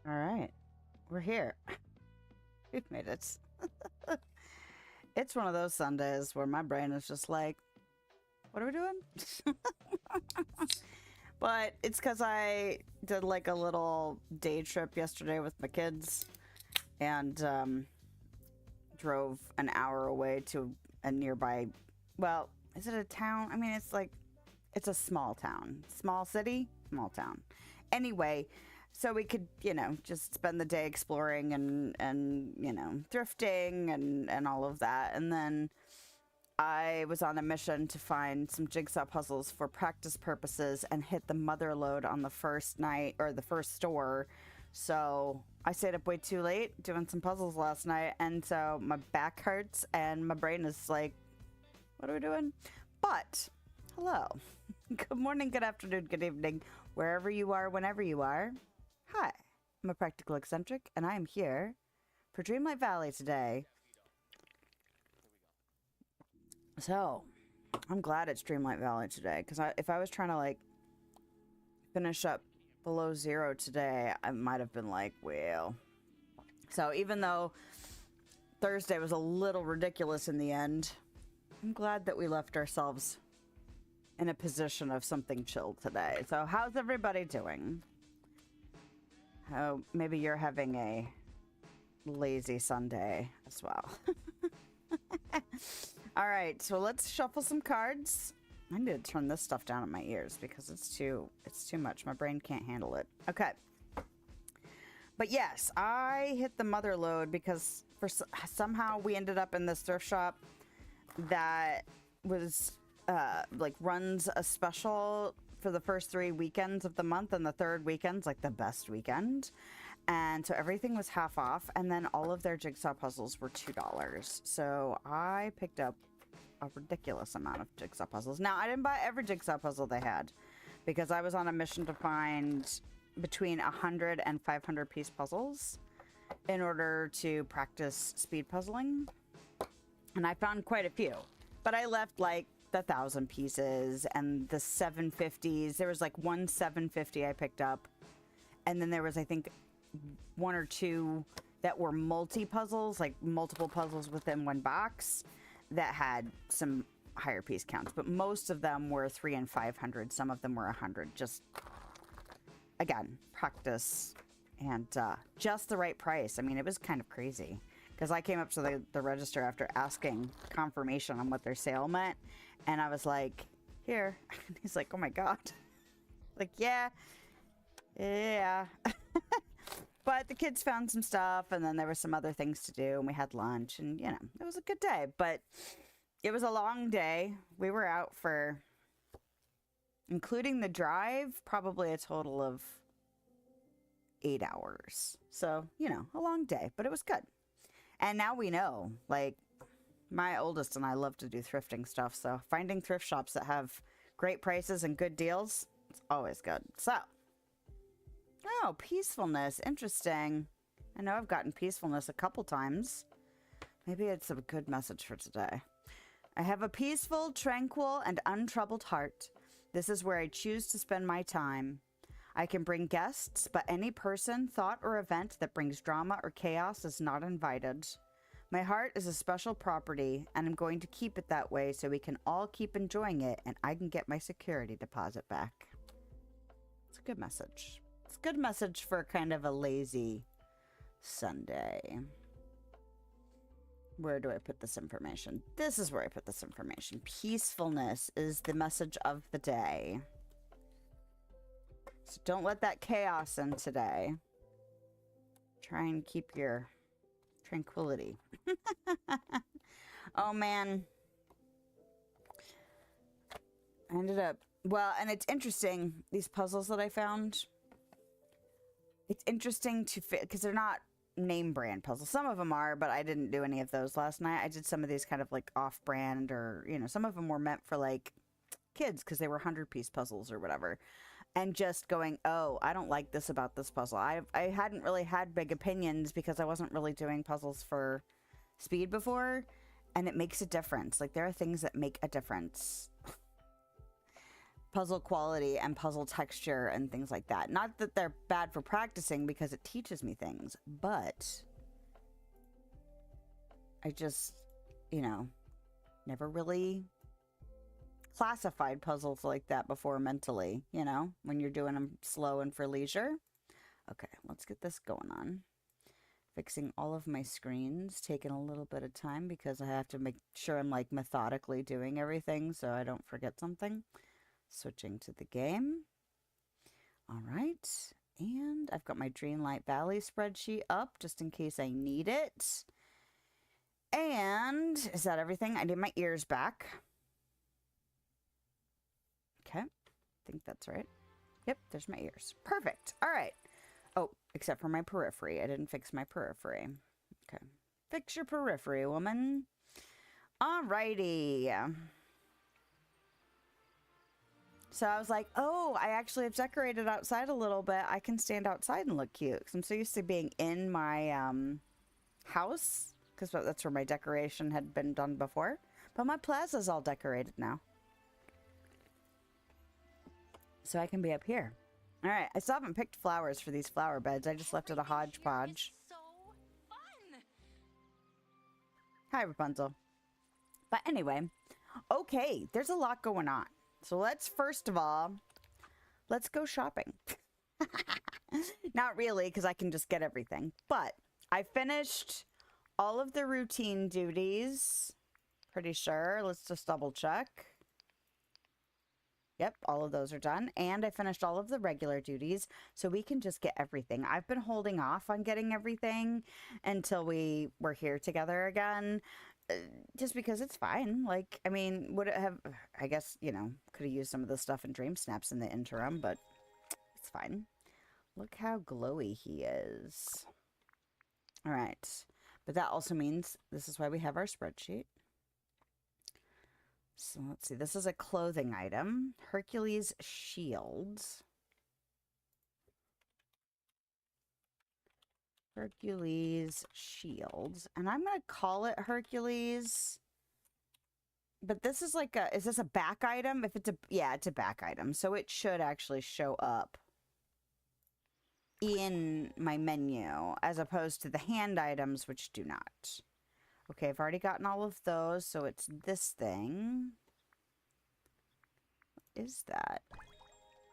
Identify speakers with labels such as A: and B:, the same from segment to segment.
A: All right, we're here. We've made it. It's one of those Sundays where my brain is just like, what are we doing? But it's because I did like a little day trip yesterday with my kids and drove an hour away to a nearby, well, is it a town? I mean, it's a small town. Small city, small town. Anyway, so we could, just spend the day exploring and thrifting and all of that. And then I was on a mission to find some jigsaw puzzles for practice purposes and hit the mother load on the first night, or the first store. So I stayed up way too late doing some puzzles last night. And so my back hurts and my brain is like, what are we doing? But hello. Good morning, good afternoon, good evening, wherever you are, whenever you are. Hi, I'm a practical eccentric, and I am here for Dreamlight Valley today. So, I'm glad it's Dreamlight Valley today, because if I was trying to, finish up below zero today, I might have been like, well. So, even though Thursday was a little ridiculous in the end, I'm glad that we left ourselves in a position of something chill today. So, how's everybody doing? Oh, maybe you're having a lazy Sunday as well. All right, so let's shuffle some cards. I need to turn this stuff down in my ears because it's too much. My brain can't handle it. Okay. But yes, I hit the mother load because somehow we ended up in this thrift shop that was runs a special for the first 3 weekends of the month, and the third weekend's like the best weekend. And so everything was half off, and then all of their jigsaw puzzles were $2. So I picked up a ridiculous amount of jigsaw puzzles. Now, I didn't buy every jigsaw puzzle they had because I was on a mission to find between 100 and 500 piece puzzles in order to practice speed puzzling. And I found quite a few, but I left like the 1,000 pieces and the 750s. There was like one 750 I picked up, and then there was, I think, 1 or 2 that were multi-puzzles, like multiple puzzles within one box that had some higher piece counts, but most of them were 300 and 500. Some of them were 100. Just, again, practice and just the right price. I mean, it was kind of crazy because I came up to the register after asking confirmation on what their sale meant, and I was like, here. And he's like, oh my God. Like, yeah. But the kids found some stuff, and then there were some other things to do, and we had lunch, and, it was a good day. But it was a long day. We were out for, including the drive, probably a total of 8 hours. So, a long day, but it was good. And now we know, like, my oldest and I love to do thrifting stuff, so finding thrift shops that have great prices and good deals, It's always good. So. Oh, peacefulness. Interesting. I know I've gotten peacefulness a couple times. Maybe it's a good message for today. I have a peaceful, tranquil, and untroubled heart. This is where I choose to spend my time. I can bring guests, but any person, thought, or event that brings drama or chaos is not invited. My heart is a special property, and I'm going to keep it that way so we can all keep enjoying it, and I can get my security deposit back. It's a good message. It's a good message for kind of a lazy Sunday. Where do I put this information? This is where I put this information. Peacefulness is the message of the day. So don't let that chaos in today. Try and keep your tranquility. Oh, man. I ended up... Well, and it's interesting, these puzzles that I found. It's interesting to fit, because they're not name brand puzzles. Some of them are, but I didn't do any of those last night. I did some of these kind of like off-brand, or, you know, some of them were meant for like kids because they were 100-piece puzzles or whatever. And just going, oh, I don't like this about this puzzle. I hadn't really had big opinions because I wasn't really doing puzzles for speed before, and it makes a difference. Like, there are things that make a difference. Puzzle quality and puzzle texture and things like that. Not that they're bad for practicing because it teaches me things, but I just, you know, never really classified puzzles like that before mentally, you know, when you're doing them slow and for leisure. Okay, let's get this going on. Fixing all of my screens, taking a little bit of time because I have to make sure I'm like methodically doing everything so I don't forget something. Switching to the game. All right. And I've got my Dreamlight Valley spreadsheet up just in case I need it. And is that everything? I need my ears back. Okay. I think that's right. Yep, there's my ears. Perfect. All right. Oh, except for my periphery. I didn't fix my periphery. Okay. Fix your periphery, woman. All righty. So I was like, oh, I actually have decorated outside a little bit. I can stand outside and look cute. 'Cause I'm so used to being in my house, because that's where my decoration had been done before. But my plaza's all decorated now. So I can be up here. All right, I still haven't picked flowers for these flower beds. I just left it a hodgepodge.
B: So fun.
A: Hi, Rapunzel. But anyway, okay, there's a lot going on. So let's, first of all, let's go shopping. Not really, because I can just get everything. But I finished all of the routine duties. Pretty sure. Let's just double check. Yep, all of those are done. And I finished all of the regular duties, so we can just get everything. I've been holding off on getting everything until we were here together again. Just because it's fine. Like, I mean, would it have... I guess, you know, could have used some of the stuff in Dream Snaps in the interim, but it's fine. Look how glowy he is. All right. But that also means this is why we have our spreadsheet. So let's see. This is a clothing item. Hercules shield. Hercules shields. And I'm going to call it Hercules. But this is like a... Is this a back item? If it's a... Yeah, it's a back item. So it should actually show up in my menu as opposed to the hand items, which do not. Okay, I've already gotten all of those. So it's this thing. What is that?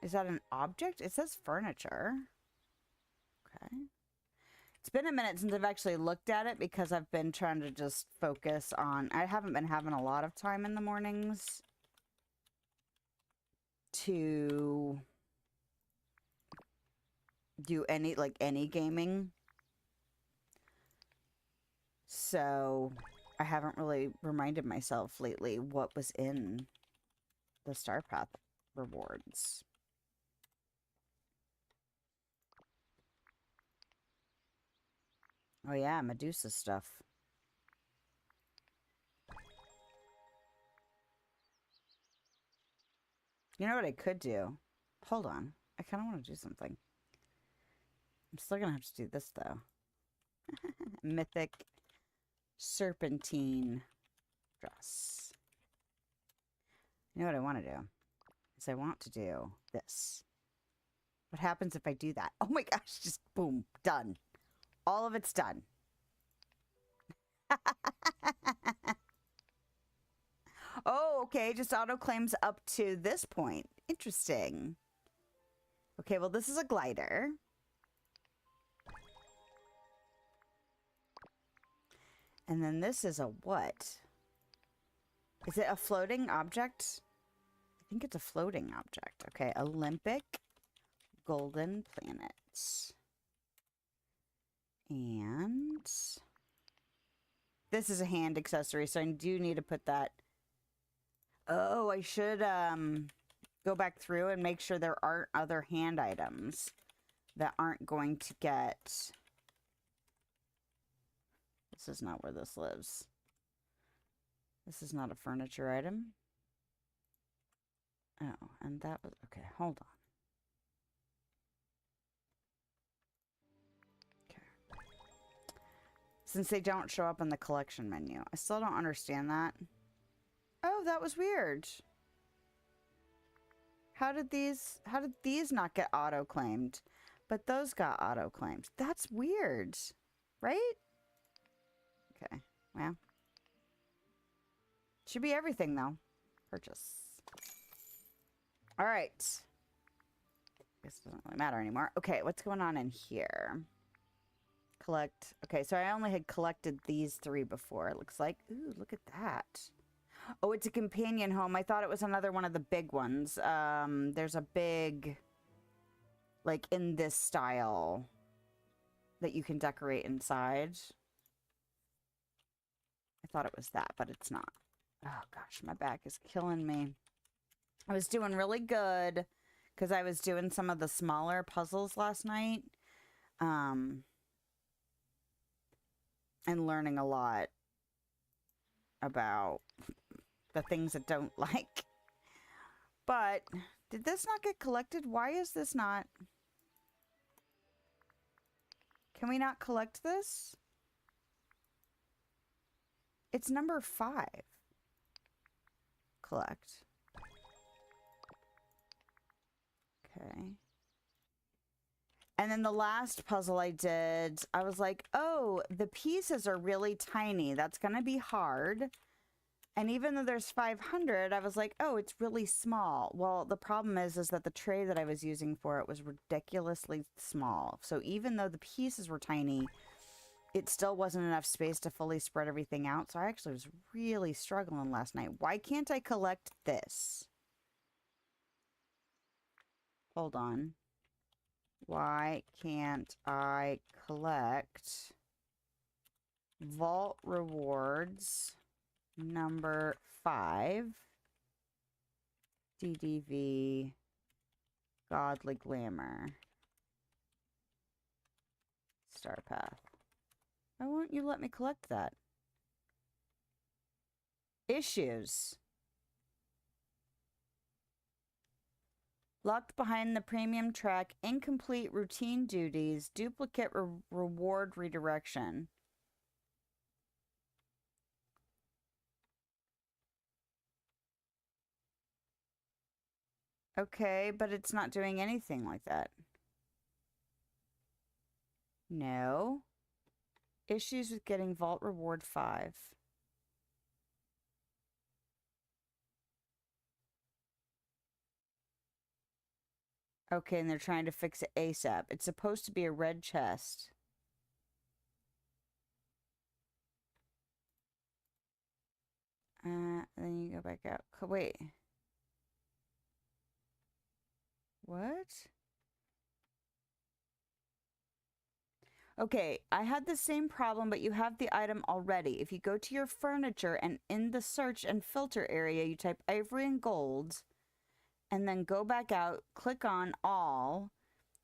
A: Is that an object? It says furniture. Okay. It's been a minute since I've actually looked at it because I've been trying to just focus on... I haven't been having a lot of time in the mornings to do any gaming. So I haven't really reminded myself lately what was in the Star Path rewards. Oh yeah, Medusa stuff. You know what I could do? Hold on. I kind of want to do something. I'm still going to have to do this, though. Mythic serpentine dress. You know what I want to do? Is I want to do this. What happens if I do that? Oh my gosh, just boom, done. All of it's done. Oh, okay, just auto claims up to this point. Interesting. Okay, well, this is a glider. And then this is a what? Is it a floating object? I think it's a floating object. Okay, Olympic golden planets. And this is a hand accessory, so I do need to put that. Oh, I should go back through and make sure there aren't other hand items that aren't going to get... This is not where this lives. This is not a furniture item. Oh, and that was... Okay, hold on. Okay. Since they don't show up in the collection menu. I still don't understand that. Oh, that was weird. How did these not get auto-claimed? But those got auto-claimed. That's weird. Right? Okay. Well. Should be everything, though. Purchase. Alright. Guess it doesn't really matter anymore. Okay, what's going on in here? Collect. Okay, so I only had collected these 3 before, it looks like. Ooh, look at that. Oh, it's a companion home. I thought it was another one of the big ones. There's a big, like, in this style that you can decorate inside. I thought it was that, but it's not. Oh, gosh, my back is killing me. I was doing really good because I was doing some of the smaller puzzles last night. And learning a lot about the things that don't like. But did this not get collected? Why is this not? Can we not collect this? It's number 5. Collect. Okay. And then the last puzzle I did, I was like, oh, the pieces are really tiny. That's going to be hard. And even though there's 500, I was like, oh, it's really small. Well, the problem is that the tray that I was using for it was ridiculously small. So even though the pieces were tiny, it still wasn't enough space to fully spread everything out. So I actually was really struggling last night. Why can't I collect this? Hold on. Why can't I collect Vault Rewards number 5, DDV, Godly Glamour, Star Path? Why won't you let me collect that? Issues. Locked behind the premium track, incomplete routine duties, duplicate reward redirection. Okay, but it's not doing anything like that. No. Issues with getting Vault Reward 5. Okay, and they're trying to fix it ASAP. It's supposed to be a red chest. Then you go back out. Wait. What? Okay, I had the same problem, but you have the item already. If you go to your furniture and in the search and filter area, you type ivory and gold, and then go back out, click on all.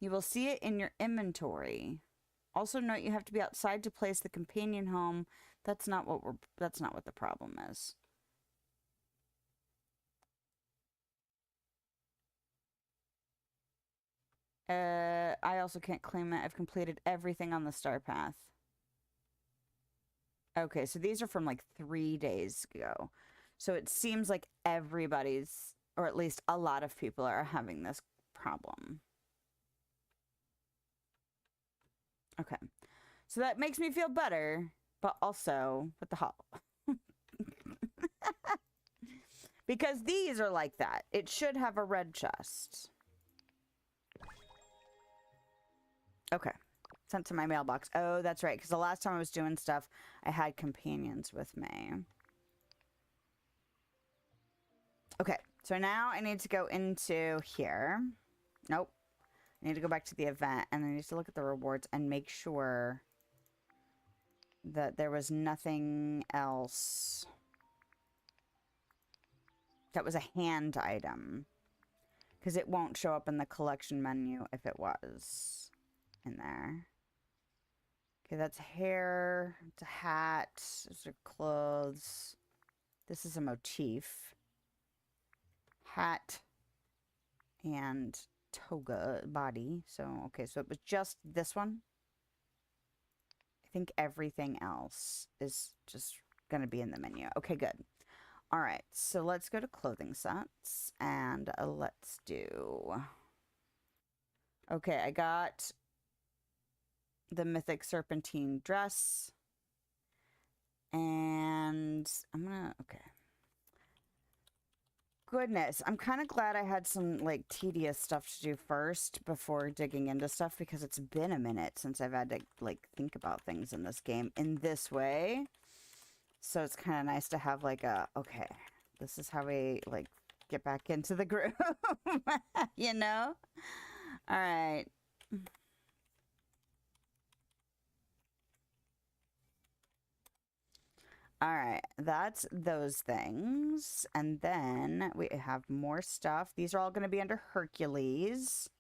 A: You will see it in your inventory. Also note you have to be outside to place the companion home. That's not what the problem is. I also can't claim it. I've completed everything on the star path. Okay, so these are from like 3 days ago. So it seems like everybody's, or at least a lot of people are having this problem. Okay. So that makes me feel better, but also, what the hell? Because these are like that. It should have a red chest. Okay. Sent to my mailbox. Oh, that's right. Because the last time I was doing stuff, I had companions with me. Okay. So now I need to go into here. Nope. I need to go back to the event, and I need to look at the rewards and make sure that there was nothing else that was a hand item. Because it won't show up in the collection menu if it was in there. Okay, that's hair. It's a hat. Those are clothes. This is a motif. Hat and toga body. So, okay, so it was just this one. I think everything else is just going to be in the menu. Okay, good. All right, so let's go to clothing sets and let's do... Okay, I got the Mythic Serpentine dress. And I'm gonna... Okay. Goodness, I'm kind of glad I had some, like, tedious stuff to do first before digging into stuff, because it's been a minute since I've had to, like, think about things in this game in this way. So it's kind of nice to have, like, a, okay, this is how we, like, get back into the groove, you know? All right. All right, that's those things. And then we have more stuff. These are all going to be under Hercules.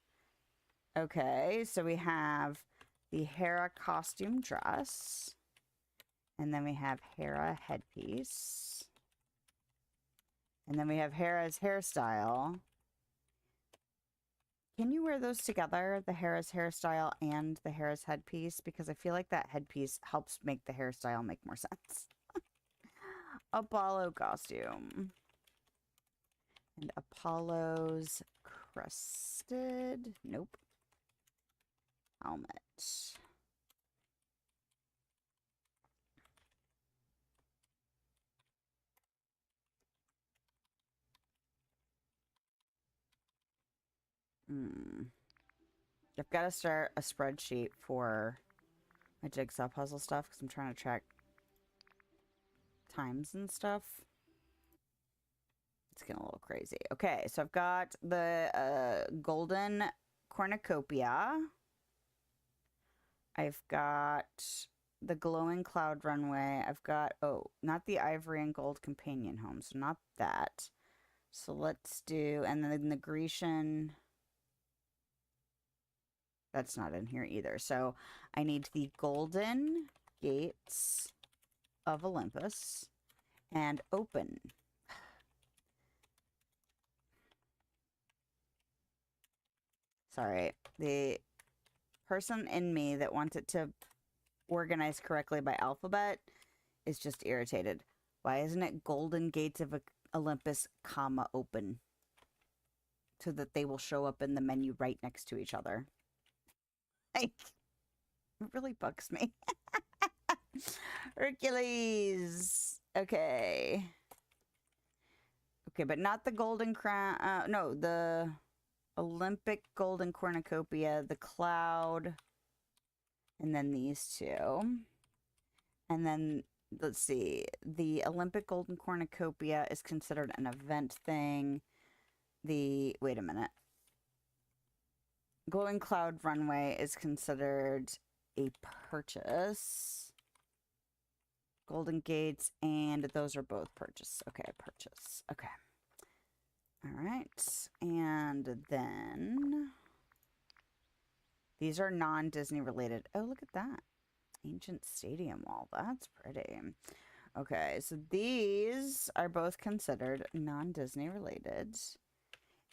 A: Okay, so we have the Hera costume dress. And then we have Hera headpiece. And then we have Hera's hairstyle. Can you wear those together, the Hera's hairstyle and the Hera's headpiece? Because I feel like that headpiece helps make the hairstyle make more sense. Apollo costume. And Apollo's crested. Nope. Helmet. I've got to start a spreadsheet for my jigsaw puzzle stuff because I'm trying to track times and stuff. It's getting a little crazy. Okay, so I've got the golden cornucopia. I've got the glowing cloud runway. I've got, oh, not the ivory and gold companion home, so not that. So let's do, and then the Grecian, that's not in here either. So I need the golden gates of Olympus and open. Sorry, the person in me that wants it to organize correctly by alphabet is just irritated. Why isn't it golden gates of Olympus, comma, open? So that they will show up in the menu right next to each other. Like, it really bugs me. Hercules. Okay. Okay, but not the golden crown. No, the Olympic golden cornucopia, the cloud, and then these two. And then, let's see, the Olympic golden cornucopia is considered an event thing. The, wait a minute. Glowing cloud runway is considered a purchase. Golden gates, and those are both purchase. Okay, purchase. Okay. All right. And then these are non-Disney related. Oh, look at that. Ancient stadium wall. That's pretty. Okay, so these are both considered non-Disney related.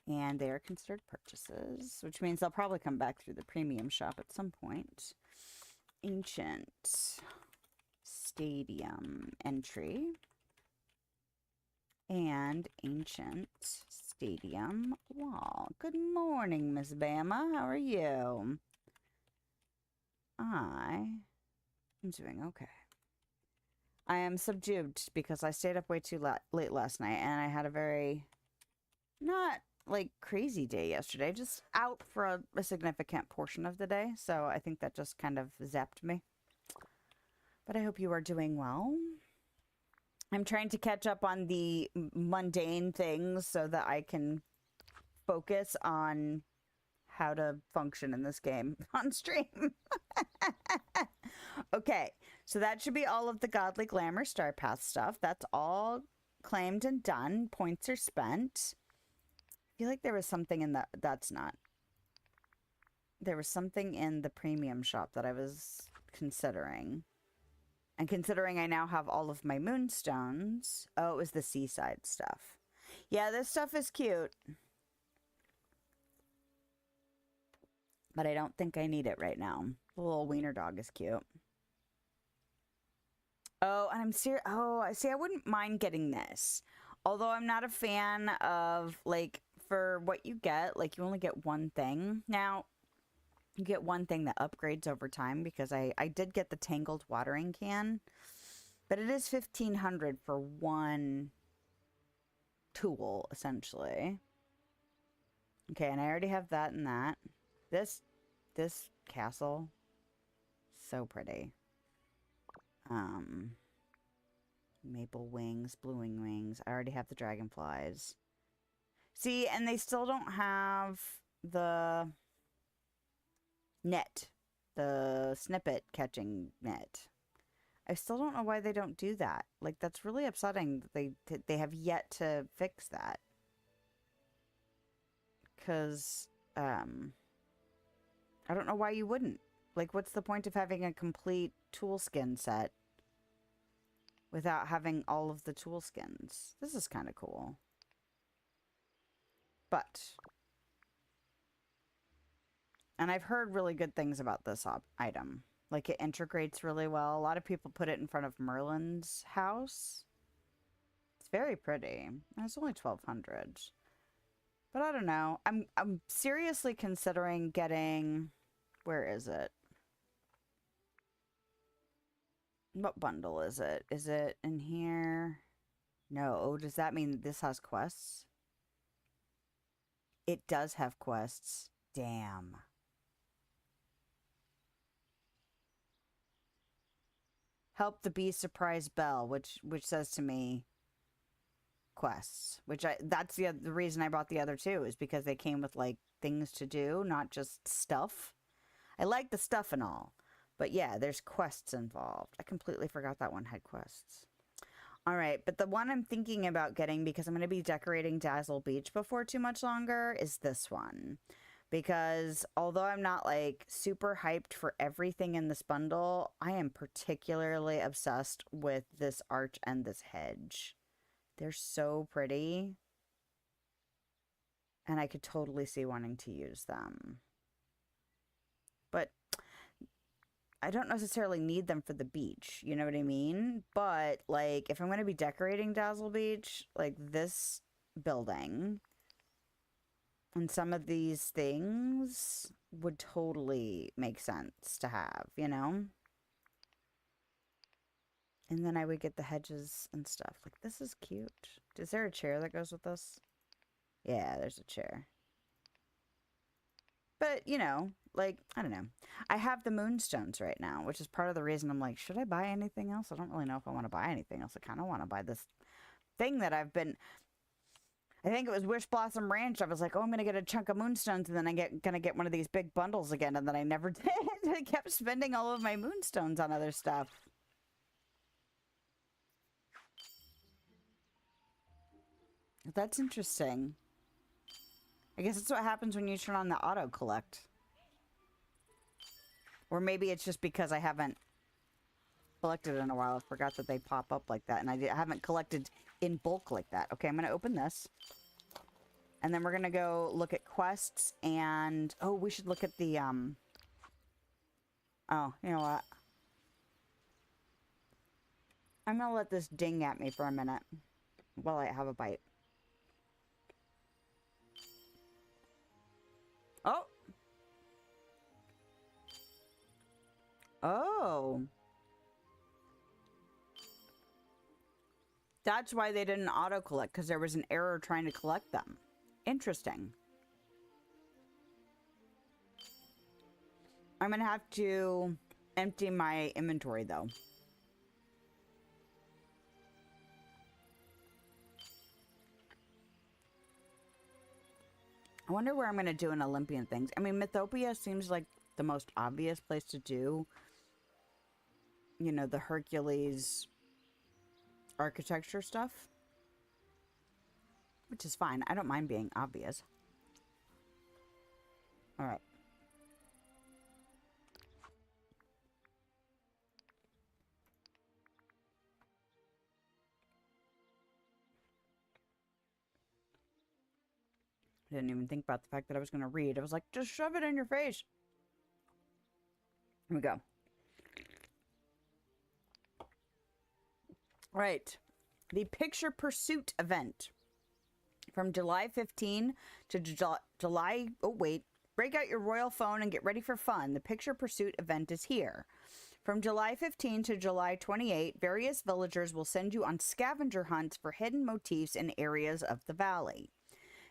A: And they are considered purchases, which means they'll probably come back through the premium shop at some point. Ancient Stadium entry. And Ancient Stadium wall. Good morning, Miss Bama. How are you? I am doing okay. I am subdued because I stayed up way too late last night, and I had a very not like crazy day yesterday, just out for a significant portion of the day. So I think that just kind of zapped me. But I hope you are doing well. I'm trying to catch up on the mundane things so that I can focus on how to function in this game on stream. Okay, so that should be all of the Godly Glamour Star Path stuff. That's all claimed and done. Points are spent. I feel like there was something in that. That's not. There was something in the premium shop that I was considering. And considering I now have all of my moonstones. Oh, it was the seaside stuff. Yeah, this stuff is cute. But I don't think I need it right now. The little wiener dog is cute. Oh, and I'm serious. Oh, see, I wouldn't mind getting this. Although I'm not a fan of, like, for what you get, like, you only get one thing. Now, you get one thing that upgrades over time because I did get the Tangled watering can. But it is $1,500 for one tool, essentially. Okay, and I already have that and that. This castle, so pretty. Maple wings, bluing wings. I already have the dragonflies. See, and they still don't have the net, the snippet catching net. I still don't know why they don't do that. Like, that's really upsetting that they have yet to fix that. Because, I don't know why you wouldn't. Like, what's the point of having a complete tool skin set without having all of the tool skins? This is kind of cool. But, and I've heard really good things about this item. Like, it integrates really well. A lot of people put it in front of Merlin's house. It's very pretty. And it's only $1,200. But I don't know. I'm seriously considering getting... Where is it? What bundle is it? Is it in here? No. Oh, does that mean this has quests? It does have quests. Damn. Help the bee surprise Belle, which says to me quests, which that's the reason I bought the other two, is because they came with like things to do, not just stuff. I like the stuff and all, but yeah, there's quests involved. I completely forgot that one had quests. All right, but the one I'm thinking about getting, because I'm going to be decorating Dazzle Beach before too much longer, is this one. Because although I'm not like super hyped for everything in this bundle, I am particularly obsessed with this arch and this hedge. They're so pretty. And I could totally see wanting to use them. But I don't necessarily need them for the beach. You know what I mean? But like, if I'm going to be decorating Dazzle Beach, like this building and some of these things would totally make sense to have, you know? And then I would get the hedges and stuff. Like, this is cute. Is there a chair that goes with this? Yeah, there's a chair. But, you know, like, I don't know. I have the moonstones right now, which is part of the reason I'm like, should I buy anything else? I don't really know if I want to buy anything else. I kind of want to buy this thing that I've been... I think it was Wish Blossom Ranch. I was like, oh, I'm going to get a chunk of moonstones, and then I'm going to get one of these big bundles again, and then I never did. I kept spending all of my moonstones on other stuff. That's interesting. I guess that's what happens when you turn on the auto collect. Or maybe it's just because I haven't collected in a while. I forgot that they pop up like that, and I haven't collected in bulk like that. Okay, I'm going to open this. And then we're going to go look at quests and... Oh, we should look at the, Oh, you know what? I'm going to let this ding at me for a minute while I have a bite. Oh! Oh! That's why they didn't auto-collect, because there was an error trying to collect them. Interesting. I'm gonna have to empty my inventory, though. I wonder where I'm gonna do an Olympian things. I mean, Mythopia seems like the most obvious place to do, you know, the Hercules architecture stuff. Which is fine. I don't mind being obvious. Alright. I didn't even think about the fact that I was going to read. I was like, just shove it in your face. Here we go. Right. The Picture Pursuit event. From July 15 to July... Oh, wait. Break out your royal phone and get ready for fun. The Picture Pursuit event is here. From July 15 to July 28, various villagers will send you on scavenger hunts for hidden motifs in areas of the valley.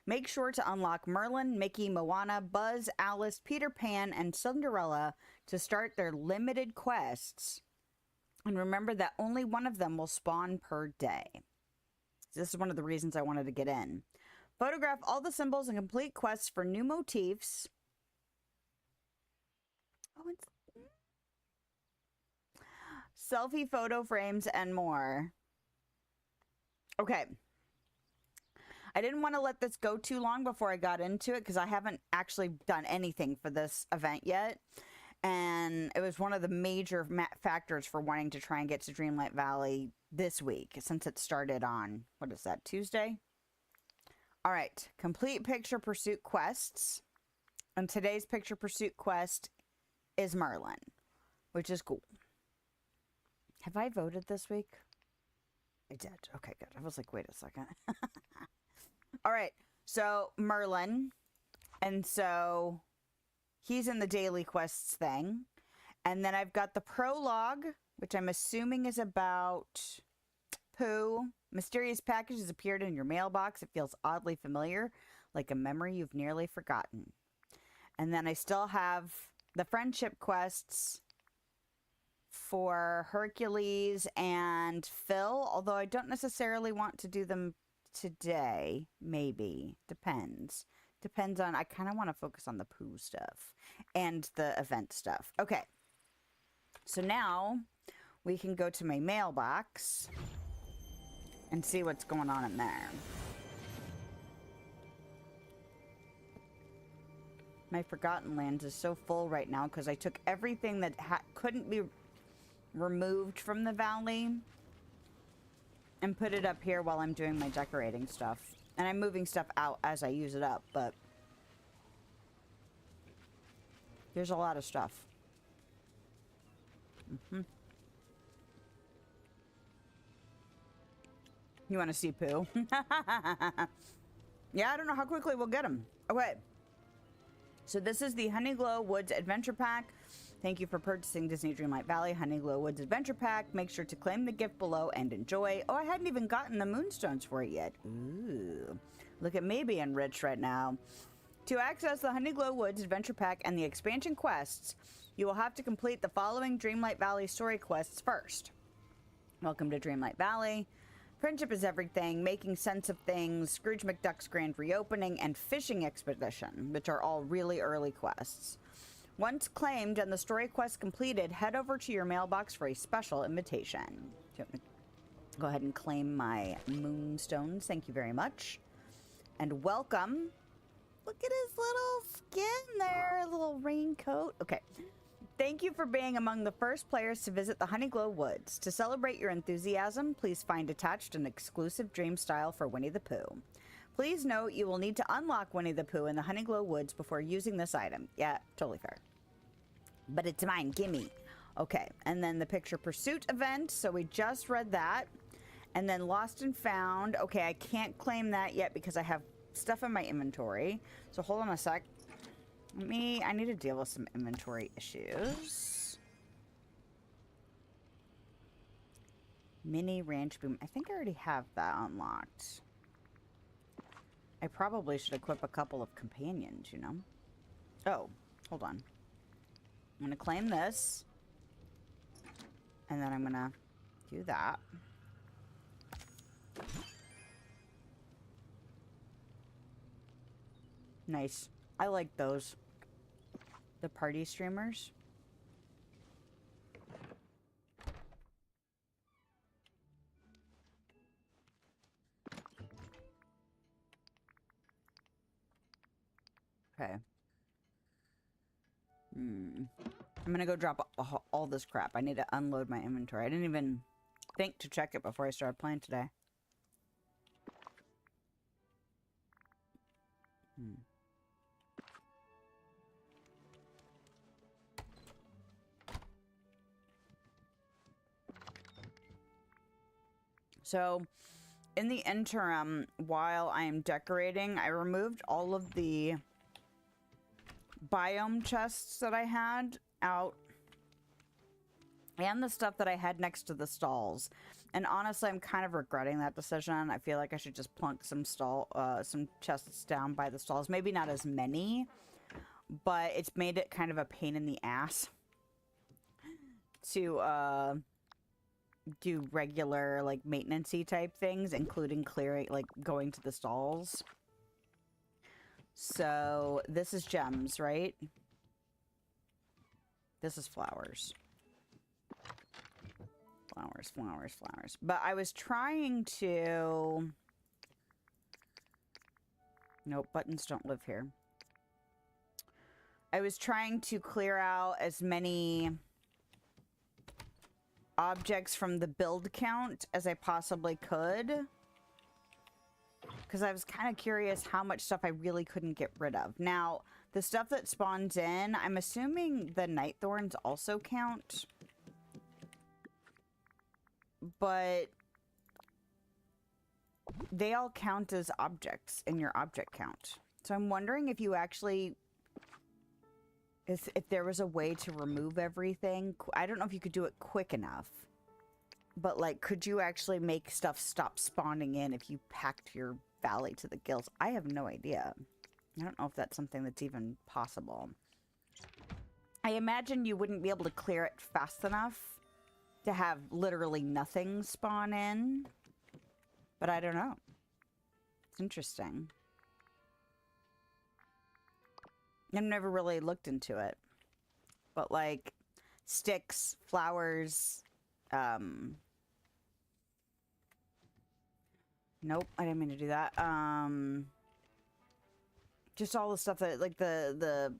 A: Make sure to unlock Merlin, Mickey, Moana, Buzz, Alice, Peter Pan, and Cinderella to start their limited quests. And remember that only one of them will spawn per day. This is one of the reasons I wanted to get in. Photograph all the symbols and complete quests for new motifs. Oh, it's... Selfie photo frames and more. Okay. I didn't want to let this go too long before I got into it because I haven't actually done anything for this event yet. And it was one of the major factors for wanting to try and get to Dreamlight Valley this week since it started on, what is that, Tuesday? All right, complete Picture Pursuit quests. And today's Picture Pursuit quest is Merlin, which is cool. Have I voted this week? I did. Okay, good. I was like, wait a second. All right, so Merlin, and so he's in the daily quests thing, and then I've got the prologue, which I'm assuming is about Pooh. Mysterious package has appeared in your mailbox. It feels oddly familiar, like a memory you've nearly forgotten. And then I still have the friendship quests for Hercules and Phil, although I don't necessarily want to do them today. Maybe. Depends. Depends on... I kind of want to focus on the Pooh stuff and the event stuff. Okay. So now we can go to my mailbox and see what's going on in there. My Forgotten Lands is so full right now because I took everything that couldn't be removed from the valley and put it up here while I'm doing my decorating stuff. And I'm moving stuff out as I use it up, but there's a lot of stuff. You want to see Pooh? Yeah, I don't know how quickly we'll get him. Okay. So this is the Honeyglow Woods Adventure Pack. Thank you for purchasing Disney Dreamlight Valley Honeyglow Woods Adventure Pack. Make sure to claim the gift below and enjoy. Oh, I hadn't even gotten the moonstones for it yet. Ooh. Look at me being rich right now. To access the Honeyglow Woods Adventure Pack and the expansion quests, you will have to complete the following Dreamlight Valley story quests first. Welcome to Dreamlight Valley. Friendship is everything, making sense of things, Scrooge McDuck's grand reopening, and fishing expedition, which are all really early quests. Once claimed and the story quest completed, head over to your mailbox for a special invitation. Go ahead and claim my moonstones. Thank you very much. And welcome. Look at his little skin there, little raincoat. Okay. Thank you for being among the first players to visit the Honeyglow Woods. To celebrate your enthusiasm, please find attached an exclusive dream style for Winnie the Pooh. Please note you will need to unlock Winnie the Pooh in the Honeyglow Woods before using this item. Yeah, totally fair. But it's mine, gimme. Okay, and then the picture pursuit event. So we just read that. And then lost and found. Okay, I can't claim that yet because I have stuff in my inventory. So hold on a sec. I need to deal with some inventory issues. Mini ranch boom. I think I already have that unlocked. I probably should equip a couple of companions, you know? Oh, hold on. I'm gonna claim this. And then I'm gonna do that. Nice. I like those. The party streamers. Okay. I'm gonna go drop all this crap. I need to unload my inventory. I didn't even think to check it before I started playing today. So, in the interim, while I am decorating, I removed all of the biome chests that I had out and the stuff that I had next to the stalls. And honestly, I'm kind of regretting that decision. I feel like I should just plunk some chests down by the stalls. Maybe not as many, but it's made it kind of a pain in the ass to do regular like maintenance-y type things, including clearing, like going to the stalls. So this is gems, right? This is flowers. Flowers, flowers, flowers. But I was trying to... Nope, buttons don't live here. I was trying to clear out as many objects from the build count as I possibly could. Because I was kind of curious how much stuff I really couldn't get rid of. Now, the stuff that spawns in, I'm assuming the night thorns also count. But they all count as objects in your object count. So I'm wondering if you actually... If there was a way to remove everything. I don't know if you could do it quick enough. But, like, could you actually make stuff stop spawning in if you packed your valley to the gills? I have no idea. I don't know if that's something that's even possible. I imagine you wouldn't be able to clear it fast enough to have literally nothing spawn in. But I don't know. It's interesting. I've never really looked into it. But, like, sticks, flowers... Nope, I didn't mean to do that. Just all the stuff that, like, the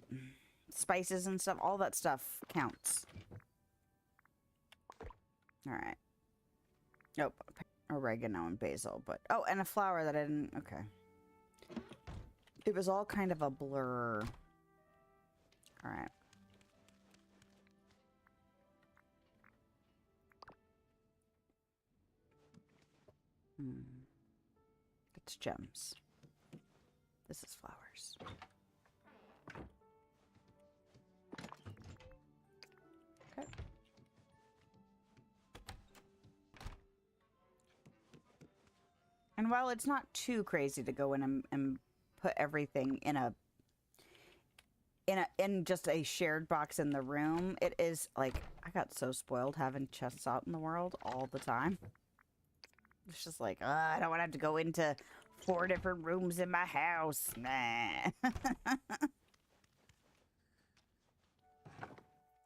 A: spices and stuff, all that stuff counts. Alright. Nope. Oregano and basil, but... Oh, and a flower that I didn't... Okay. It was all kind of a blur. Alright. It's gems. This is flowers. Okay. And while it's not too crazy to go in and put everything in just a shared box in the room, it is like I got so spoiled having chests out in the world all the time. It's just like, I don't want to have to go into 4 different rooms in my house. Nah.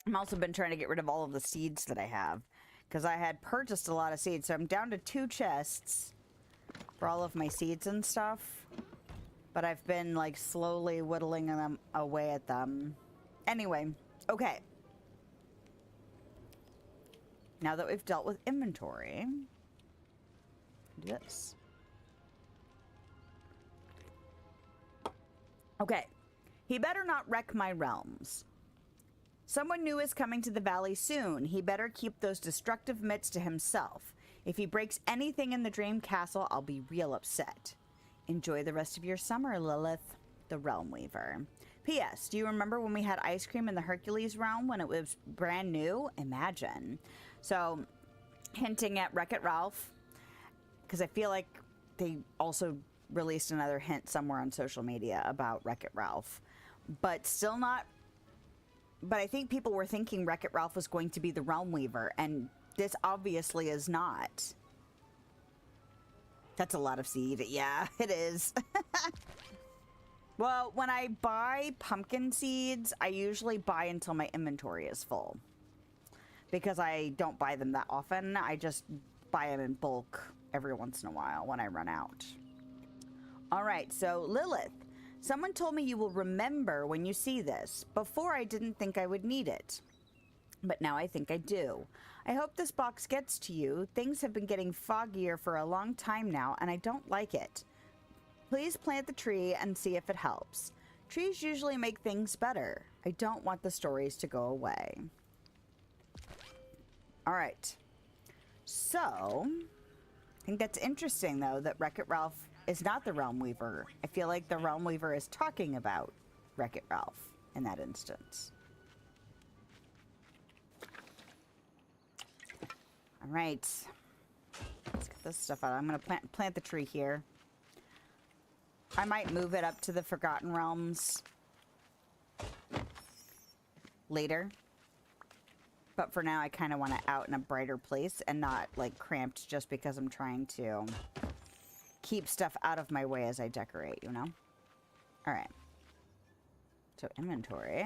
A: I've also been trying to get rid of all of the seeds that I have. Because I had purchased a lot of seeds. So I'm down to 2 chests for all of my seeds and stuff. But I've been, like, slowly whittling them away at them. Anyway, okay. Now that we've dealt with inventory... do this. Okay. He better not wreck my realms. Someone new is coming to the valley soon. He better keep those destructive mitts to himself. If he breaks anything in the dream castle, I'll be real upset. Enjoy the rest of your summer, Lilith, the Realm Weaver. P.S. Do you remember when we had ice cream in the Hercules realm when it was brand new? Imagine. So, hinting at Wreck-It Ralph, because I feel like they also released another hint somewhere on social media about Wreck-It Ralph, but still not. But I think people were thinking Wreck-It Ralph was going to be the Realm Weaver, and this obviously is not. That's a lot of seed. Yeah, it is. Well, when I buy pumpkin seeds, I usually buy until my inventory is full. Because I don't buy them that often. I just buy them in bulk every once in a while when I run out. All right, so Lilith. Someone told me you will remember when you see this. Before, I didn't think I would need it. But now I think I do. I hope this box gets to you. Things have been getting foggier for a long time now, and I don't like it. Please plant the tree and see if it helps. Trees usually make things better. I don't want the stories to go away. All right. So, I think that's interesting, though, that Wreck-It Ralph is not the Realm Weaver. I feel like the Realm Weaver is talking about Wreck-It Ralph in that instance. All right. Let's get this stuff out. I'm going to plant the tree here. I might move it up to the Forgotten Realms later. But for now, I kind of want it out in a brighter place and not, like, cramped just because I'm trying to keep stuff out of my way as I decorate, you know? All right. So, inventory.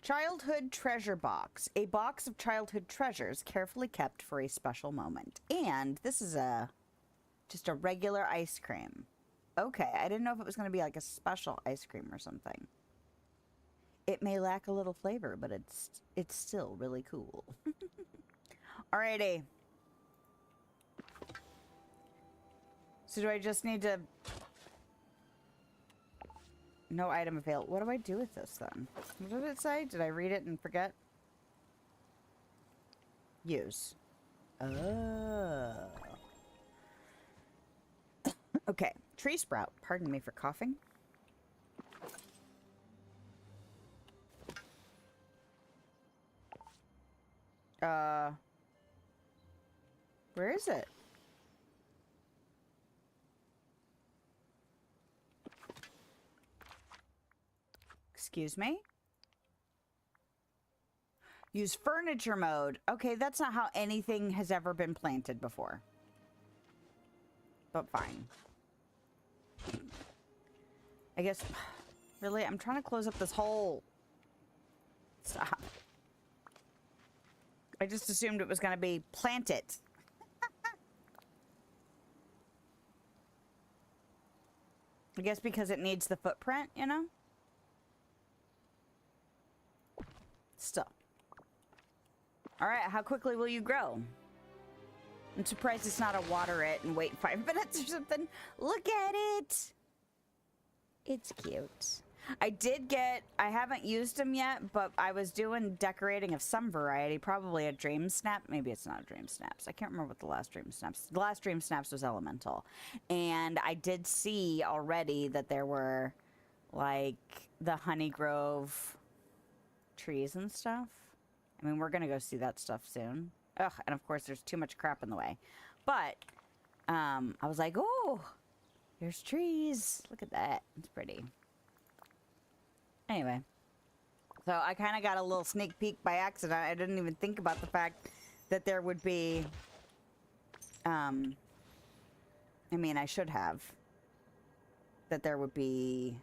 A: Childhood treasure box. A box of childhood treasures carefully kept for a special moment. And this is just a regular ice cream. Okay, I didn't know if it was going to be like a special ice cream or something. It may lack a little flavor, but it's still really cool. Alrighty. So do I just need to... No item available. What do I do with this then? What did it say? Did I read it and forget? Use. Oh. Okay. Tree sprout. Pardon me for coughing. Where is it? Excuse me? Use furniture mode. Okay, that's not how anything has ever been planted before. But fine. I guess... Really? I'm trying to close up this hole. Stop. I just assumed it was going to be plant it. I guess because it needs the footprint, you know? Still. Alright, how quickly will you grow? I'm surprised it's not a water it and wait 5 minutes or something. Look at it! It's cute. I haven't used them yet, but I was doing decorating of some variety, probably a Dream Snap. Maybe it's not a Dream Snaps. I can't remember what the last Dream Snaps. The last Dream Snaps was Elemental. And I did see already that there were, like, the Honey Grove trees and stuff. I mean, we're going to go see that stuff soon. Ugh, and of course, there's too much crap in the way. But, I was like, oh, there's trees. Look at that. It's pretty. Anyway, so I kind of got a little sneak peek by accident. I didn't even think about the fact that there would be, I mean, I should have, that there would be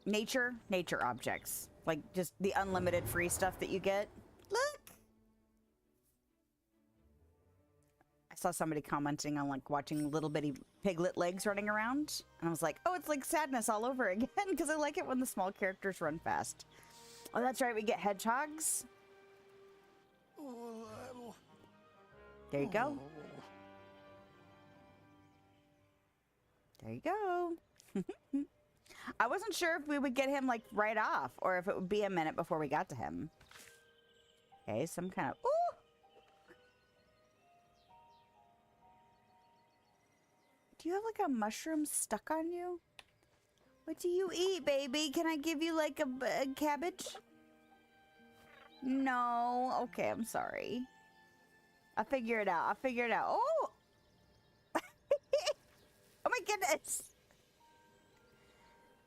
A: nature objects, like just the unlimited free stuff that you get. Look! I saw somebody commenting on, like, watching little bitty piglet legs running around. And I was like, oh, it's like Sadness all over again, because I like it when the small characters run fast. Oh, that's right, we get hedgehogs. There you go. There you go. I wasn't sure if we would get him, like, right off, or if it would be a minute before we got to him. Okay, some kind of... Ooh! Do you have, like, a mushroom stuck on you? What do you eat, baby? Can I give you, like, a cabbage? No. Okay, I'm sorry. I'll figure it out. I'll figure it out. Oh! Oh my goodness!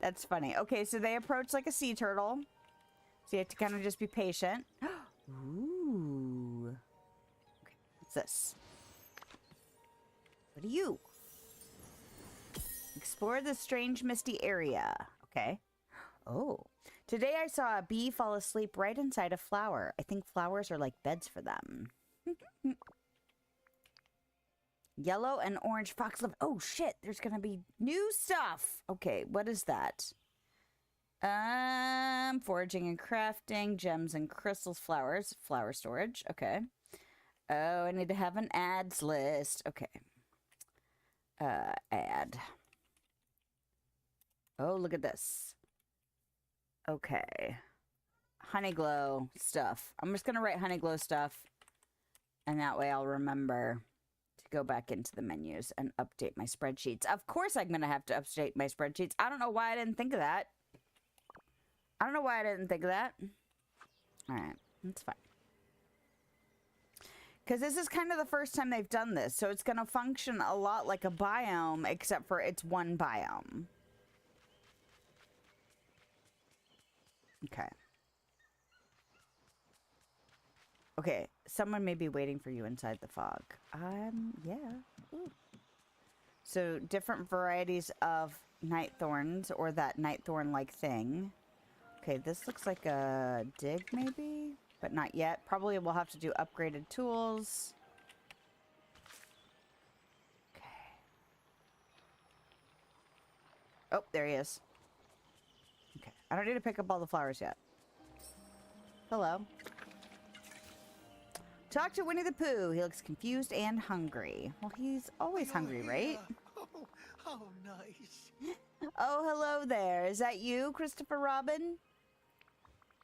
A: That's funny. Okay, so they approach like a sea turtle. So you have to kind of just be patient. Ooh. Okay, what's this? What are you? Explore the strange misty area. Okay. Oh. Today I saw a bee fall asleep right inside a flower. I think flowers are like beds for them. Yellow and orange foxglove. Oh shit, there's gonna be new stuff. Okay, what is that? Foraging and crafting, gems and crystals, flowers, flower storage. Okay. Oh, I need to have an ads list. Okay. Add. Oh, look at this. Okay. Honeyglow stuff. I'm just gonna write honeyglow stuff, and that way I'll remember to go back into the menus and update my spreadsheets. Of course I'm gonna have to update my spreadsheets. I don't know why I didn't think of that. I don't know why I didn't think of that. Alright, that's fine. Because this is kind of the first time they've done this, so it's gonna function a lot like a biome, except for it's one biome. Okay. Okay, someone may be waiting for you inside the fog. Yeah. Ooh. So, different varieties of night thorns, or that night thorn-like thing. Okay, this looks like a dig, maybe? But not yet. Probably we'll have to do upgraded tools. Okay. Oh, there he is. Okay, I don't need to pick up all the flowers yet. Hello. Talk to Winnie the Pooh. He looks confused and hungry. Well, he's always hungry, right?
C: Oh, nice.
A: Oh, hello there. Is that you, Christopher Robin?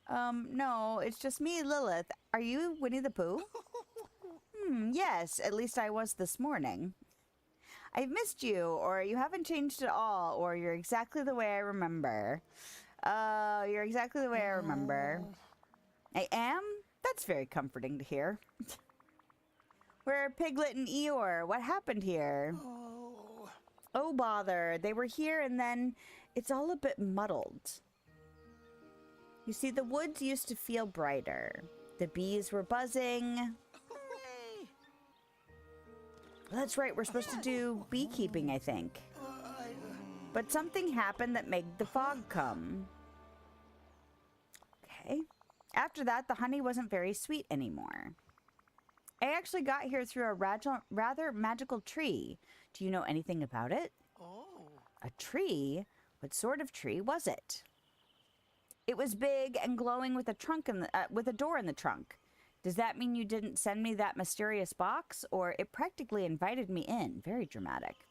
A: No, it's just me, Lilith. Are you Winnie the Pooh? Yes, at least I was this morning. I've missed you, or you haven't changed at all, or you're exactly the way I remember. You're exactly the way I remember. I am? That's very comforting to hear. Where are Piglet and Eeyore? What happened here? Oh, bother. They were here and then it's all a bit muddled. You see, the woods used to feel brighter. The bees were buzzing. That's right, we're supposed to do beekeeping, I think. But something happened that made the fog come. Okay. After that, the honey wasn't very sweet anymore. I actually got here through a rather magical tree. Do you know anything about it? A tree? What sort of tree was it? It was big and glowing with a trunk in the, with a door in the trunk. Does that mean you didn't send me that mysterious box? Or it practically invited me in. Very dramatic.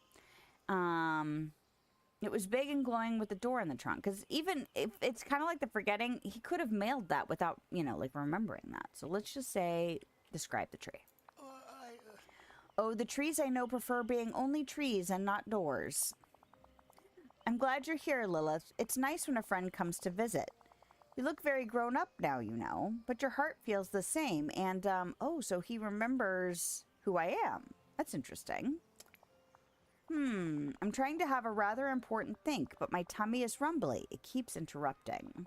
A: It was big and glowing with the door in the trunk. Because even if it's kind of like the forgetting, he could have mailed that without, you know, like remembering that. So let's just say, describe the tree. Oh, the trees I know prefer being only trees and not doors. I'm glad you're here, Lilith. It's nice when a friend comes to visit. You look very grown up now, you know, but your heart feels the same. And, oh, so he remembers who I am. That's interesting. I'm trying to have a rather important think, but my tummy is rumbly. It keeps interrupting.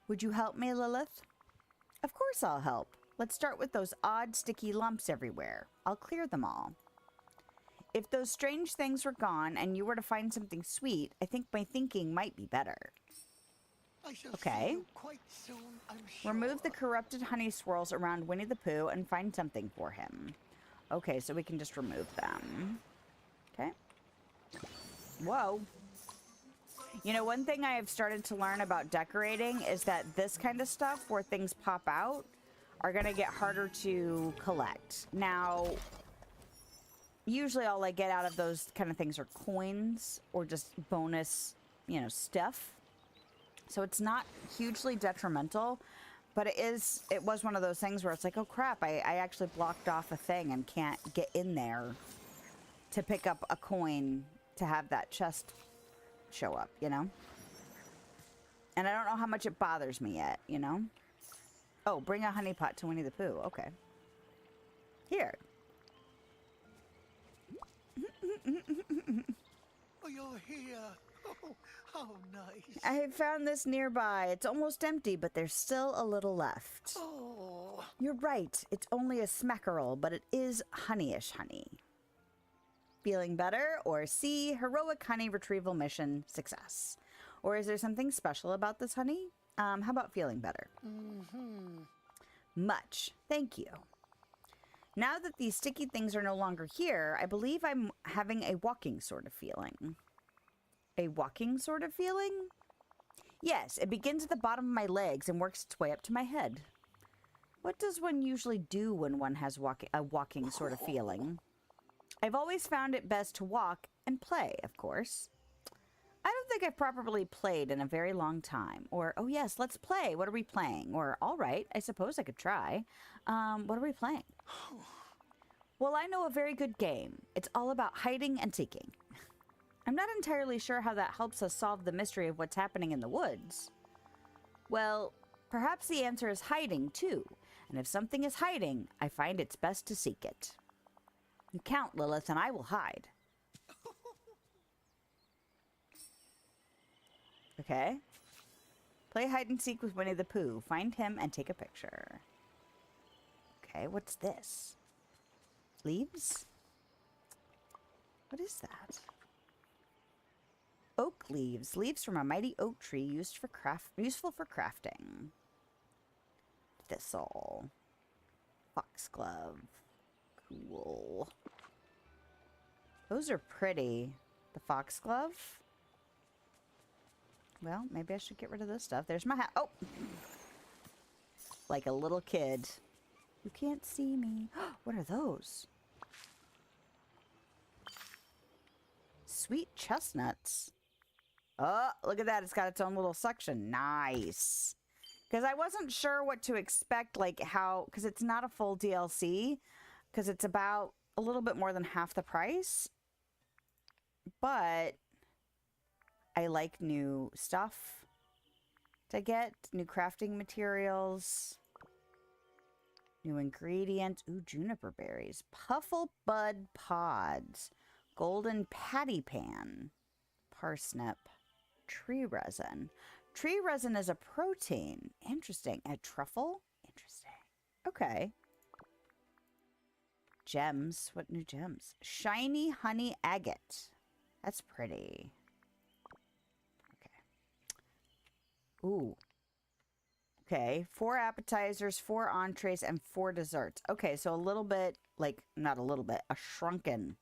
A: Would you help me, Lilith? Of course I'll help. Let's start with those odd, sticky lumps everywhere. I'll clear them all. If those strange things were gone and you were to find something sweet, I think my thinking might be better. Okay.
C: Quite soon, I'm sure.
A: Remove the corrupted honey swirls around Winnie the Pooh and find something for him. Okay, so we can just remove them. Okay. Whoa. You know, one thing I have started to learn about decorating is that this kind of stuff, where things pop out, are going to get harder to collect. Now, usually all I get out of those kind of things are coins or just bonus, you know, stuff. So it's not hugely detrimental, but it was one of those things where it's like, oh crap, I actually blocked off a thing and can't get in there to pick up a coin to have that chest show up, you know? And I don't know how much it bothers me yet, you know? Oh, bring a honey pot to Winnie the Pooh. Okay. Here.
C: Oh, you're here. Oh, how nice.
A: I found this nearby. It's almost empty, but there's still a little left.
C: Oh.
A: You're right. It's only a smackerel, but it is honeyish honey. Feeling better? Or C, heroic honey retrieval mission success. Or is there something special about this honey? How about feeling better? Much. Thank you. Now that these sticky things are no longer here, I believe I'm having a walking sort of feeling. A walking sort of feeling? Yes, it begins at the bottom of my legs and works its way up to my head. What does one usually do when one has a walking sort of feeling? I've always found it best to walk and play, of course. I don't think I've properly played in a very long time. Or, oh yes, let's play. What are we playing? Or, all right, I suppose I could try. What are we playing? Well, I know a very good game. It's all about hiding and seeking. I'm not entirely sure how that helps us solve the mystery of what's happening in the woods. Well, perhaps the answer is hiding, too. And if something is hiding, I find it's best to seek it. You count, Lilith, and I will hide. Okay. Play hide and seek with Winnie the Pooh. Find him and take a picture. Okay, what's this? Leaves? What is that? Oak leaves. Leaves from a mighty oak tree useful for crafting. Thistle. Foxglove. Cool. Those are pretty. The foxglove? Well, maybe I should get rid of this stuff. There's my hat. Oh! Like a little kid. You can't see me. What are those? Sweet chestnuts. Oh, look at that. It's got its own little section. Nice. Because I wasn't sure what to expect, like how, because it's not a full DLC, because it's about a little bit more than half the price. But I like new stuff to get, new crafting materials, new ingredients. Ooh, juniper berries, puffle bud pods, golden patty pan, parsnip, tree resin. Tree resin is a protein. Interesting. A truffle? Interesting. Okay. Gems. What new gems? Shiny honey agate. That's pretty. Ooh. Okay, 4 appetizers, 4 entrees, and 4 desserts. Okay, so a little bit, like, not a little bit, a shrunken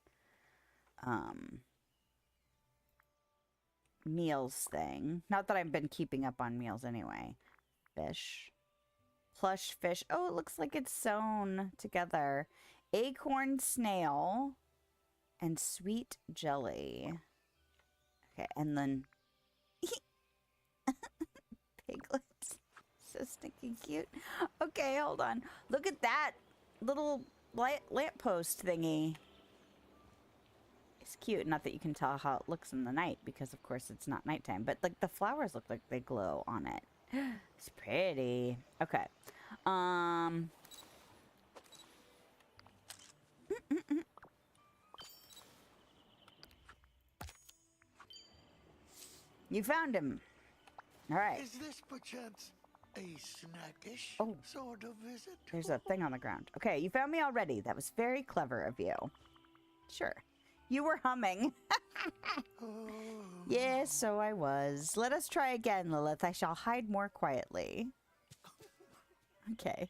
A: meals thing. Not that I've been keeping up on meals anyway. Fish. Plush fish. Oh, it looks like it's sewn together. Acorn snail and sweet jelly. Okay, and then piglets. So stinking cute. Okay, hold on. Look at that little lamppost thingy. It's cute. Not that you can tell how it looks in the night, because of course it's not nighttime. But like the flowers look like they glow on it. It's pretty. Okay. You found him. All right.
C: Is this perchance a snackish sort of visit?
A: There's a thing on the ground. Okay, you found me already. That was very clever of you. Sure. You were humming. Yes, so I was. Let us try again, Lilith. I shall hide more quietly. Okay.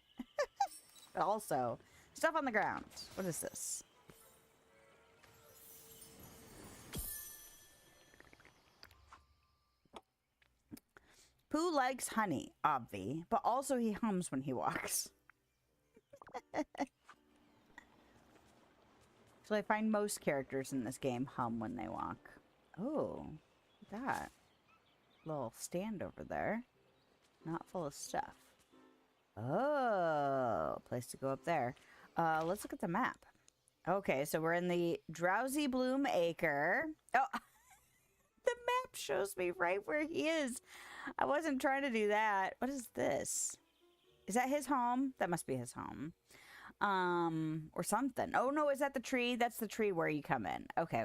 A: Also, stuff on the ground. What is this? Pooh likes honey, obvi, but also he hums when he walks. So I find most characters in this game hum when they walk. Oh, look at that little stand over there. Not full of stuff. Oh, place to go up there. Let's look at the map. Okay, so we're in the Drowsy Bloom Acre. Oh, the map shows me right where he is. I wasn't trying to do that. What is this? Is that his home? That must be his home. Or something. Oh, no, is that the tree? That's the tree where you come in. Okay.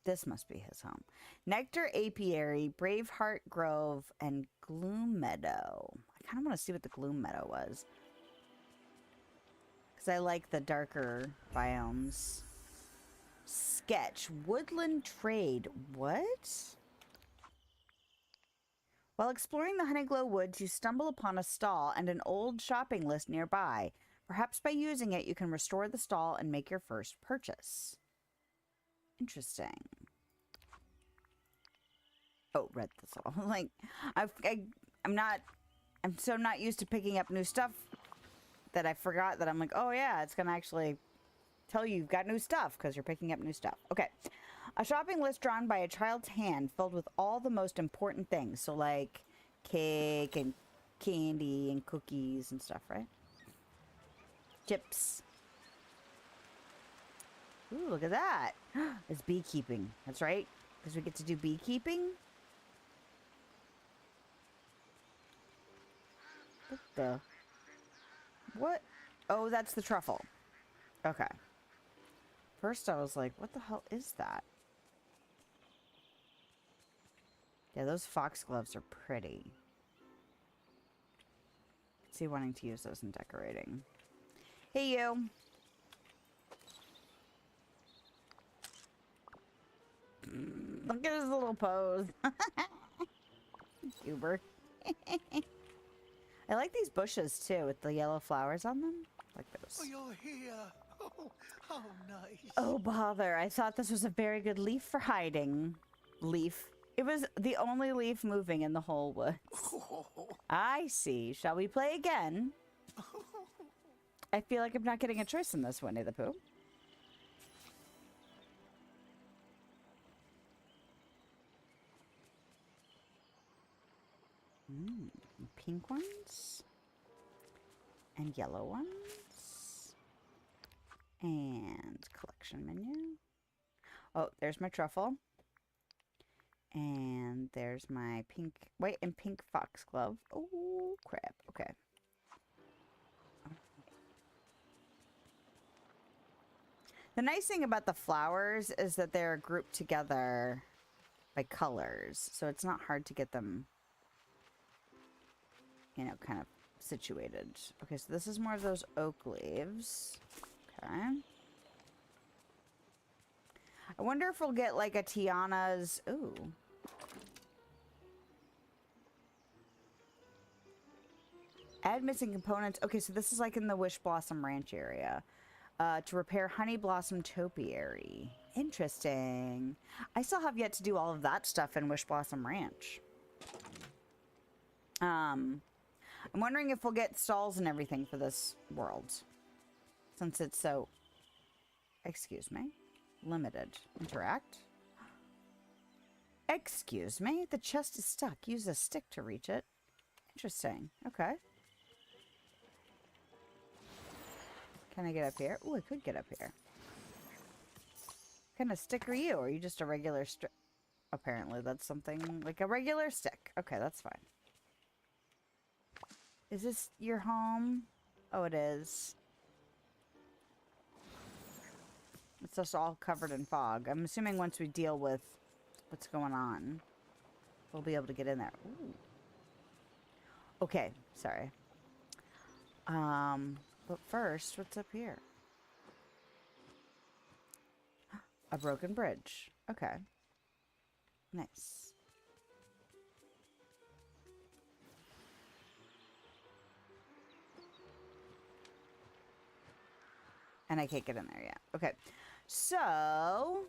A: This must be his home. Nectar Apiary, Braveheart Grove, and Gloom Meadow. I kind of want to see what the Gloom Meadow was. Because I like the darker biomes. Sketch. Woodland Trade. What? While exploring the Honeyglow Woods, you stumble upon a stall and an old shopping list nearby. Perhaps by using it, you can restore the stall and make your first purchase. Interesting. Oh, read this all. Like, I'm so not used to picking up new stuff that I forgot that I'm like, oh yeah, it's gonna actually tell you you've got new stuff because you're picking up new stuff. Okay. A shopping list drawn by a child's hand filled with all the most important things. So like cake and candy and cookies and stuff, right? Chips. Ooh, look at that. It's beekeeping. That's right. Because we get to do beekeeping. What the? What? Oh, that's the truffle. Okay. First I was like, what the hell is that? Yeah, those foxgloves are pretty. I could see wanting to use those in decorating. Hey, you. Look at his little pose. Goober. I like these bushes too with the yellow flowers on them. Like those.
C: Oh, you're here. Oh, how nice.
A: Oh, bother. I thought this was a very good leaf for hiding. Leaf. It was the only leaf moving in the whole woods. I see. Shall we play again? I feel like I'm not getting a choice in this, Winnie the Pooh. Pink ones. And yellow ones. And collection menu. Oh, there's my truffle. And there's my pink, white and pink foxglove. Oh, crap. Okay. The nice thing about the flowers is that they're grouped together by colors. So it's not hard to get them, you know, kind of situated. Okay, so this is more of those oak leaves. Okay. I wonder if we'll get like a Tiana's. Ooh. Add missing components. Okay, so this is like in the Wish Blossom Ranch area. To repair Honey Blossom Topiary. Interesting. I still have yet to do all of that stuff in Wish Blossom Ranch. I'm wondering if we'll get stalls and everything for this world. Since it's so... Excuse me. Limited. Interact. Excuse me. The chest is stuck. Use a stick to reach it. Interesting. Okay. Can I get up here? Ooh, I could get up here. What kind of stick are you? Or are you just a regular stick? Apparently that's something like a regular stick. Okay, that's fine. Is this your home? Oh, it is. It's just all covered in fog. I'm assuming once we deal with what's going on, we'll be able to get in there. Ooh. Okay, sorry. But first, what's up here? A broken bridge. Okay. Nice. And I can't get in there yet. Okay. So...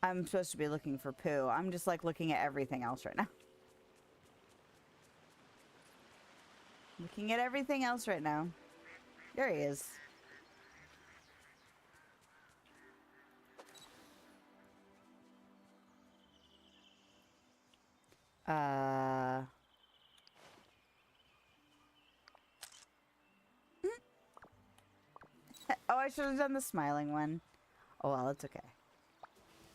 A: I'm supposed to be looking for Pooh. I'm just like looking at everything else right now. Looking at everything else right now. There he is. Uh... Oh, I should have done the smiling one. Oh, well, it's okay.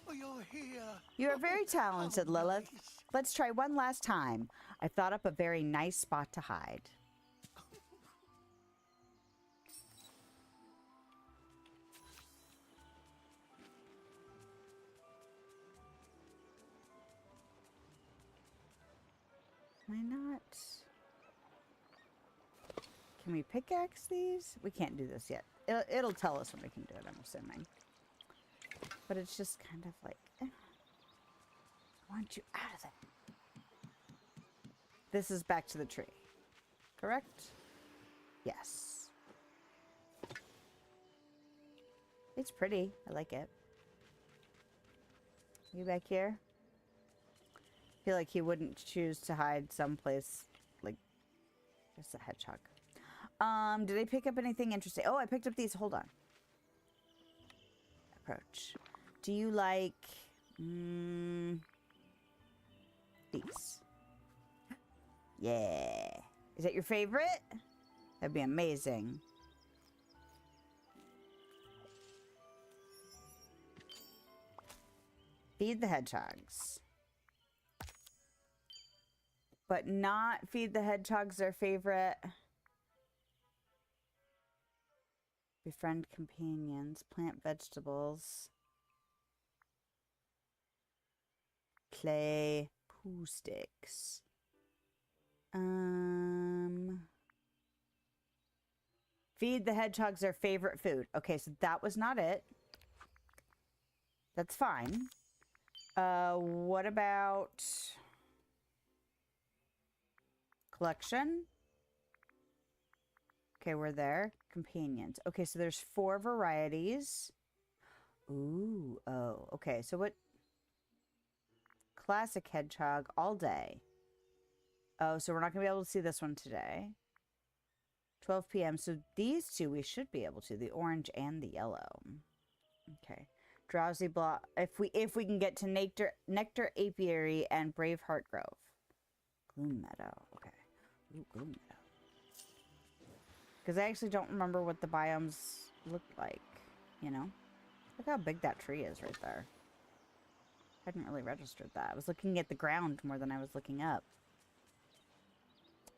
C: Oh, you're here.
A: You are very talented, Lilith.
C: Nice.
A: Let's try one last time. I thought up a very nice spot to hide. Why not? Can we pickaxe these? We can't do this yet. It'll tell us when we can do it, I'm assuming. But it's just kind of like, I want you out of there. This is back to the tree. Correct? Yes. It's pretty. I like it. You back here? I feel like he wouldn't choose to hide someplace like just a hedgehog. Did I pick up anything interesting? Oh, I picked up these. Hold on. Approach. Do you like these? Yeah. Is that your favorite? That'd be amazing. Feed the hedgehogs. But not feed the hedgehogs their favorite. Befriend companions. Plant vegetables. Clay. Pooh sticks. Feed the hedgehogs their favorite food. Okay, so that was not it. That's fine. What about collection? Okay, we're there. Companions. Okay, so there's 4 varieties. Ooh, oh, okay. So what? Classic hedgehog all day. Oh, so we're not going to be able to see this one today. 12 p.m. So these two we should be able to. The orange and the yellow. Okay. Drowsy block. If we can get to Nectar Apiary and Braveheart Grove. Gloom Meadow. Okay. Ooh, Gloom Meadow. Because I actually don't remember what the biomes look like. You know? Look how big that tree is right there. I hadn't really registered that. I was looking at the ground more than I was looking up.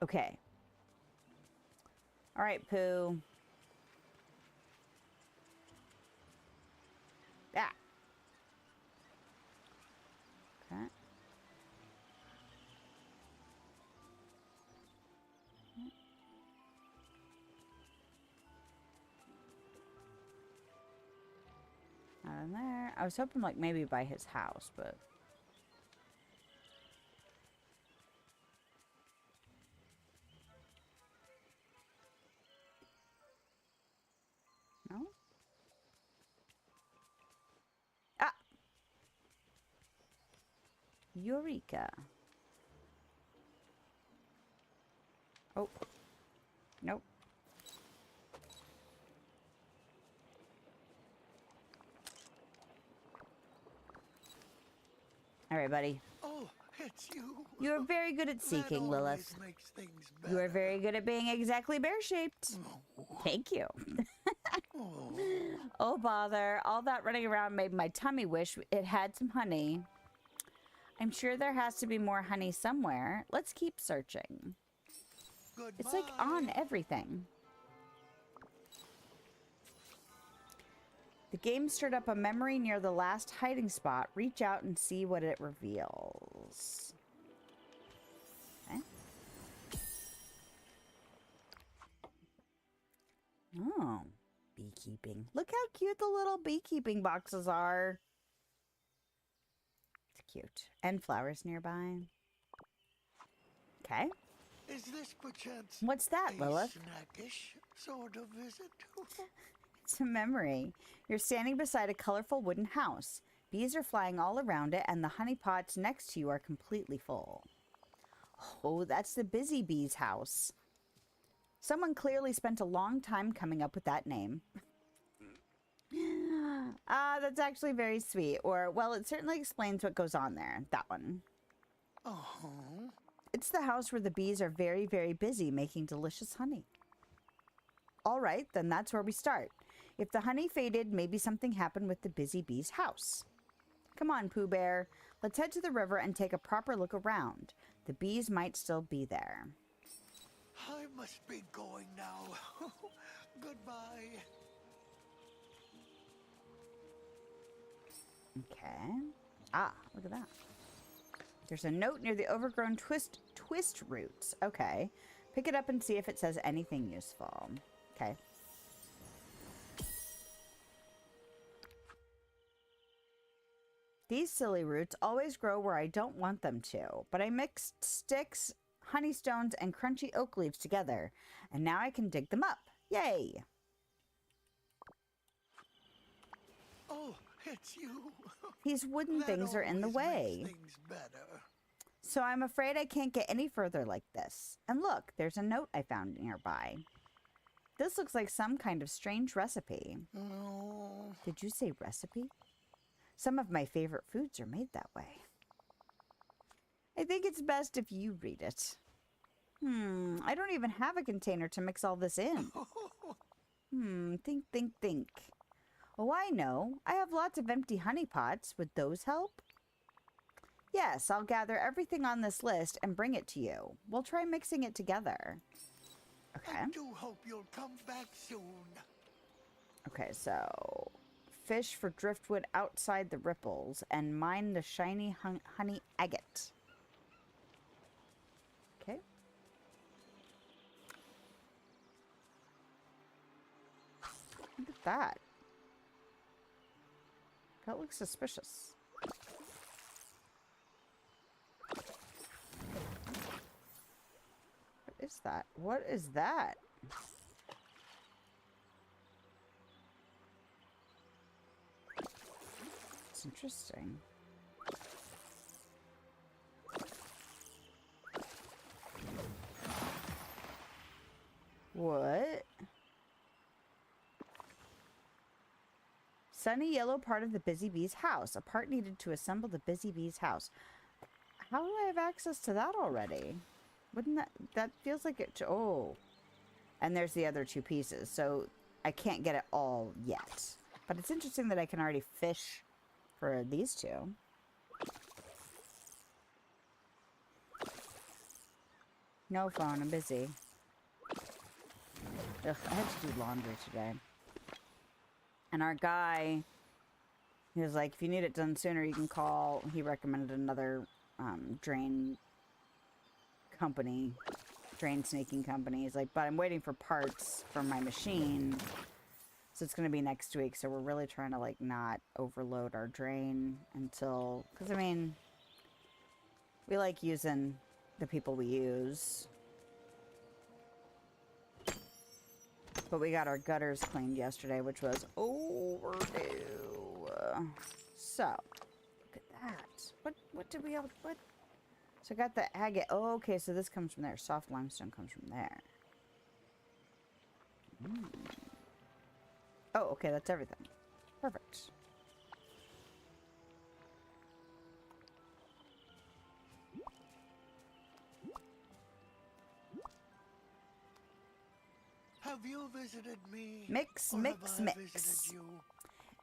A: Okay. All right, Pooh. Yeah. Okay. Not in there. I was hoping like maybe by his house, but no. Ah. Eureka. Oh. Nope. All right, buddy.
C: Oh, it's you.
A: You are very good at seeking,
C: That
A: Lilith.
C: always makes things
A: You are
C: better.
A: very good at being exactly bear-shaped. Thank you.
C: Oh.
A: Oh, bother. All that running around made my tummy wish it had some honey. I'm sure there has to be more honey somewhere. Let's keep searching.
C: Goodbye.
A: It's like on everything. The game stirred up a memory near the last hiding spot. Reach out and see what it reveals. Okay. Oh, beekeeping. Look how cute the little beekeeping boxes are. It's cute. And flowers nearby. Okay.
C: Is this perchance
A: What's that,
C: a
A: Lilith?
C: snackish sort of visit?
A: It's a memory. You're standing beside a colorful wooden house. Bees are flying all around it, and the honey pots next to you are completely full. Oh, that's the Busy Bee's house. Someone clearly spent a long time coming up with that name. That's actually very sweet. Or, well, it certainly explains what goes on there. That one.
C: Oh.
A: It's the house where the bees are very, very busy making delicious honey. All right, then that's where we start. If the honey faded, maybe something happened with the busy bee's house. Come on, Pooh Bear. Let's head to the river and take a proper look around. The bees might still be there.
C: I must be going now. Goodbye.
A: Okay. Ah, look at that. There's a note near the overgrown twist roots. Okay. Pick it up and see if it says anything useful. Okay. These silly roots always grow where I don't want them to, but I mixed sticks, honey stones, and crunchy oak leaves together, and now I can dig them up. Yay!
C: Oh, it's you.
A: These wooden things are in the way.
C: Things better.
A: So I'm afraid I can't get any further like this. And look, there's a note I found nearby. This looks like some kind of strange recipe.
C: Oh.
A: Did you say recipe? Some of my favorite foods are made that way. I think it's best if you read it. I don't even have a container to mix all this in. Think. Oh, I know. I have lots of empty honey pots. Would those help? Yes, I'll gather everything on this list and bring it to you. We'll try mixing it together. Okay.
C: I do hope you'll come back soon.
A: Okay, so fish for driftwood outside the ripples and mine the shiny honey agate. Okay. Look at that. That looks suspicious. What is that? What is that? It's interesting. What? Sunny yellow part of the busy bee's house. A part needed to assemble the busy bee's house. How do I have access to that already? Wouldn't that feels like it... Oh. And there's the other two pieces. So I can't get it all yet. But it's interesting that I can already fish for these two. No phone, I'm busy. Ugh, I had to do laundry today. And our guy, he was like, if you need it done sooner, you can call. He recommended another drain snaking company. He's like, but I'm waiting for parts for my machine. So it's going to be next week. So we're really trying to, like, not overload our drain until... Because, I mean, we like using the people we use. But we got our gutters cleaned yesterday, which was overdue. So, look at that. What did we have? What? So I got the agate. Oh, okay, so this comes from there. Soft limestone comes from there. Oh, okay, that's everything. Perfect.
C: Have you visited me?
A: Mix.
C: Or have I visited you?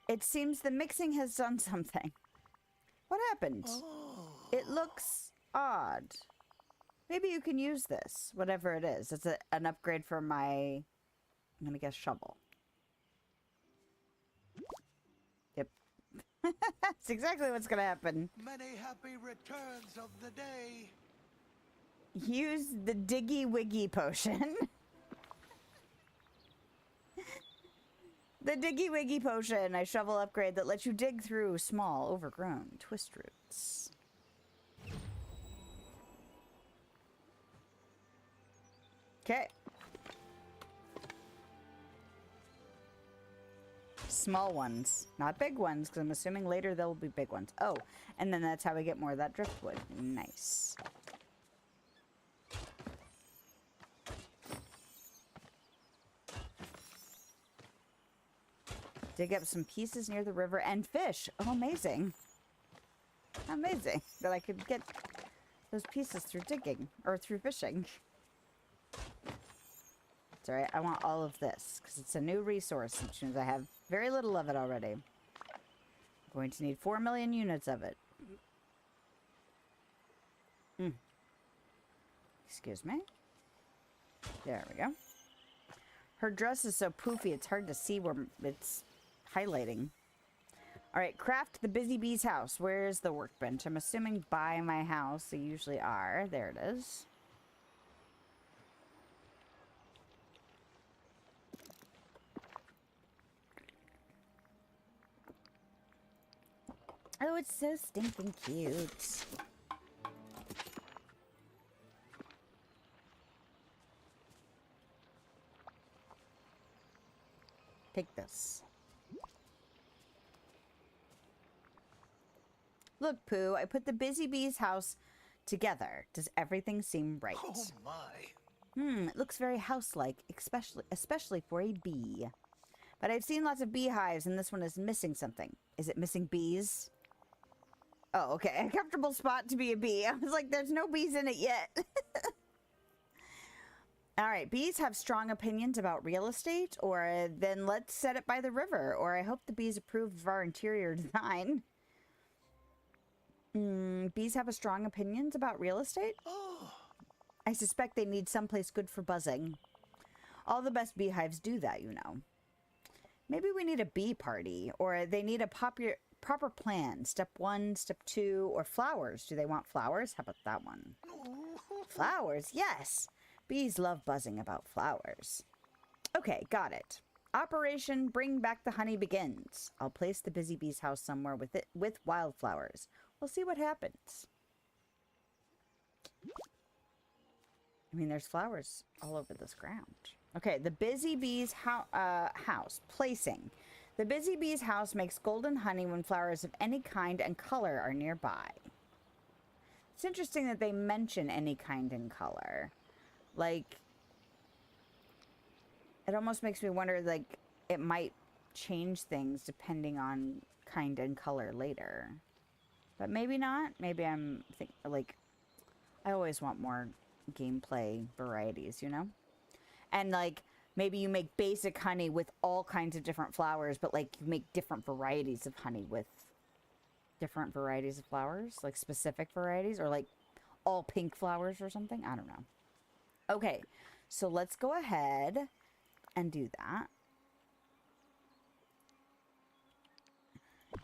A: It seems the mixing has done something. What happened?
C: Oh.
A: It looks odd. Maybe you can use this, whatever it is. It's an upgrade for my, I'm going to guess, shovel. Yep. That's exactly what's going to happen.
C: Many happy returns of the day.
A: Use the Diggy Wiggy potion. The Diggy Wiggy potion, a shovel upgrade that lets you dig through small, overgrown twist roots. Okay. Small ones, not big ones, because I'm assuming later there will be big ones. Oh, and then that's how we get more of that driftwood. Nice. Dig up some pieces near the river and fish. Oh, amazing. Amazing that I could get those pieces through digging, or through fishing. It's alright, I want all of this, because it's a new resource, which means I have very little of it already. I'm going to need 4 million units of it. Excuse me. There we go. Her dress is so poofy, it's hard to see where it's highlighting. Alright, craft the Busy Bee's house. Where's the workbench? I'm assuming by my house. They usually are. There it is. Oh, it's so stinking cute. Take this. Look, Pooh, I put the Busy Bee's house together. Does everything seem right?
C: Oh my.
A: It looks very house-like, especially for a bee. But I've seen lots of beehives, and this one is missing something. Is it missing bees? Oh, okay. A comfortable spot to be a bee. I was like, there's no bees in it yet. All right, bees have strong opinions about real estate, or then let's set it by the river, or I hope the bees approve of our interior design. Bees have a strong opinions about real estate?
C: Oh.
A: I suspect they need someplace good for buzzing. All the best beehives do that, you know. Maybe we need a bee party, or they need a proper plan. Step 1, step 2, or flowers. Do they want flowers? How about that one? Flowers, yes. Bees love buzzing about flowers. Okay, got it. Operation Bring Back the Honey begins. I'll place the Busy Bee's house somewhere with wildflowers. We'll see what happens. I mean, there's flowers all over this ground. Okay, the Busy Bee's house. Placing. The Busy Bee's house makes golden honey when flowers of any kind and color are nearby. It's interesting that they mention any kind and color. Like, it almost makes me wonder, like, it might change things depending on kind and color later. But maybe not. Maybe I'm like, I always want more gameplay varieties, you know? And like, maybe you make basic honey with all kinds of different flowers, but like you make different varieties of honey with different varieties of flowers, like specific varieties, or like all pink flowers or something. I don't know. Okay, so let's go ahead and do that.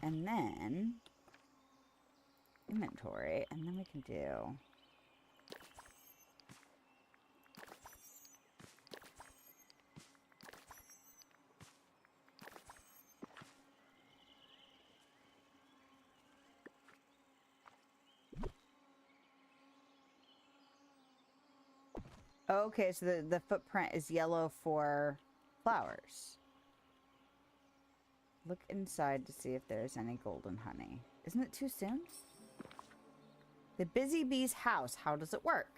A: And then inventory, and then we can do okay, so the footprint is yellow for flowers. Look inside to see if there's any golden honey. Isn't it too soon? The Busy Bee's house. How does it work?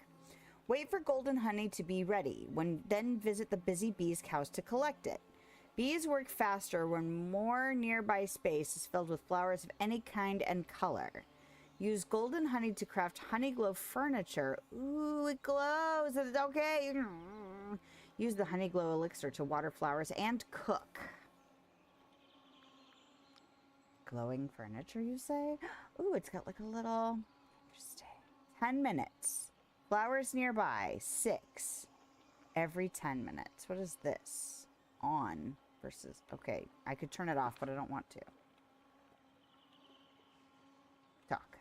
A: Wait for golden honey to be ready. Then visit the Busy Bee's house to collect it. Bees work faster when more nearby space is filled with flowers of any kind and color. Use golden honey to craft honey glow furniture. Ooh, it glows. It's okay. Use the honey glow elixir to water flowers and cook. Glowing furniture, you say? Ooh, it's got like a little... Interesting. 10 minutes. Flowers nearby. 6. Every 10 minutes. What is this? On versus... Okay, I could turn it off, but I don't want to. Talk.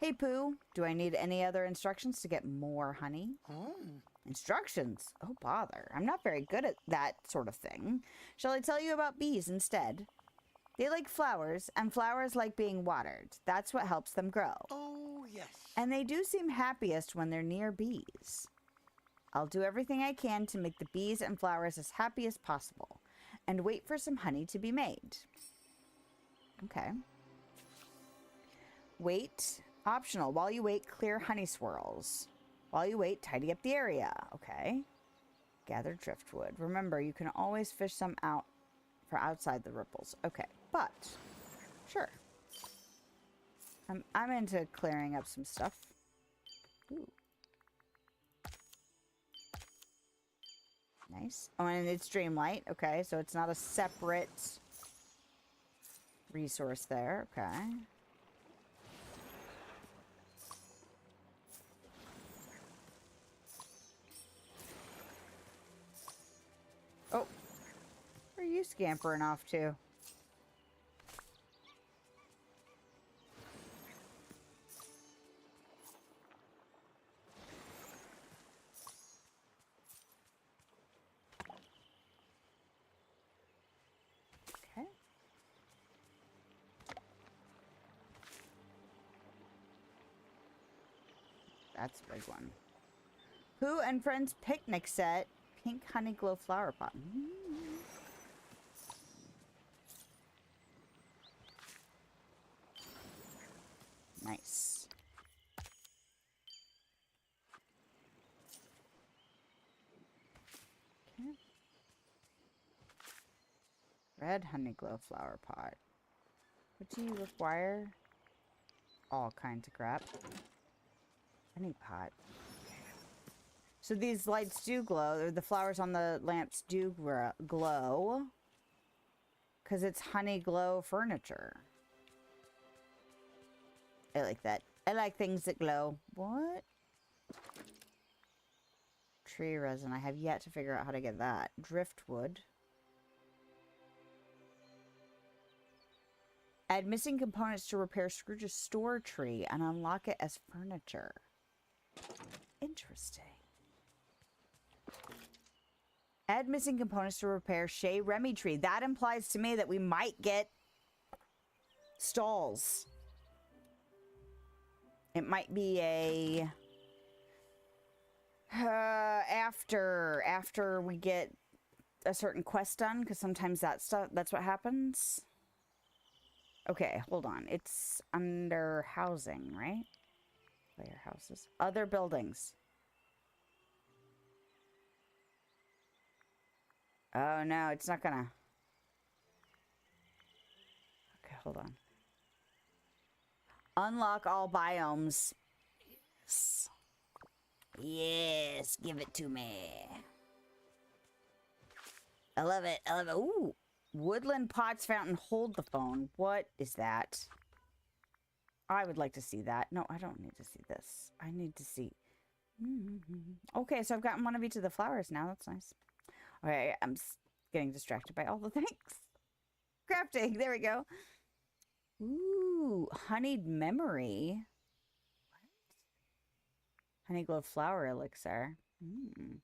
A: Hey, Pooh. Do I need any other instructions to get more honey? Instructions? Oh, bother. I'm not very good at that sort of thing. Shall I tell you about bees instead? They like flowers, and flowers like being watered. That's what helps them grow.
C: Oh, yes.
A: And they do seem happiest when they're near bees. I'll do everything I can to make the bees and flowers as happy as possible, and wait for some honey to be made. Okay. Wait. Optional. While you wait, clear honey swirls. While you wait, tidy up the area. Okay. Gather driftwood. Remember, you can always fish some out for outside the ripples. Okay, but sure. I'm into clearing up some stuff. Ooh. Nice. Oh, and it's Dreamlight. Okay, so it's not a separate resource there. Okay. Oh. Where are you scampering off to? Okay. That's a big one. Pooh and Friends picnic set. Pink honey glow flower pot. Nice. Okay. Red honey glow flower pot. What do you require? All kinds of crap. Honey pot. So these lights do glow, or the flowers on the lamps do glow. Because it's honey glow furniture. I like that. I like things that glow. What? Tree resin. I have yet to figure out how to get that. Driftwood. Add missing components to repair Scrooge's store tree and unlock it as furniture. Interesting. Add missing components to repair Chez Remy tree. That implies to me that we might get stalls. It might be a after we get a certain quest done, because sometimes that's what happens. Okay, hold on. It's under housing, right? Player houses. Other buildings. Oh no, it's not gonna. Okay, hold on. Unlock all biomes. Yes. Yes, give it to me. I love it. I love it. Ooh. Woodland Pots Fountain. Hold the phone. What is that? I would like to see that. No, I don't need to see this. I need to see. Okay, so I've gotten one of each of the flowers now. That's nice. Okay, I'm getting distracted by all the things. Crafting. There we go. Ooh, honeyed memory. What? Honey glow flower elixir. Ooh,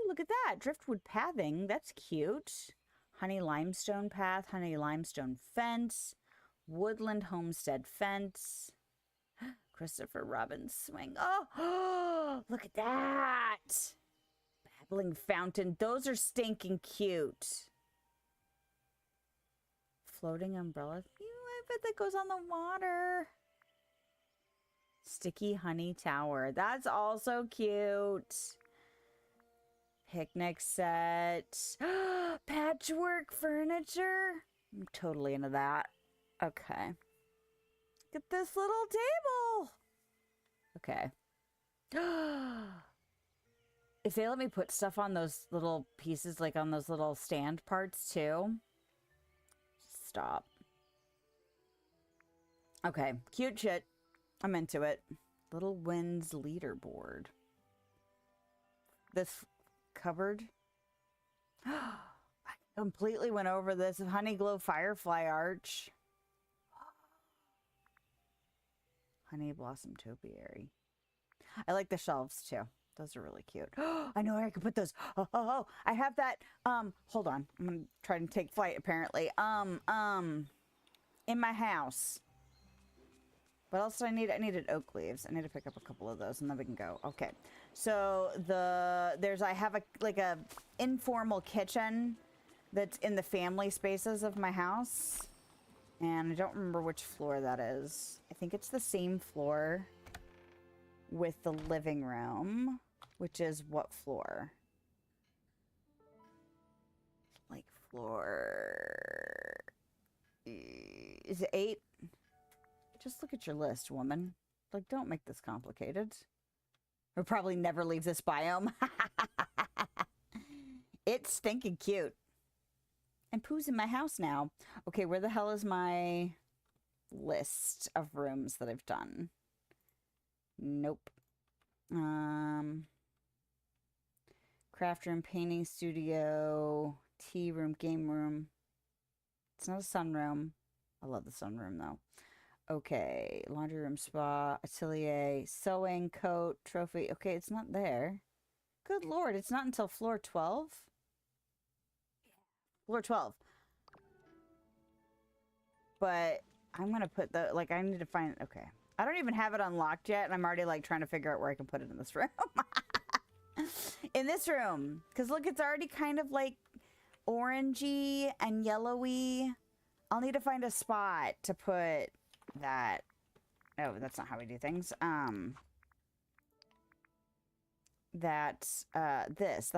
A: look at that. Driftwood pathing. That's cute. Honey limestone path. Honey limestone fence. Woodland homestead fence. Christopher Robin swing. Oh, look at that. Babbling fountain. Those are stinking cute. Floating umbrella. I bet that goes on the water. Sticky honey tower. That's also cute. Picnic set. Patchwork furniture. I'm totally into that. Okay. Get this little table. Okay. If they let me put stuff on those little pieces, like on those little stand parts too. Stop. Okay. Cute shit. I'm into it. Little Winds leaderboard. This cupboard. I completely went over this. Honey Glow Firefly Arch. Honey Blossom Topiary. I like the shelves too. Those are really cute. I know where I can put those. Oh, I have that. Hold on. I'm gonna try and take flight apparently. In my house. What else do I need? I needed oak leaves. I need to pick up a couple of those and then we can go. Okay. So I have a informal kitchen that's in the family spaces of my house. And I don't remember which floor that is. I think it's the same floor with the living room, which is what floor? Like floor... Is it 8? Just look at your list, woman. Like, don't make this complicated. We'll probably never leave this biome. It's stinking cute. And Pooh's in my house now. Okay, where the hell is my list of rooms that I've done? Nope. Craft room, painting studio, tea room, game room. It's not a sunroom. I love the sunroom though. Okay, laundry room, spa, atelier, sewing, coat, trophy. Okay, it's not there. Good lord, it's not until floor 12? Floor 12. But I'm gonna put the, like, I need to find, okay. I don't even have it unlocked yet, and I'm already, like, trying to figure out where I can put it in this room. In this room. Because, look, it's already kind of, like, orangey and yellowy. I'll need to find a spot to put that. Oh, that's not how we do things. The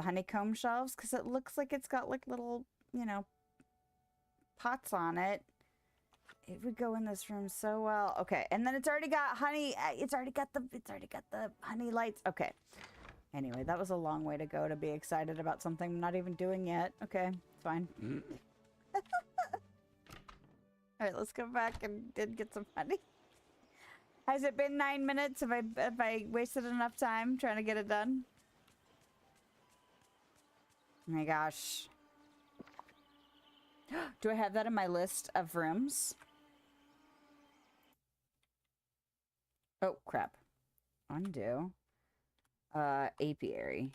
A: honeycomb shelves, because it looks like it's got, like, little, you know, pots on it. It would go in this room so well. Okay, and then it's already got honey. It's already got the honey lights. Okay. Anyway, that was a long way to go to be excited about something I'm not even doing yet. Okay, fine. All right, let's go back and get some honey. Has it been 9 minutes? Have I wasted enough time trying to get it done? Oh my gosh. Do I have that in my list of rooms? Oh, crap. Undo. Apiary.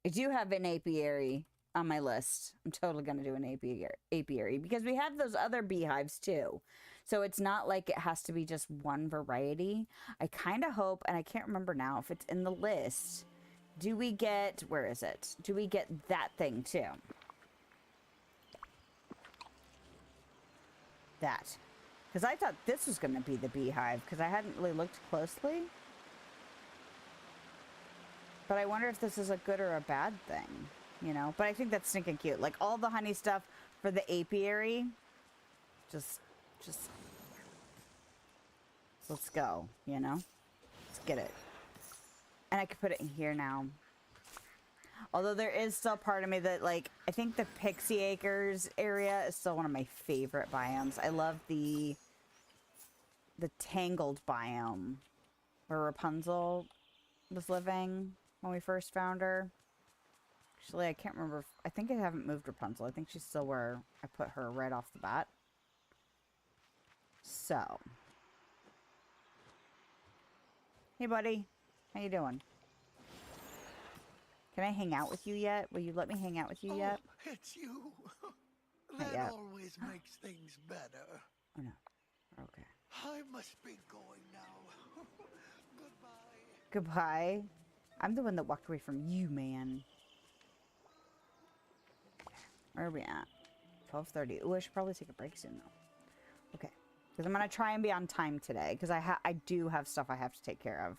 A: I do have an apiary on my list. I'm totally going to do an apiary because we have those other beehives too. So it's not like it has to be just one variety. I kind of hope, and I can't remember now if it's in the list. Do we get, where is it? Do we get that thing too? That. Because I thought this was going to be the beehive because I hadn't really looked closely. But I wonder if this is a good or a bad thing, you know? But I think that's stinking cute. Like, all the honey stuff for the apiary. Just, let's go, you know? Let's get it. And I could put it in here now. Although there is still part of me that, like, I think the Pixie Acres area is still one of my favorite biomes. I love the Tangled biome where Rapunzel was living when we first found her. Actually, I can't remember. I think I haven't moved Rapunzel. I think she's still where I put her right off the bat. So. Hey, buddy. How you doing? Can I hang out with you yet? Will you let me hang out with you yet?
C: It's you.
A: Not
C: That
A: yet.
C: always makes things better.
A: Oh, no. Okay.
C: I must be going now. Goodbye.
A: Goodbye. I'm the one that walked away from you, man. Where are we at? 12:30. Ooh, I should probably take a break soon, though. Okay. Because I'm going to try and be on time today. Because I do have stuff I have to take care of.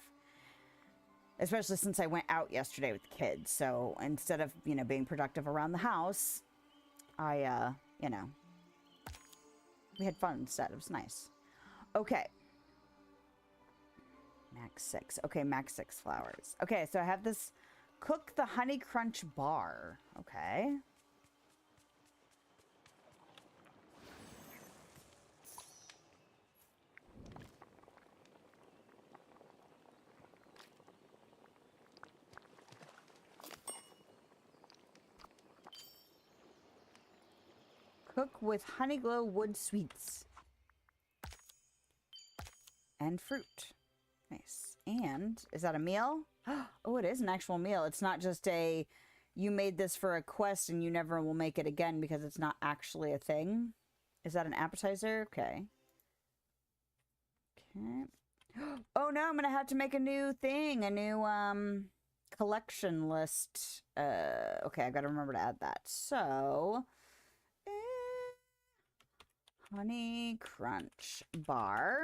A: Especially since I went out yesterday with the kids. So instead of, you know, being productive around the house, I, you know, we had fun instead. It was nice. Okay. Max 6. Okay, max 6 flowers. Okay, so I have this Cook the Honey Crunch bar. Okay. Cook with Honey Glow Wood Sweets. And fruit. Nice. And is that a meal? Oh, it is an actual meal. It's not just a, you made this for a quest and you never will make it again because it's not actually a thing. Is that an appetizer? Okay. Okay. Oh no, I'm going to have to make a new thing. A new, collection list. Okay, I've got to remember to add that. So, Honey Crunch bar.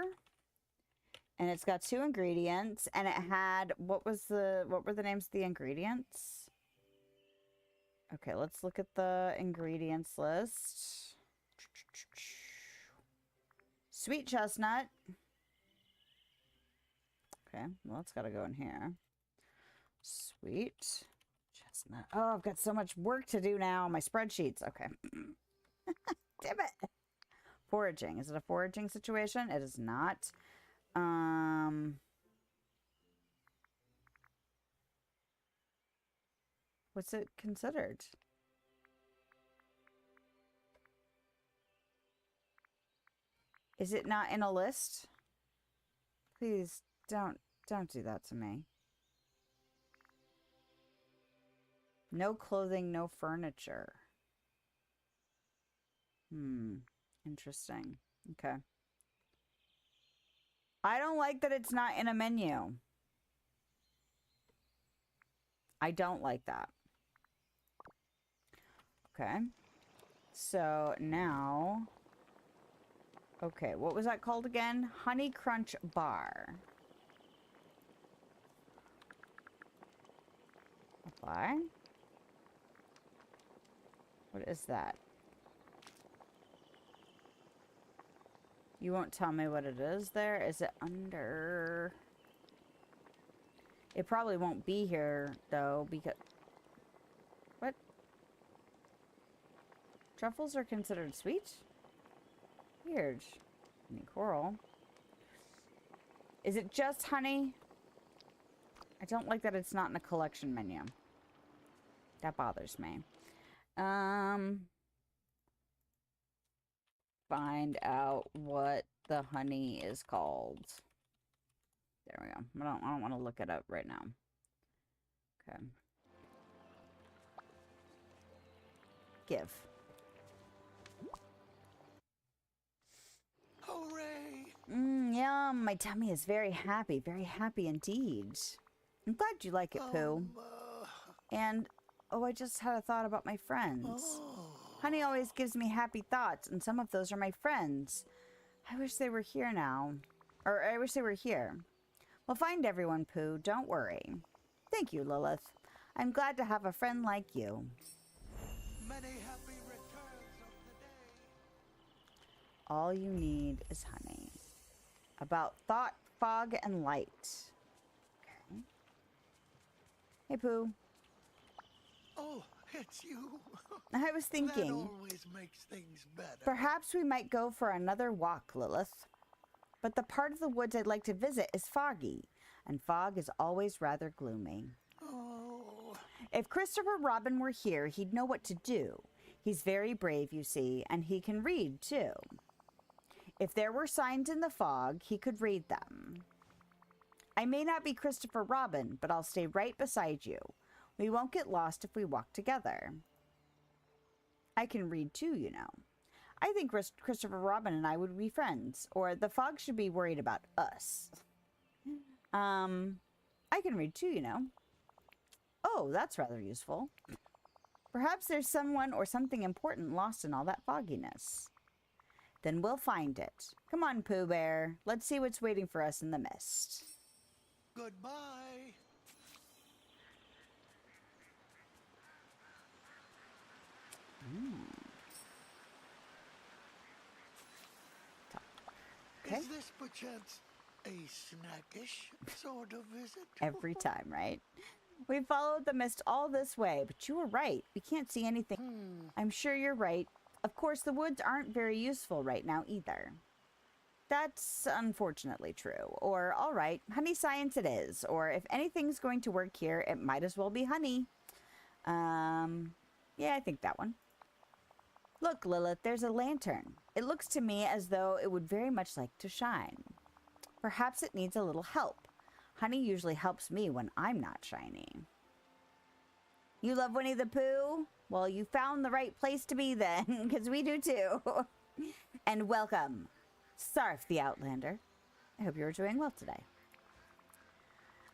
A: And it's got 2 ingredients, and it had, what were the names of the ingredients? Okay, let's look at the ingredients list. Sweet chestnut. Okay, well, it's got to go in here. Sweet. Chestnut. Oh, I've got so much work to do now on my spreadsheets. Okay. Damn it. Foraging. Is it a foraging situation? It is not. What's it considered? Is it not in a list? Please don't do that to me. No clothing, no furniture. Interesting. Okay. I don't like that it's not in a menu. I don't like that. Okay. So now... Okay, what was that called again? Honey Crunch Bar. Apply. What is that? You won't tell me what it is there? Is it under... It probably won't be here, though, because... What? Truffles are considered sweet? Weird. I mean, coral. Is it just honey? I don't like that it's not in a collection menu. That bothers me. Find out what the honey is called. There we go. I don't want to look it up right now. Okay. Give.
C: Hooray!
A: Yum. My tummy is very happy indeed. I'm glad you like it, Pooh. And, oh, I just had a thought about my friends. Honey always gives me happy thoughts, and some of those are my friends. I wish they were here now. Or, I wish they were here. We'll find everyone, Pooh. Don't worry. Thank you, Lilith. I'm glad to have a friend like you.
C: Many happy returns of the day.
A: All you need is honey. About thought, fog, and light. Okay. Hey, Pooh.
C: Oh, it's you.
A: I was thinking,
C: That always makes things better.
A: perhaps we might go for another walk, Lilith. But the part of the woods I'd like to visit is foggy, and fog is always rather gloomy.
C: Oh.
A: If Christopher Robin were here, he'd know what to do. He's very brave, you see, and he can read, too. If there were signs in the fog, he could read them. I may not be Christopher Robin, but I'll stay right beside you. We won't get lost if we walk together. I can read too, you know. I think Christopher Robin and I would be friends, or the fog should be worried about us. I can read too, you know. Oh, that's rather useful. Perhaps there's someone or something important lost in all that fogginess. Then we'll find it. Come on, Pooh Bear. Let's see what's waiting for us in the mist.
C: Goodbye.
A: Okay.
C: Is this perchance a snackish sort of visit?
A: Every time, right? We followed the mist all this way, but you were right. We can't see anything. I'm sure you're right. Of course, the woods aren't very useful right now either. That's unfortunately true. Or, all right, honey science it is. Or, if anything's going to work here, it might as well be honey. Yeah, I think that one. Look, Lilith, there's a lantern. It looks to me as though it would very much like to shine. Perhaps it needs a little help. Honey usually helps me when I'm not shining. You love Winnie the Pooh? Well, you found the right place to be then, because we do too. And welcome, Sarf the Outlander. I hope you're doing well today.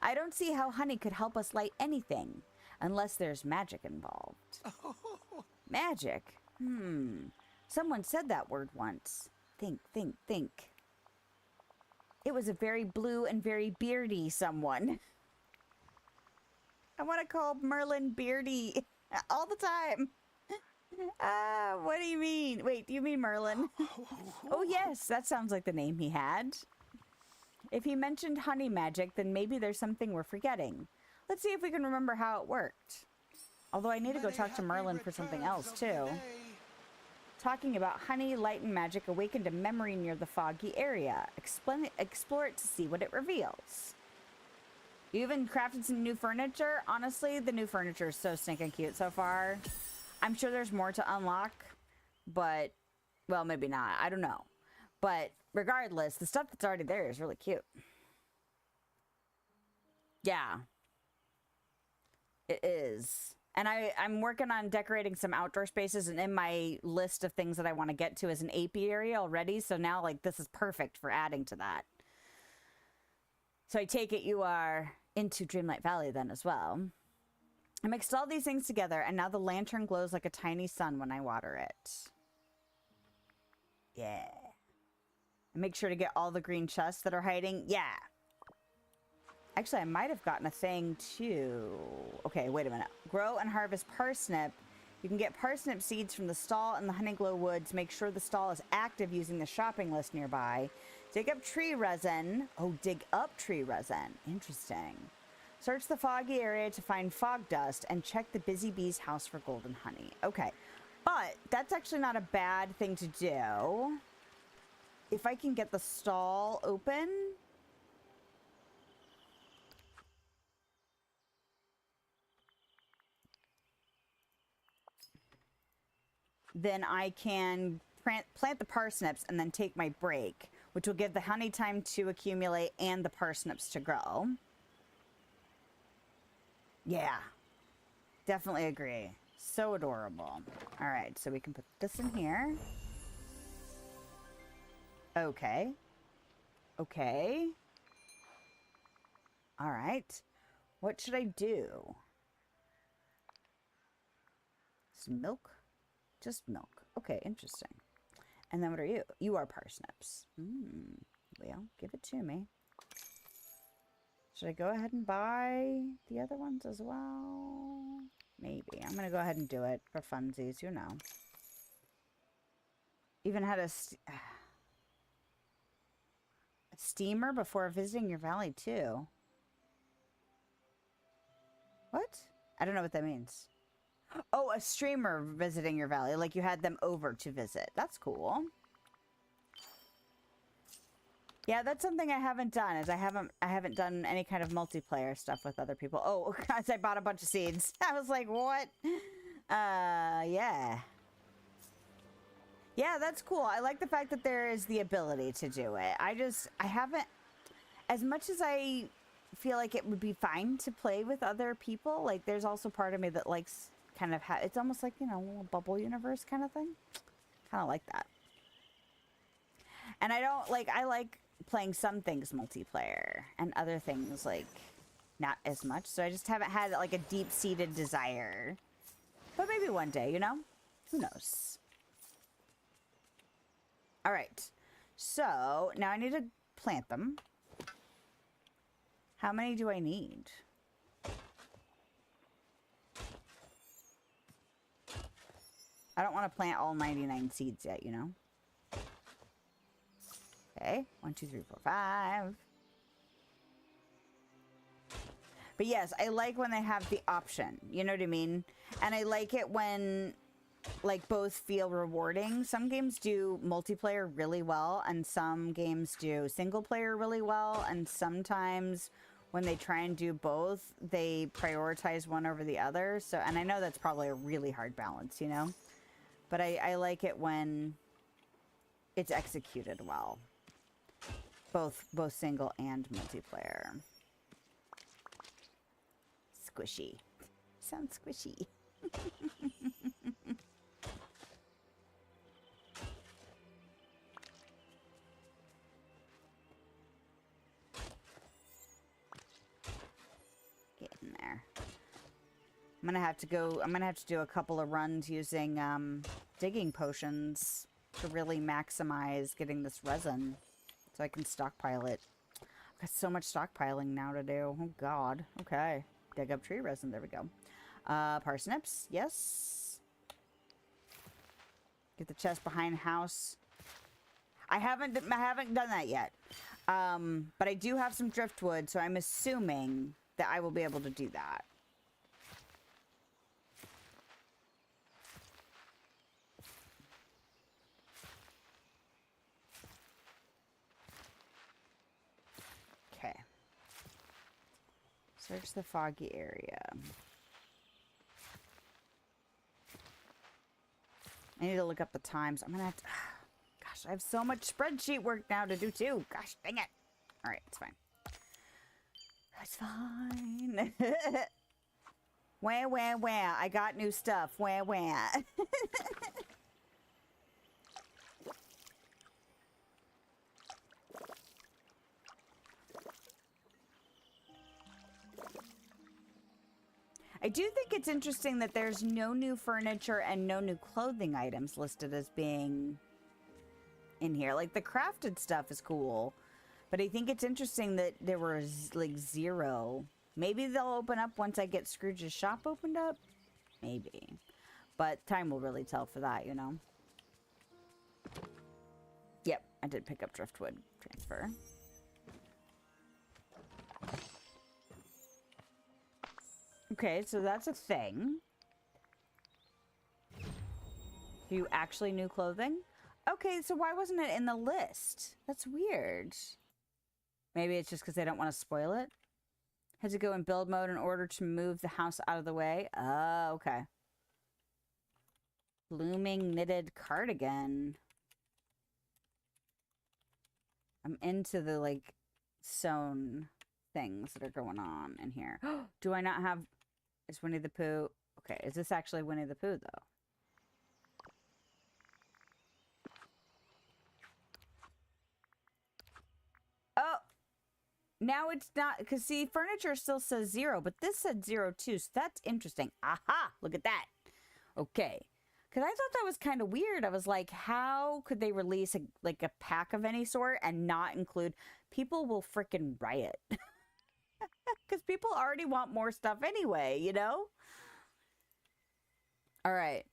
A: I don't see how honey could help us light anything, unless there's magic involved. Magic? Someone said that word once. Think. It was a very blue and very beardy someone. I want to call Merlin Beardy all the time. What do you mean? Wait, do you mean Merlin? Oh, yes, that sounds like the name he had. If he mentioned honey magic, then maybe there's something we're forgetting. Let's see if we can remember how it worked. Although I need to go talk to Merlin for something else, too. Talking about honey, light, and magic awakened a memory near the foggy area. Explore it to see what it reveals. You even crafted some new furniture? Honestly, the new furniture is so stinking cute so far. I'm sure there's more to unlock, but, well, maybe not. I don't know. But regardless, the stuff that's already there is really cute. Yeah. It is. And I'm working on decorating some outdoor spaces, and in my list of things that I want to get to is an apiary already. So now, like, this is perfect for adding to that. So I take it you are into Dreamlight Valley then as well. I mixed all these things together, and now the lantern glows like a tiny sun when I water it. Yeah. Make sure to get all the green chests that are hiding. Yeah. Actually, I might have gotten a thing too. Okay, wait a minute. Grow and harvest parsnip. You can get parsnip seeds from the stall in the Honeyglow Woods. Make sure the stall is active using the shopping list nearby. Dig up tree resin. Oh, dig up tree resin. Interesting. Search the foggy area to find fog dust and check the busy bee's house for golden honey. Okay, but that's actually not a bad thing to do. If I can get the stall open... then I can plant the parsnips and then take my break, which will give the honey time to accumulate and the parsnips to grow. Yeah, definitely agree. So adorable. All right, so we can put this in here. Okay. Okay. All right. What should I do? Some milk? Just milk. Okay, interesting. And then what are you? You are parsnips. Well, give it to me. Should I go ahead and buy the other ones as well? Maybe. I'm going to go ahead and do it for funsies, you know. Even had a steamer before visiting your valley, too. What? I don't know what that means. Oh, a streamer visiting your valley. Like you had them over to visit. That's cool. Yeah, that's something I haven't done. Is I haven't done any kind of multiplayer stuff with other people. Oh, guys, I bought a bunch of seeds. I was like, what? Yeah. Yeah, that's cool. I like the fact that there is the ability to do it. I haven't, as much as I feel like it would be fine to play with other people, like there's also part of me that likes kind of it's almost like, you know, a bubble universe kind of thing. Kind of like that. And I like playing some things multiplayer and other things like not as much. So I just haven't had like a deep-seated desire. But maybe one day, you know? Who knows? All right. So now I need to plant them. How many do I need? I don't want to plant all 99 seeds yet, you know? Okay. 1, 2, 3, 4, 5. But yes, I like when they have the option. You know what I mean? And I like it when, like, both feel rewarding. Some games do multiplayer really well, and some games do single player really well. And sometimes when they try and do both, they prioritize one over the other. So, and I know that's probably a really hard balance, you know? But I like it when it's executed well. Both single and multiplayer. Squishy. Sounds squishy. Get in there. I'm gonna have to do a couple of runs using digging potions to really maximize getting this resin so I can stockpile it. I've got so much stockpiling now to do. Oh god. Okay. Dig up tree resin. There we go. Parsnips. Yes. Get the chest behind house. I haven't done that yet. But I do have some driftwood, so I'm assuming that I will be able to do that. Okay. Search the foggy area. I need to look up the times. I'm gonna have to... Gosh, I have so much spreadsheet work now to do too. Gosh, dang it. Alright, it's fine. It's fine. Wah. I got new stuff. Wah. I do think it's interesting that there's no new furniture and no new clothing items listed as being in here. Like, the crafted stuff is cool, but I think it's interesting that there was, like, 0. Maybe they'll open up once I get Scrooge's shop opened up? Maybe. But time will really tell for that, you know? Yep, I did pick up driftwood transfer. Okay, so that's a thing. Do you actually new clothing? Okay, so why wasn't it in the list? That's weird. Maybe it's just because they don't want to spoil it. Had to go in build mode in order to move the house out of the way. Oh, okay. Blooming knitted cardigan. I'm into the, like, sewn things that are going on in here. Do I not have... Is Winnie the Pooh... Okay, is this actually Winnie the Pooh, though? Oh! Now it's not... Because, see, furniture still says 0, but this said 0 too, so that's interesting. Aha! Look at that! Okay. Because I thought that was kind of weird. I was like, how could they release, a pack of any sort and not include... People will frickin' riot. Because people already want more stuff anyway, you know? All right.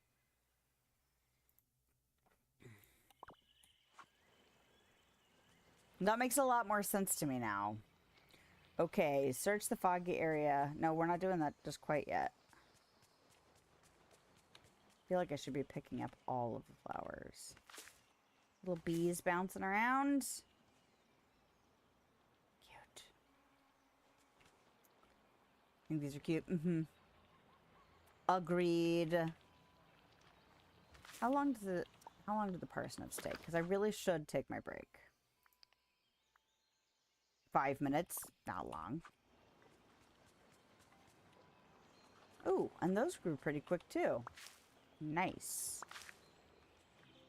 A: That makes a lot more sense to me now. Okay, search the foggy area. No, we're not doing that just quite yet. I feel like I should be picking up all of the flowers. Little bees bouncing around. I think these are cute. Mm-hmm. Agreed. How long do the parsnips take? Because I really should take my break. 5 minutes. Not long. Ooh, and those grew pretty quick too. Nice.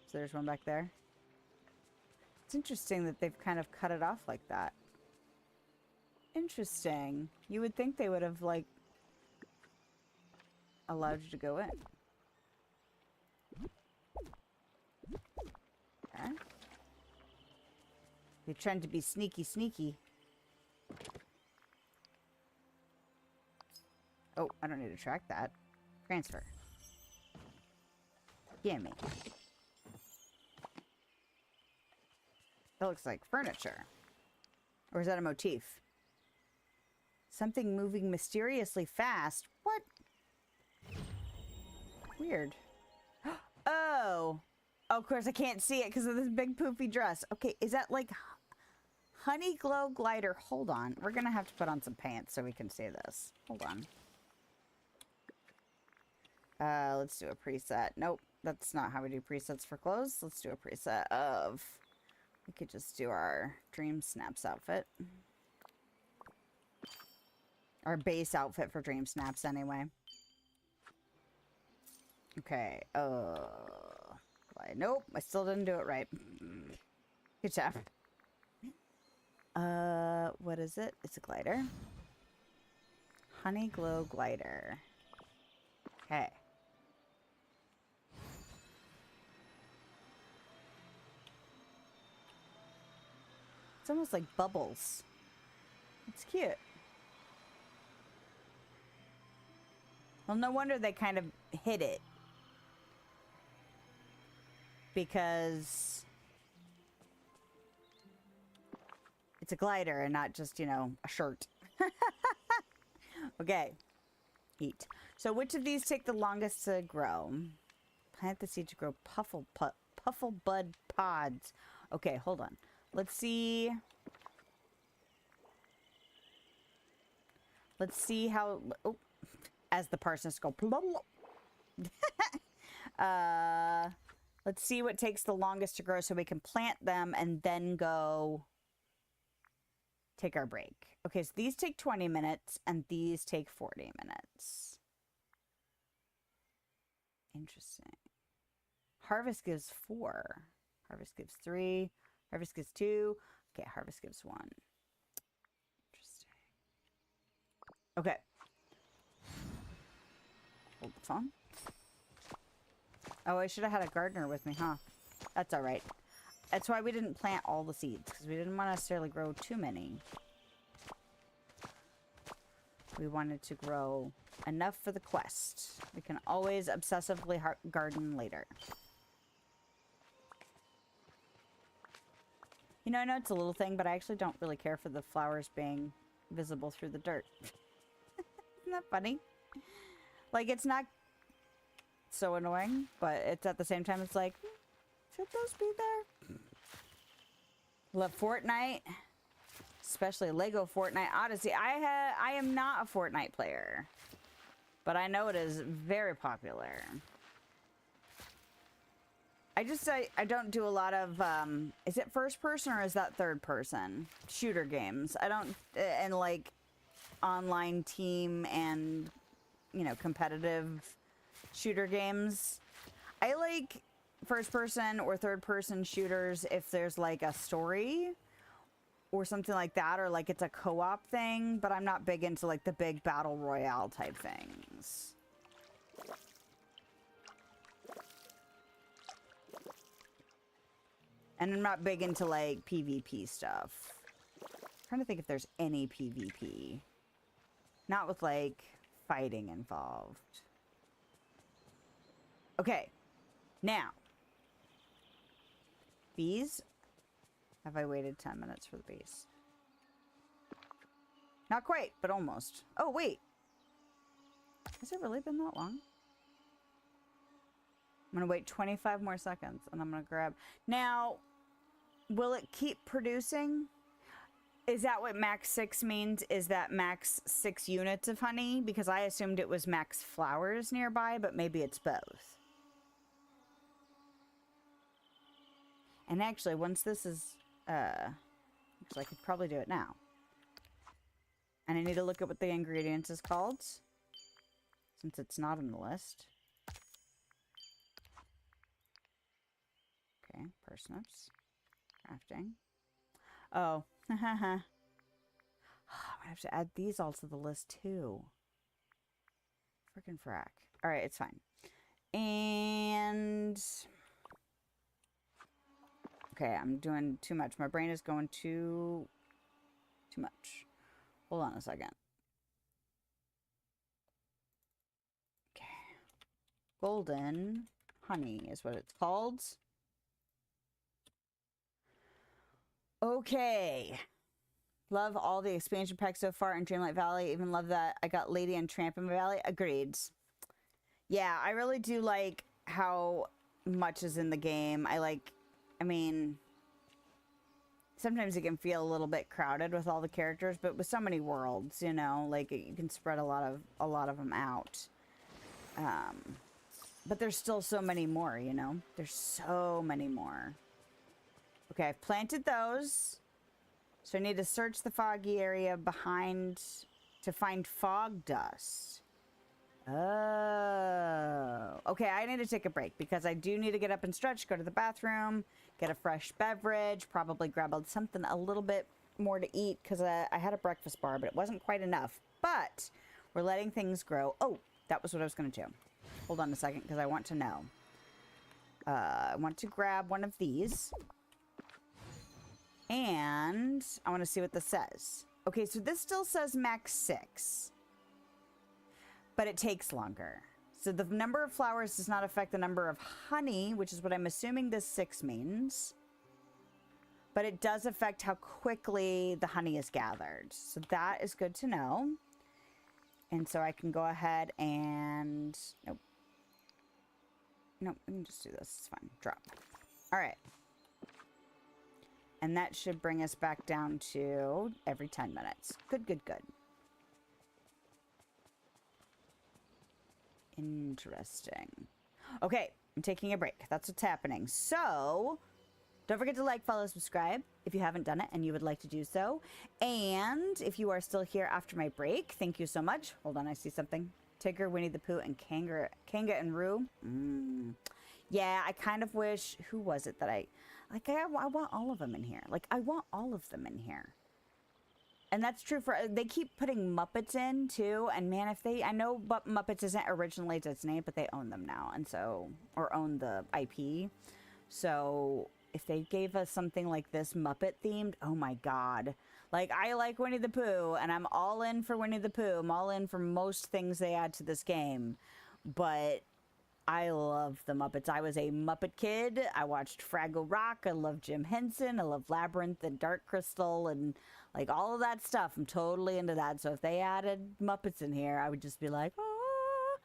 A: So there's one back there. It's interesting that they've kind of cut it off like that. Interesting. You would think they would have, like, allowed you to go in. Okay. They're trying to be sneaky. Oh, I don't need to track that. Transfer. Gimme. That looks like furniture. Or is that a motif? Something moving mysteriously fast. What? Weird. Oh. Of course, I can't see it because of this big poofy dress. Okay, is that like honey glow glider? Hold on. We're going to have to put on some pants so we can see this. Hold on. Let's do a preset. Nope, that's not how we do presets for clothes. Let's do a preset of... We could just do our Dream Snaps outfit. Our base outfit for Dream Snaps, anyway. Okay. Nope, I still didn't do it right. Good job. What is it? It's a glider. Honey Glow Glider. Okay. It's almost like bubbles. It's cute. Well, no wonder they kind of hid it. Because it's a glider and not just, you know, a shirt. Okay. Eat. So which of these take the longest to grow? Plant the seed to grow puffle bud pods. Okay, hold on. Let's see. Let's see how... Oh, as the parsnips go... let's see what takes the longest to grow so we can plant them and then go take our break. Okay, so these take 20 minutes and these take 40 minutes. Interesting. Harvest gives 4. Harvest gives 3. Harvest gives 2. Okay, harvest gives 1. Interesting. Okay. Hold the phone. Oh, I should have had a gardener with me, huh? That's all right. That's why we didn't plant all the seeds, because we didn't want to necessarily grow too many. We wanted to grow enough for the quest. We can always obsessively garden later. You know, I know it's a little thing, but I actually don't really care for the flowers being visible through the dirt. Isn't that funny? Like, it's not so annoying, but it's at the same time, it's like, should those be there? Love Fortnite. Especially Lego Fortnite Odyssey. I am not a Fortnite player, but I know it is very popular. I don't do a lot of, is it first person or is that third person? Shooter games. I don't, and like online team and, you know, competitive shooter games. I like first person or third person shooters if there's like a story or something like that, or like it's a co-op thing, but I'm not big into like the big battle royale type things. And I'm not big into like PvP stuff. I'm trying to think if there's any PvP. Not with like fighting involved. Okay. Now. Bees. Have I waited 10 minutes for the bees? Not quite, but almost. Oh, wait. Has it really been that long? I'm going to wait 25 more seconds, and I'm going to grab... Now, will it keep producing? Is that what max 6 means? Is that max 6 units of honey? Because I assumed it was max flowers nearby, but maybe it's both. And actually, once this is... actually, I could probably do it now. And I need to look at what the ingredients is called, since it's not on the list. Okay, parsnips. Crafting. Oh. I'm gonna have to add these all to the list, too. Frickin' frack. Alright, it's fine. And... Okay, I'm doing too much. My brain is going too much. Hold on a second. Okay. Golden honey is what it's called. Okay. Love all the expansion packs so far in Dreamlight Valley. Even love that I got Lady and Tramp in my valley. Agreed. Yeah, I really do like how much is in the game. I mean, sometimes it can feel a little bit crowded with all the characters, but with so many worlds, you know, like you can spread a lot of them out. But there's still so many more, you know. There's so many more. Okay, I've planted those. So I need to search the foggy area behind to find fog dust. Oh. Okay, I need to take a break because I do need to get up and stretch, go to the bathroom, get a fresh beverage, probably grab something a little bit more to eat because I had a breakfast bar, but it wasn't quite enough. But we're letting things grow. Oh, that was what I was going to do. Hold on a second because I want to know. I want to grab one of these. And I want to see what this says. Okay, so this still says max 6. But it takes longer. So the number of flowers does not affect the number of honey, which is what I'm assuming this 6 means. but it does affect how quickly the honey is gathered. So that is good to know. And so I can go ahead and... Nope. Nope, we can just do this. It's fine. Drop. All right. And that should bring us back down to every 10 minutes. Good, good, good. Interesting. Okay, I'm taking a break. That's what's happening. So, don't forget to like, follow, subscribe if you haven't done it and you would like to do so. And if you are still here after my break, thank you so much. Hold on, I see something. Tigger, Winnie the Pooh, and Kanga and Roo. Yeah, I kind of wish... Who was it that I want all of them in here. Like, I want all of them in here. And that's true for... They keep putting Muppets in, too. And, man, if they... I know Muppets isn't originally Disney, but they own them now. And so... Or own the IP. So, if they gave us something like this Muppet-themed, oh, my God. Like, I like Winnie the Pooh, and I'm all in for Winnie the Pooh. I'm all in for most things they add to this game. But I love the Muppets. I was a Muppet kid. I watched Fraggle Rock. I love Jim Henson. I love Labyrinth and Dark Crystal and, like, all of that stuff. I'm totally into that. So if they added Muppets in here, I would just be like, ah.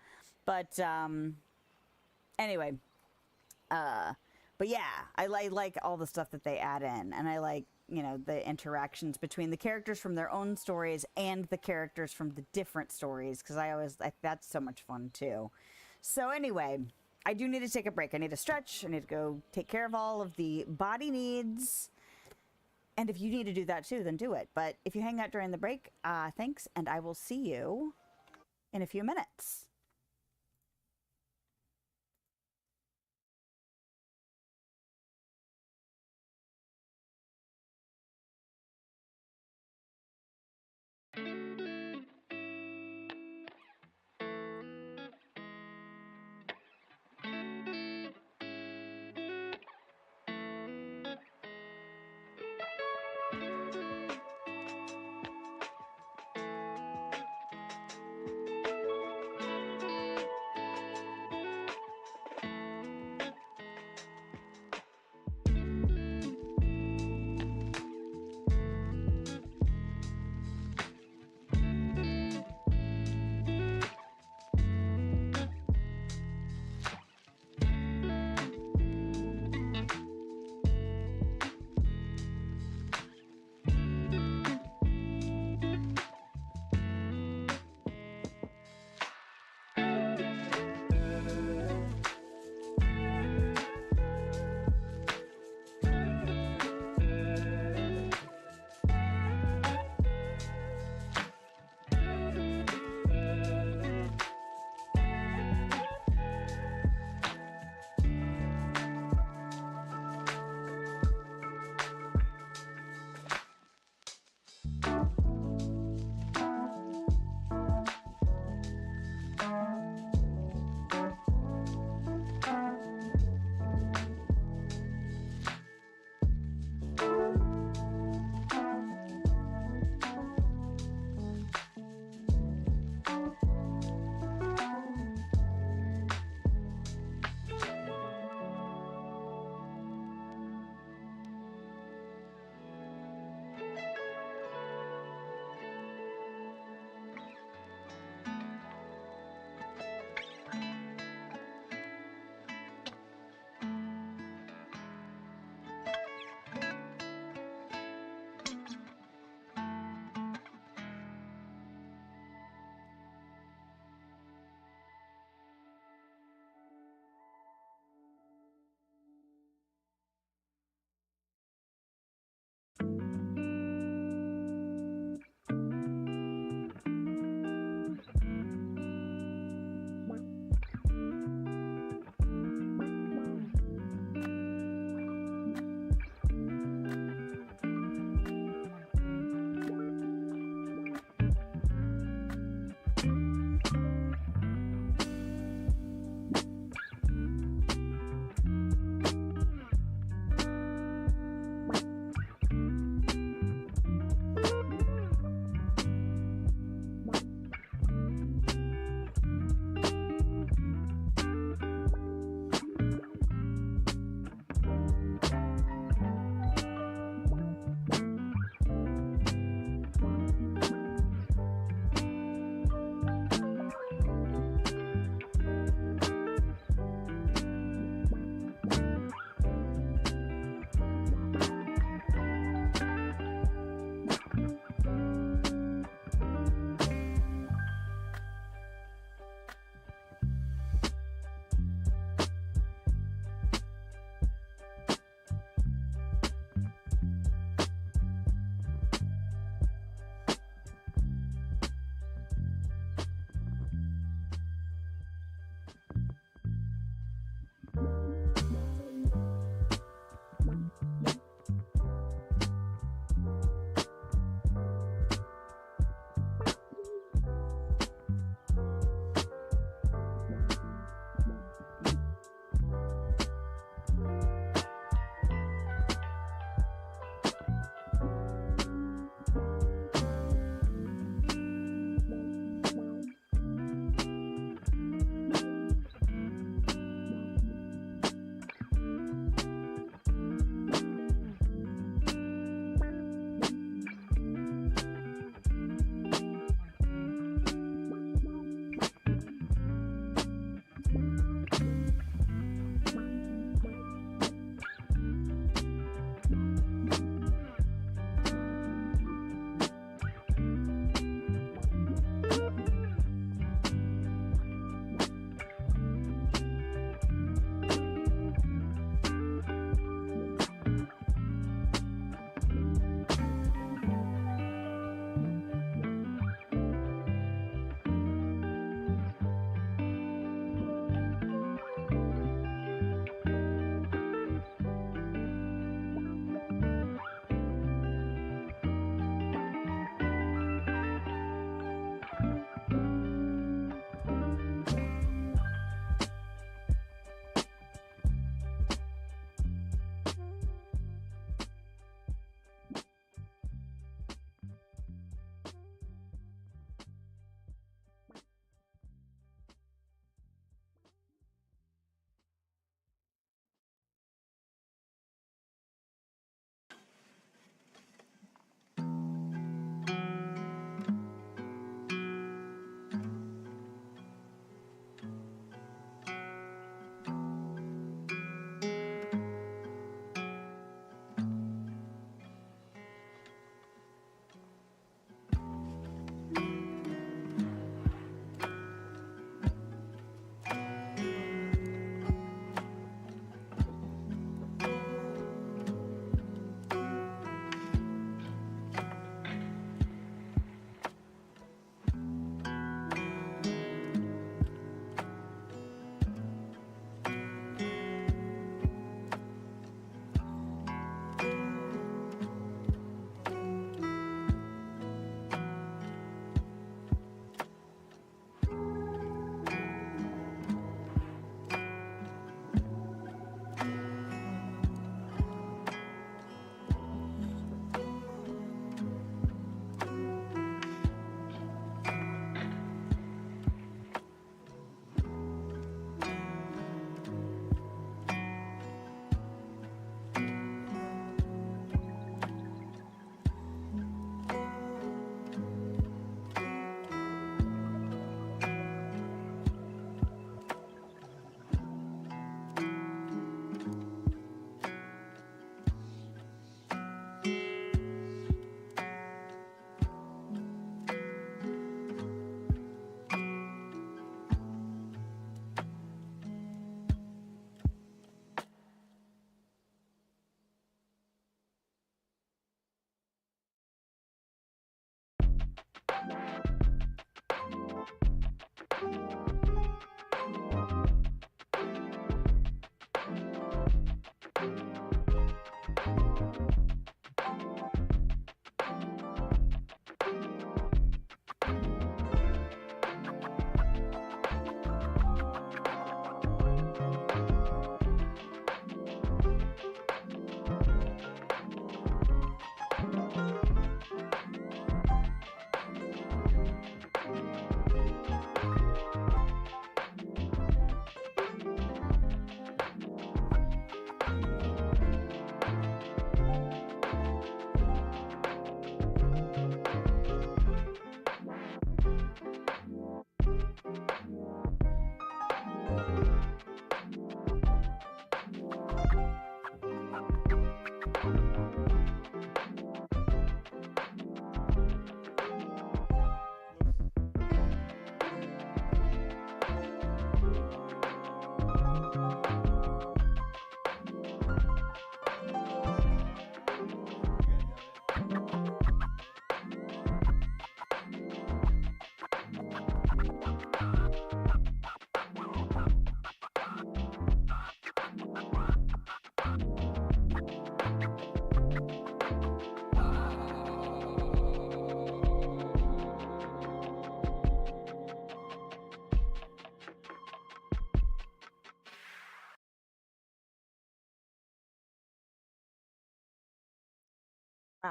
A: But, anyway. But yeah, I like all the stuff that they add in. And I like, you know, the interactions between the characters from their own stories and the characters from the different stories, because that's so much fun too. So anyway, I do need to take a break. I need to stretch. I need to go take care of all of the body needs. And if you need to do that too, then do it. But if you hang out during the break, thanks, and I will see you in a few minutes.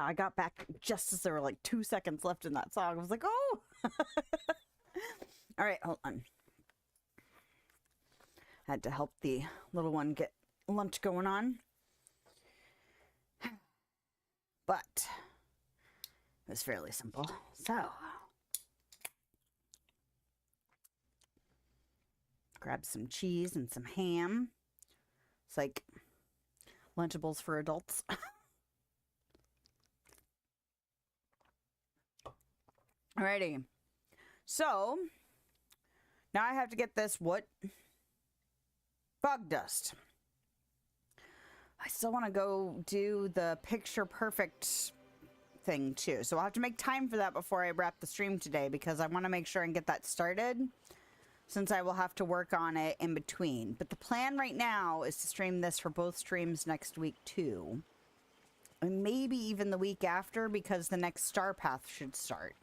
A: I got back just as there were like 2 seconds left in that song. I was like, oh! All right, hold on. Had to help the little one get lunch going on. But it was fairly simple. So, grab some cheese and some ham. It's like Lunchables for adults. Alrighty. So, now I have to get this what? Fog dust. I still want to go do the picture perfect thing too. So I'll have to make time for that before I wrap the stream today because I want to make sure and get that started since I will have to work on it in between. But the plan right now is to stream this for both streams next week too. And maybe even the week after because the next Star Path should start.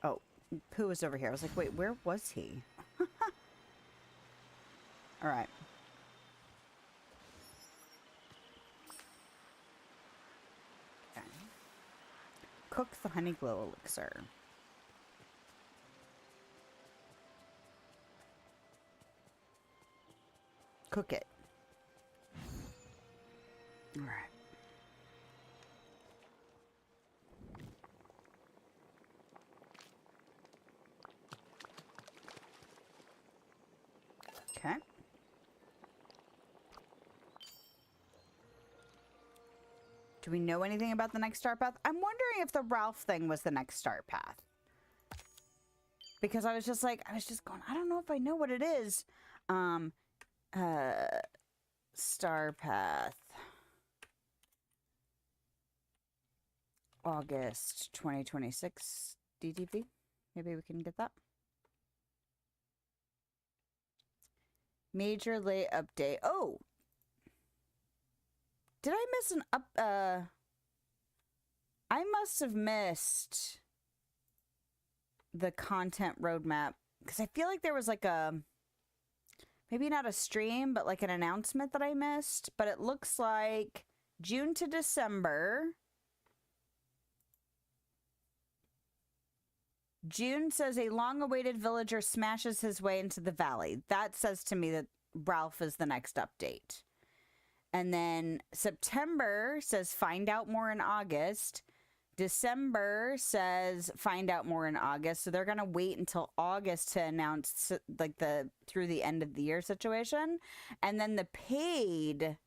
A: Oh, Pooh was over here. I was like, wait, where was he? All right. Okay. Cook the honey glow elixir. Cook it. All right. Okay. Do we know anything about the next Star Path? I'm wondering if the Ralph thing was the next Star Path. Because I was just like, going, I don't know if I know what it is. Star Path. August 2026 DTP. Maybe we can get that. Major late update. Oh! Did I miss an I must have missed the content roadmap. Because I feel like there was like a... Maybe not a stream, but like an announcement that I missed. But it looks like June to December. June says a long-awaited villager smashes his way into the valley. That says to me that Ralph is the next update. And then September says find out more in August. December says find out more in August. So they're going to wait until August to announce like the through the end of the year situation. And then the paid,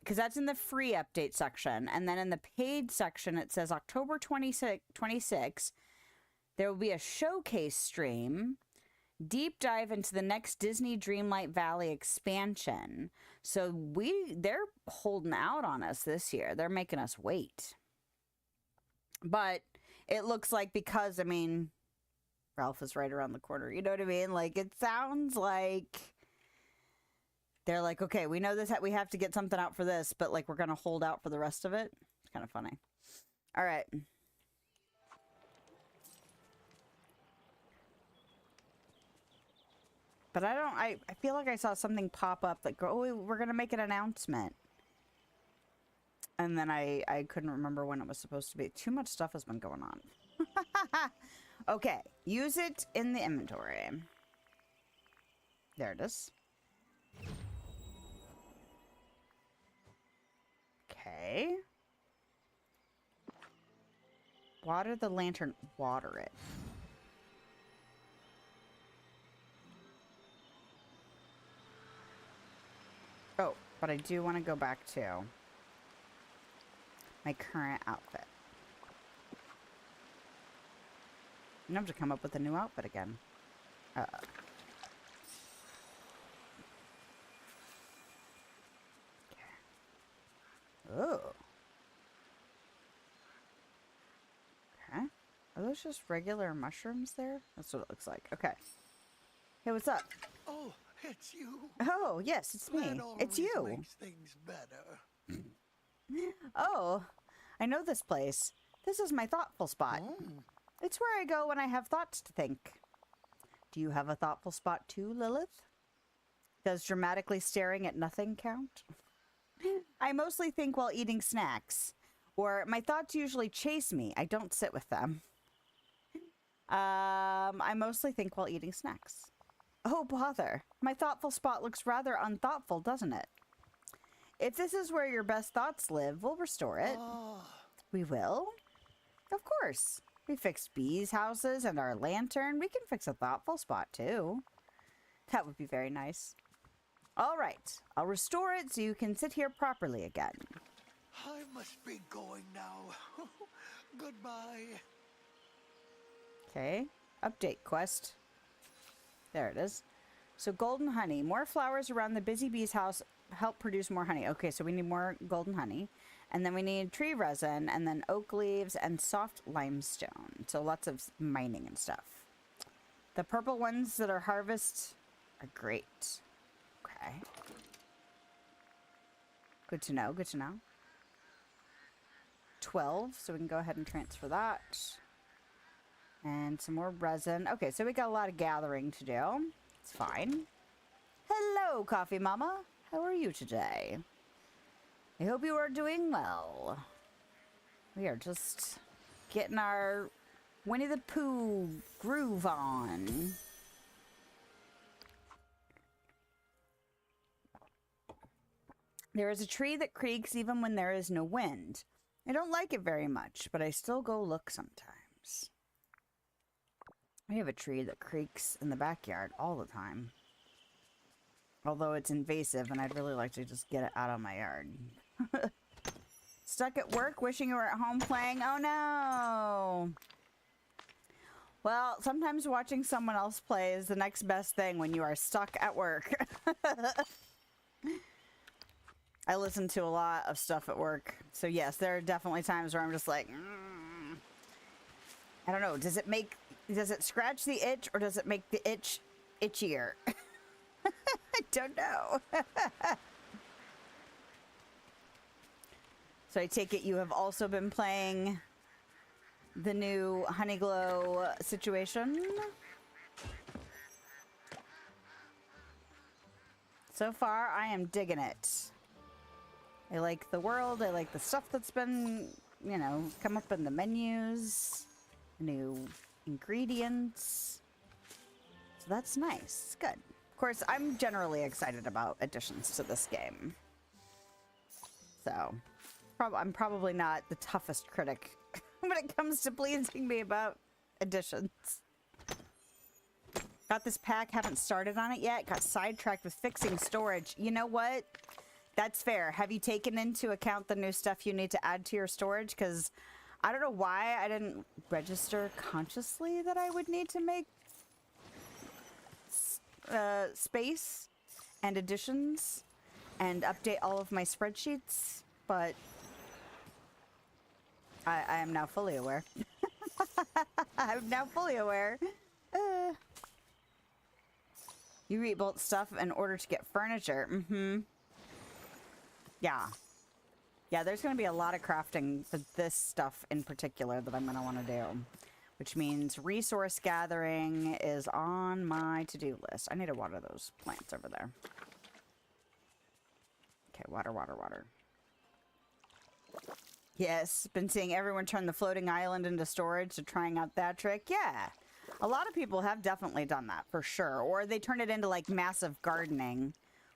A: because that's in the free update section. And then in the paid section, it says October 26. There will be a showcase stream, deep dive into the next Disney Dreamlight Valley expansion. So they're holding out on us this year. They're making us wait. But it looks like because, I mean, Ralph is right around the corner. You know what I mean? Like, it sounds like they're like, okay, we know this, we have to get something out for this, but like we're going to hold out for the rest of it. It's kind of funny. All right. But I feel like I saw something pop up like, oh, we're going to make an announcement. And then I couldn't remember when it was supposed to be. Too much stuff has been going on. Okay. Use it in the inventory. There it is. Okay. Water the lantern. Water it. Oh, but I do want to go back to my current outfit. I'm going to have to come up with a new outfit again. Okay. Oh. Okay. Are those just regular mushrooms there? That's what it looks like. Okay. Hey, what's up?
C: Oh, it's you.
A: Oh, yes, it's me. It's you.
C: Makes things better.
A: Oh, I know this place. This is my thoughtful spot.
C: Oh.
A: It's where I go when I have thoughts to think. Do you have a thoughtful spot too, Lilith? Does dramatically staring at nothing count? I mostly think while eating snacks. Or my thoughts usually chase me. I don't sit with them. I mostly think while eating snacks. Oh, bother. My thoughtful spot looks rather unthoughtful, doesn't it? If this is where your best thoughts live, we'll restore it. We will? Of course. We fixed bees' houses and our lantern. We can fix a thoughtful spot, too. That would be very nice. All right. I'll restore it so you can sit here properly again.
C: I must be going now. Goodbye.
A: Okay. Update quest. There it is. So golden honey. More flowers around the busy bee's house help produce more honey. Okay, so we need more golden honey. And then we need tree resin, and then oak leaves, and soft limestone. So lots of mining and stuff. The purple ones that are harvest are great. Okay. Good to know, good to know. 12, so we can go ahead and transfer that. And some more resin. Okay, so we got a lot of gathering to do. It's fine. Hello, Coffee Mama. How are you today? I hope you are doing well. We are just getting our Winnie the Pooh groove on. There is a tree that creaks even when there is no wind. I don't like it very much, but I still go look sometimes. We have a tree that creaks in the backyard all the time. Although it's invasive and I'd really like to just get it out of my yard. Stuck at work, wishing you were at home playing. Oh no! Well, sometimes watching someone else play is the next best thing when you are stuck at work. I listen to a lot of stuff at work. So yes, there are definitely times where I'm just like, I don't know, does it scratch the itch or does it make the itch itchier? I don't know. So I take it you have also been playing the new Honeyglow situation. So far, I am digging it. I like the world. I like the stuff that's been, you know, come up in the menus. New ingredients. So that's nice. Good. Of course, I'm generally excited about additions to this game. So, I'm probably not the toughest critic when it comes to pleasing me about additions. Got this pack, haven't started on it yet. Got sidetracked with fixing storage. You know what? That's fair. Have you taken into account the new stuff you need to add to your storage? Because I don't know why I didn't register consciously that I would need to make space and additions and update all of my spreadsheets, but I am now fully aware. I'm now fully aware. You rebuilt stuff in order to get furniture. Yeah. Yeah, there's going to be a lot of crafting for this stuff in particular that I'm going to want to do. Which means resource gathering is on my to-do list. I need to water those plants over there. Okay, water, water, water. Yes, been seeing everyone turn the floating island into storage, so trying out that trick. Yeah, a lot of people have definitely done that, for sure. Or they turn it into, like, massive gardening,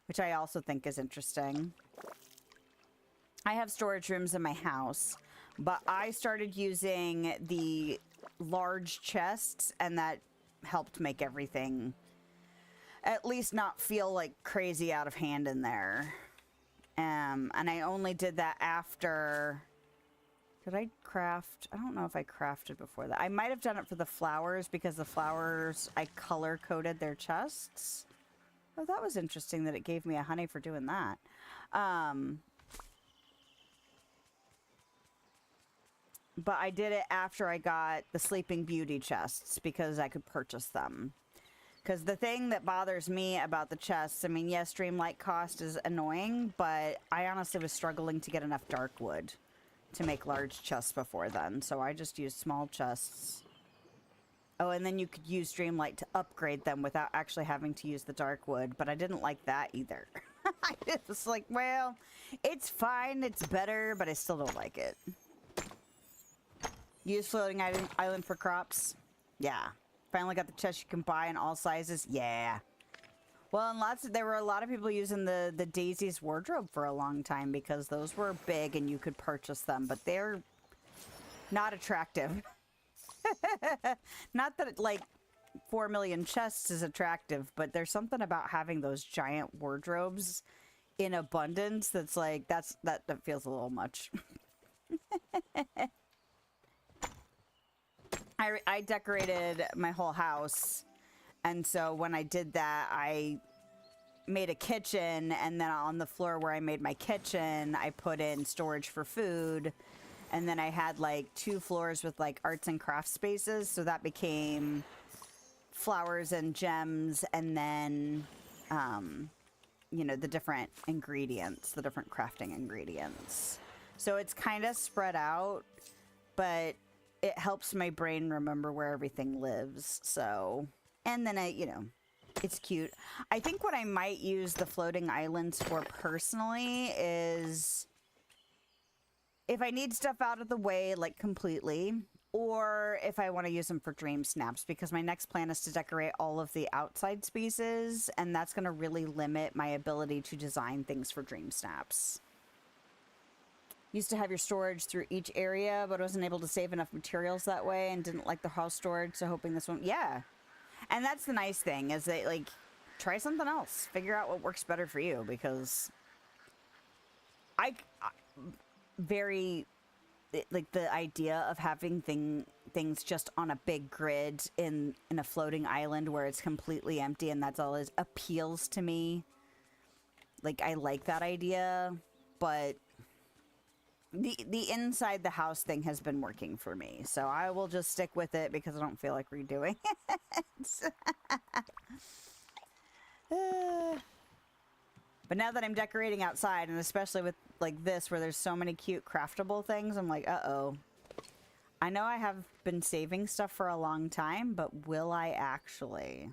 A: which I also think is interesting. I have storage rooms in my house, but I started using the large chests, and that helped make everything at least not feel like crazy out of hand in there. And I only did that after... Did I craft? I don't know if I crafted before that. I might have done it for the flowers, because the flowers, I color-coded their chests. Oh, that was interesting that it gave me a honey for doing that. But I did it after I got the Sleeping Beauty chests, because I could purchase them. Because the thing that bothers me about the chests, I mean, yes, Dreamlight cost is annoying, but I honestly was struggling to get enough dark wood to make large chests before then. So I just used small chests Oh, and then you could use Dreamlight to upgrade them without actually having to use the dark wood, but I didn't like that either. I was like, well, it's fine, it's better, but I still don't like it. Use floating island for crops? Yeah. Finally got the chest you can buy in all sizes? Yeah. Well, and there were a lot of people using the Daisy's wardrobe for a long time because those were big and you could purchase them, but they're not attractive. Not that, like, 4 million chests is attractive, but there's something about having those giant wardrobes in abundance that's like, that feels a little much. I decorated my whole house, and so when I did that, I made a kitchen, and then on the floor where I made my kitchen, I put in storage for food. And then I had like 2 floors with like arts and crafts spaces. So that became flowers and gems. And then, you know, the different ingredients, the different crafting ingredients. So it's kind of spread out, but it helps my brain remember where everything lives. So, and then you know, it's cute. I think what I might use the floating islands for personally is if I need stuff out of the way, like, completely, or if I want to use them for dream snaps, because my next plan is to decorate all of the outside spaces, and that's going to really limit my ability to design things for dream snaps. Used to have your storage through each area, but I wasn't able to save enough materials that way and didn't like the house storage, so hoping this one... Yeah. And that's the nice thing, is that, like, try something else. Figure out what works better for you, because like the idea of having things just on a big grid in a floating island where it's completely empty and that's all it appeals to me. Like, I like that idea, but the inside the house thing has been working for me, so I will just stick with it because I don't feel like redoing it. But now that I'm decorating outside, and especially with like this where there's so many cute craftable things, I'm like, uh-oh. I know I have been saving stuff for a long time, but will I actually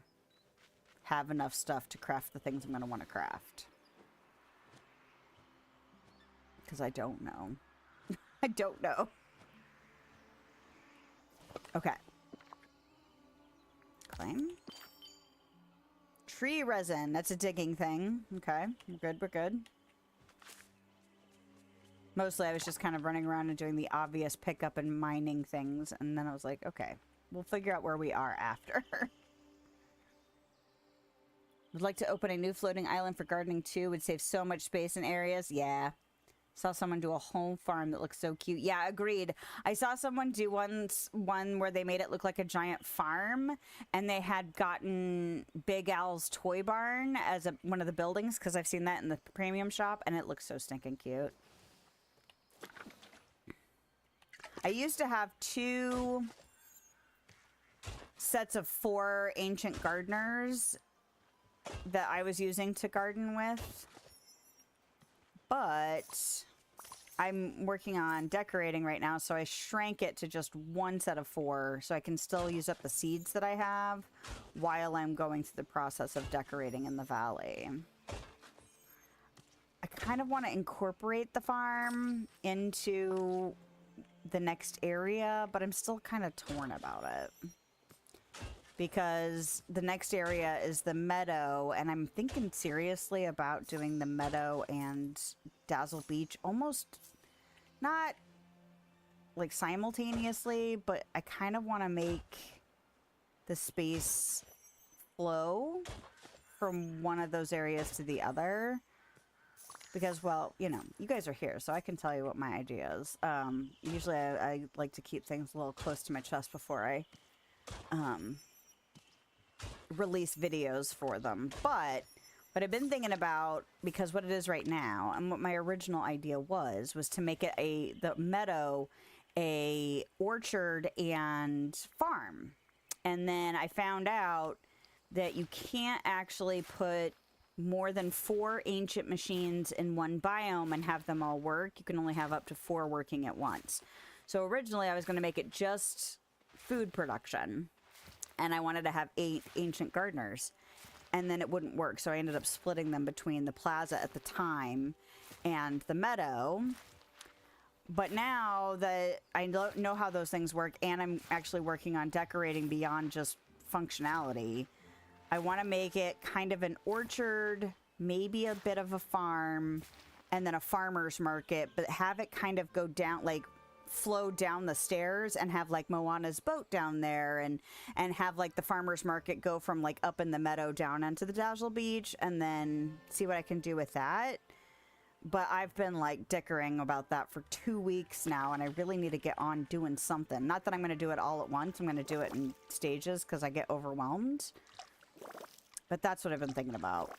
A: have enough stuff to craft the things I'm going to want to craft? Because I don't know. I don't know. Okay. Claim. Tree resin. That's a digging thing. Okay. We're good. We're good. Mostly I was just kind of running around and doing the obvious pickup and mining things. And then I was like, okay, we'll figure out where we are after. Would like to open a new floating island for gardening too. Would save so much space and areas. Yeah. Saw someone do a home farm that looks so cute. Yeah, agreed. I saw someone do one where they made it look like a giant farm, and they had gotten Big Al's toy barn as one of the buildings, because I've seen that in the premium shop, and it looks so stinking cute. I used to have 2 sets of 4 ancient gardeners that I was using to garden with. But I'm working on decorating right now, so I shrank it to just 1 set of 4, so I can still use up the seeds that I have while I'm going through the process of decorating in the valley. I kind of want to incorporate the farm into the next area, but I'm still kind of torn about it. Because the next area is the meadow, and I'm thinking seriously about doing the meadow and Dazzle Beach almost not like simultaneously, but I kind of want to make the space flow from one of those areas to the other. Because, well, you know, you guys are here, so I can tell you what my idea is. Usually I like to keep things a little close to my chest before I release videos for them. But what I've been thinking about, because what it is right now, and what my original idea was to make it the meadow a orchard and farm. And then I found out that you can't actually put more than 4 ancient machines in one biome and have them all work. You can only have up to 4 working at once. So originally I was going to make it just food production. and I wanted to have 8 ancient gardeners, and then it wouldn't work. So I ended up splitting them between the plaza at the time and the meadow. But now that I don't know how those things work, and I'm actually working on decorating beyond just functionality, I want to make it kind of an orchard, maybe a bit of a farm, and then a farmer's market, but have it kind of go down, like flow down the stairs, and have like Moana's boat down there, and have like the farmer's market go from like up in the meadow down onto the Dazzle Beach, and then see what I can do with that. But I've been like dickering about that for 2 weeks now, and I really need to get on doing something. Not that I'm going to do it all at once. I'm going to do it in stages because I get overwhelmed. But that's what I've been thinking about.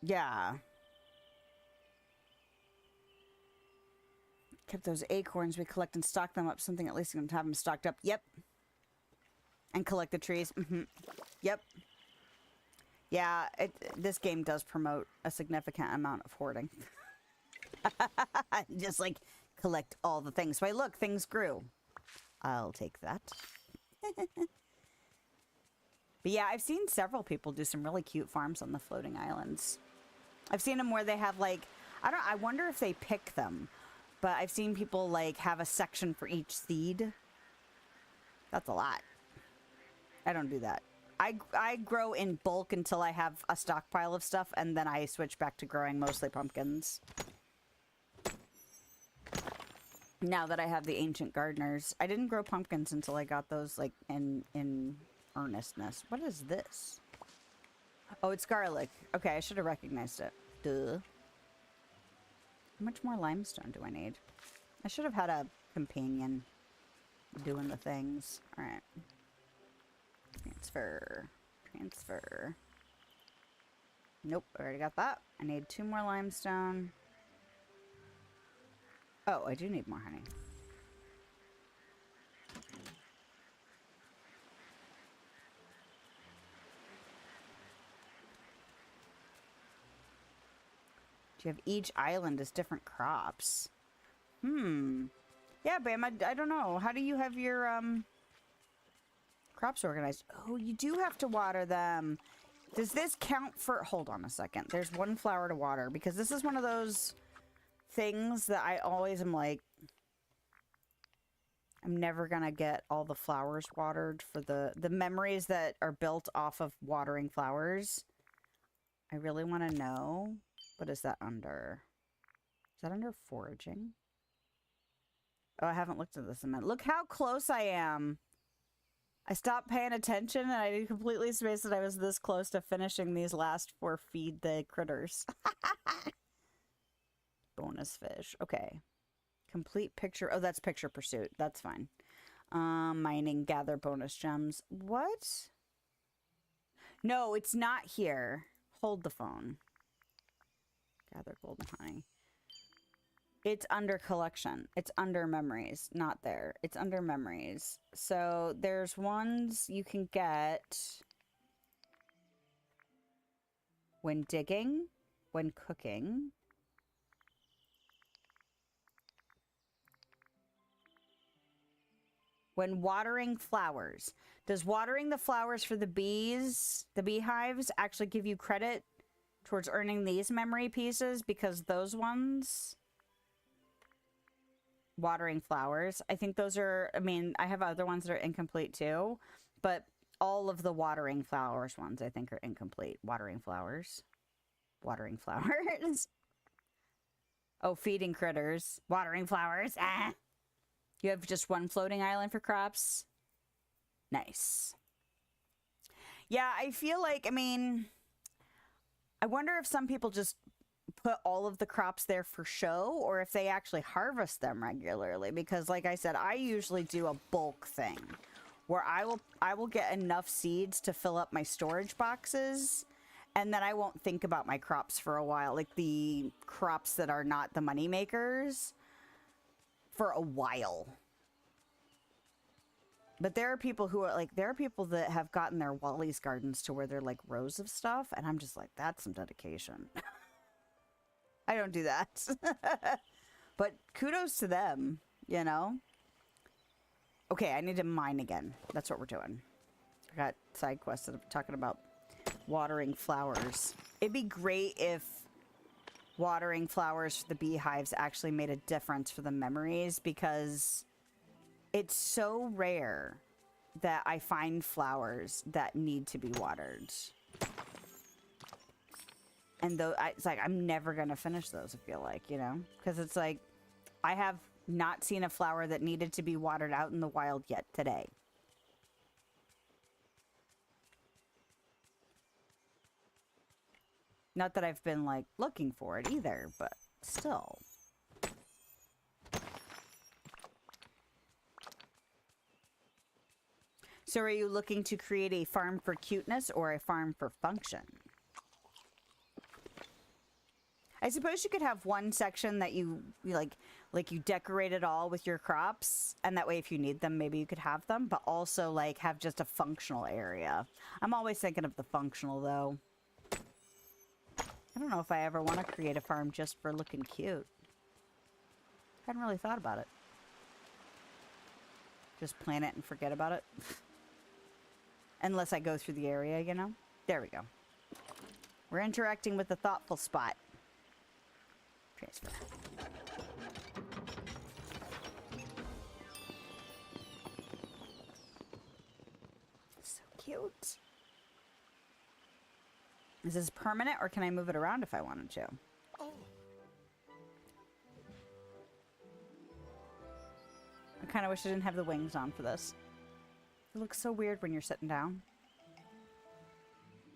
A: Yeah. Kept those acorns we collect and stock them up. Something at least I'm going to have them stocked up. Yep. And collect the trees. Yep. Yeah, this game does promote a significant amount of hoarding. Just like collect all the things. Wait, look, things grew. I'll take that. But yeah, I've seen several people do some really cute farms on the floating islands. I've seen them where they have like, I wonder if they pick them, but I've seen people like have a section for each seed. That's a lot. I don't do that. I grow in bulk until I have a stockpile of stuff, and then I switch back to growing mostly pumpkins. Now that I have the ancient gardeners. I didn't grow pumpkins until I got those like in earnestness. What is this? Oh, it's garlic. Okay, I should have recognized it. Duh. How much more limestone do I need? I should have had a companion doing the things. All right. Transfer. Nope, I already got that. I need 2 more limestone. Oh, I do need more honey. Do you have each island as different crops? Yeah, Bam, I don't know. How do you have your, crops organized? Oh, you do have to water them. Does this count for... Hold on a second. There's 1 flower to water, because this is one of those things that I always am like, I'm never gonna get all the flowers watered for the memories that are built off of watering flowers. I really want to know. What is that under? Is that under foraging? Oh, I haven't looked at this in a minute. Look how close I am. I stopped paying attention, and I completely spaced that I was this close to finishing these last 4 feed the critters. Bonus fish. Okay. Complete picture. Oh, that's picture pursuit. That's fine. Mining, gather bonus gems. What? No, it's not here. Hold the phone. Gather golden honey. It's under collection. It's under memories. Not there. It's under memories. So there's ones you can get when digging, when cooking, when watering flowers. Does watering the flowers for the bees, the beehives, actually give you credit towards earning these memory pieces? Because those ones... Watering flowers. I think those are, I mean, I have other ones that are incomplete too, but all of the watering flowers ones I think are incomplete. Watering flowers. Watering flowers. Oh, feeding critters. Watering flowers. Ah. You have just 1 floating island for crops. Nice. Yeah, I feel like, I mean, I wonder if some people just put all of the crops there for show, or if they actually harvest them regularly, because like I said, I usually do a bulk thing where I will get enough seeds to fill up my storage boxes, and then I won't think about my crops for a while, like the crops that are not the money makers, for a while. But there are people who are like, there are people that have gotten their Wally's gardens to where they're like rows of stuff, and I'm just like, that's some dedication. I don't do that. But kudos to them, you know? Okay, I need to mine again. That's what we're doing. I got side quests that I'm talking about watering flowers. It'd be great if watering flowers for the beehives actually made a difference for the memories, because it's so rare that I find flowers that need to be watered. And though it's like I'm never gonna finish those, I feel like, you know, because it's like I have not seen a flower that needed to be watered out in the wild yet today. Not that I've been like looking for it either, but still. So are you looking to create a farm for cuteness or a farm for function? I suppose you could have one section that you like you decorate it all with your crops, and that way if you need them, maybe you could have them, but also like have just a functional area. I'm always thinking of the functional though. I don't know if I ever want to create a farm just for looking cute. Hadn't really thought about it. Just plant it and forget about it. Unless I go through the area, you know? There we go. We're interacting with the thoughtful spot. Transfer. So cute. Is this permanent, or can I move it around if I wanted to?
C: Oh,
A: I kind of wish I didn't have the wings on for this. It looks so weird when you're sitting down.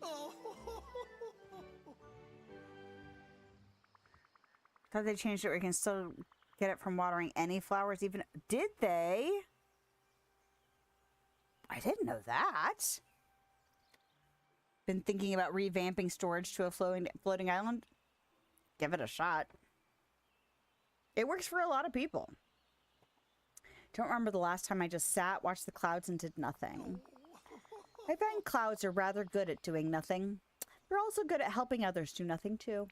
C: oh.
A: Thought they changed it where you can still get it from watering any flowers even... Did they? I didn't know that. Been thinking about revamping storage to a floating island? Give it a shot. It works for a lot of people. Don't remember the last time I just sat, watched the clouds, and did nothing. I find clouds are rather good at doing nothing. They're also good at helping others do nothing, too.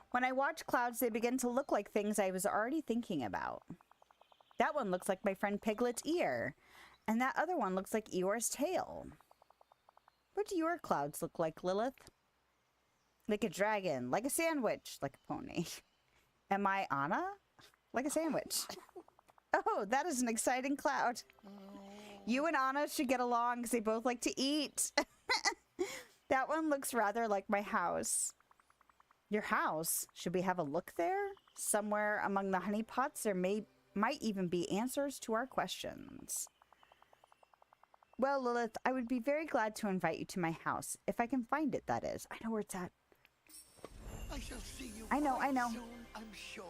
A: When I watch clouds, they begin to look like things I was already thinking about. That one looks like my friend Piglet's ear, and that other one looks like Eeyore's tail. What do your clouds look like, Lilith? Like a dragon, like a sandwich, like a pony. Am I Anna? Like a sandwich. Oh, that is an exciting cloud. You and Anna should get along because they both like to eat. That one looks rather like my house. Your house? Should we have a look there? Somewhere among the honeypots there might even be answers to our questions. Well, Lilith, I would be very glad to invite you to my house. If I can find it, that is. I know where it's at.
C: I shall see you
A: I know.
C: soon, I'm sure.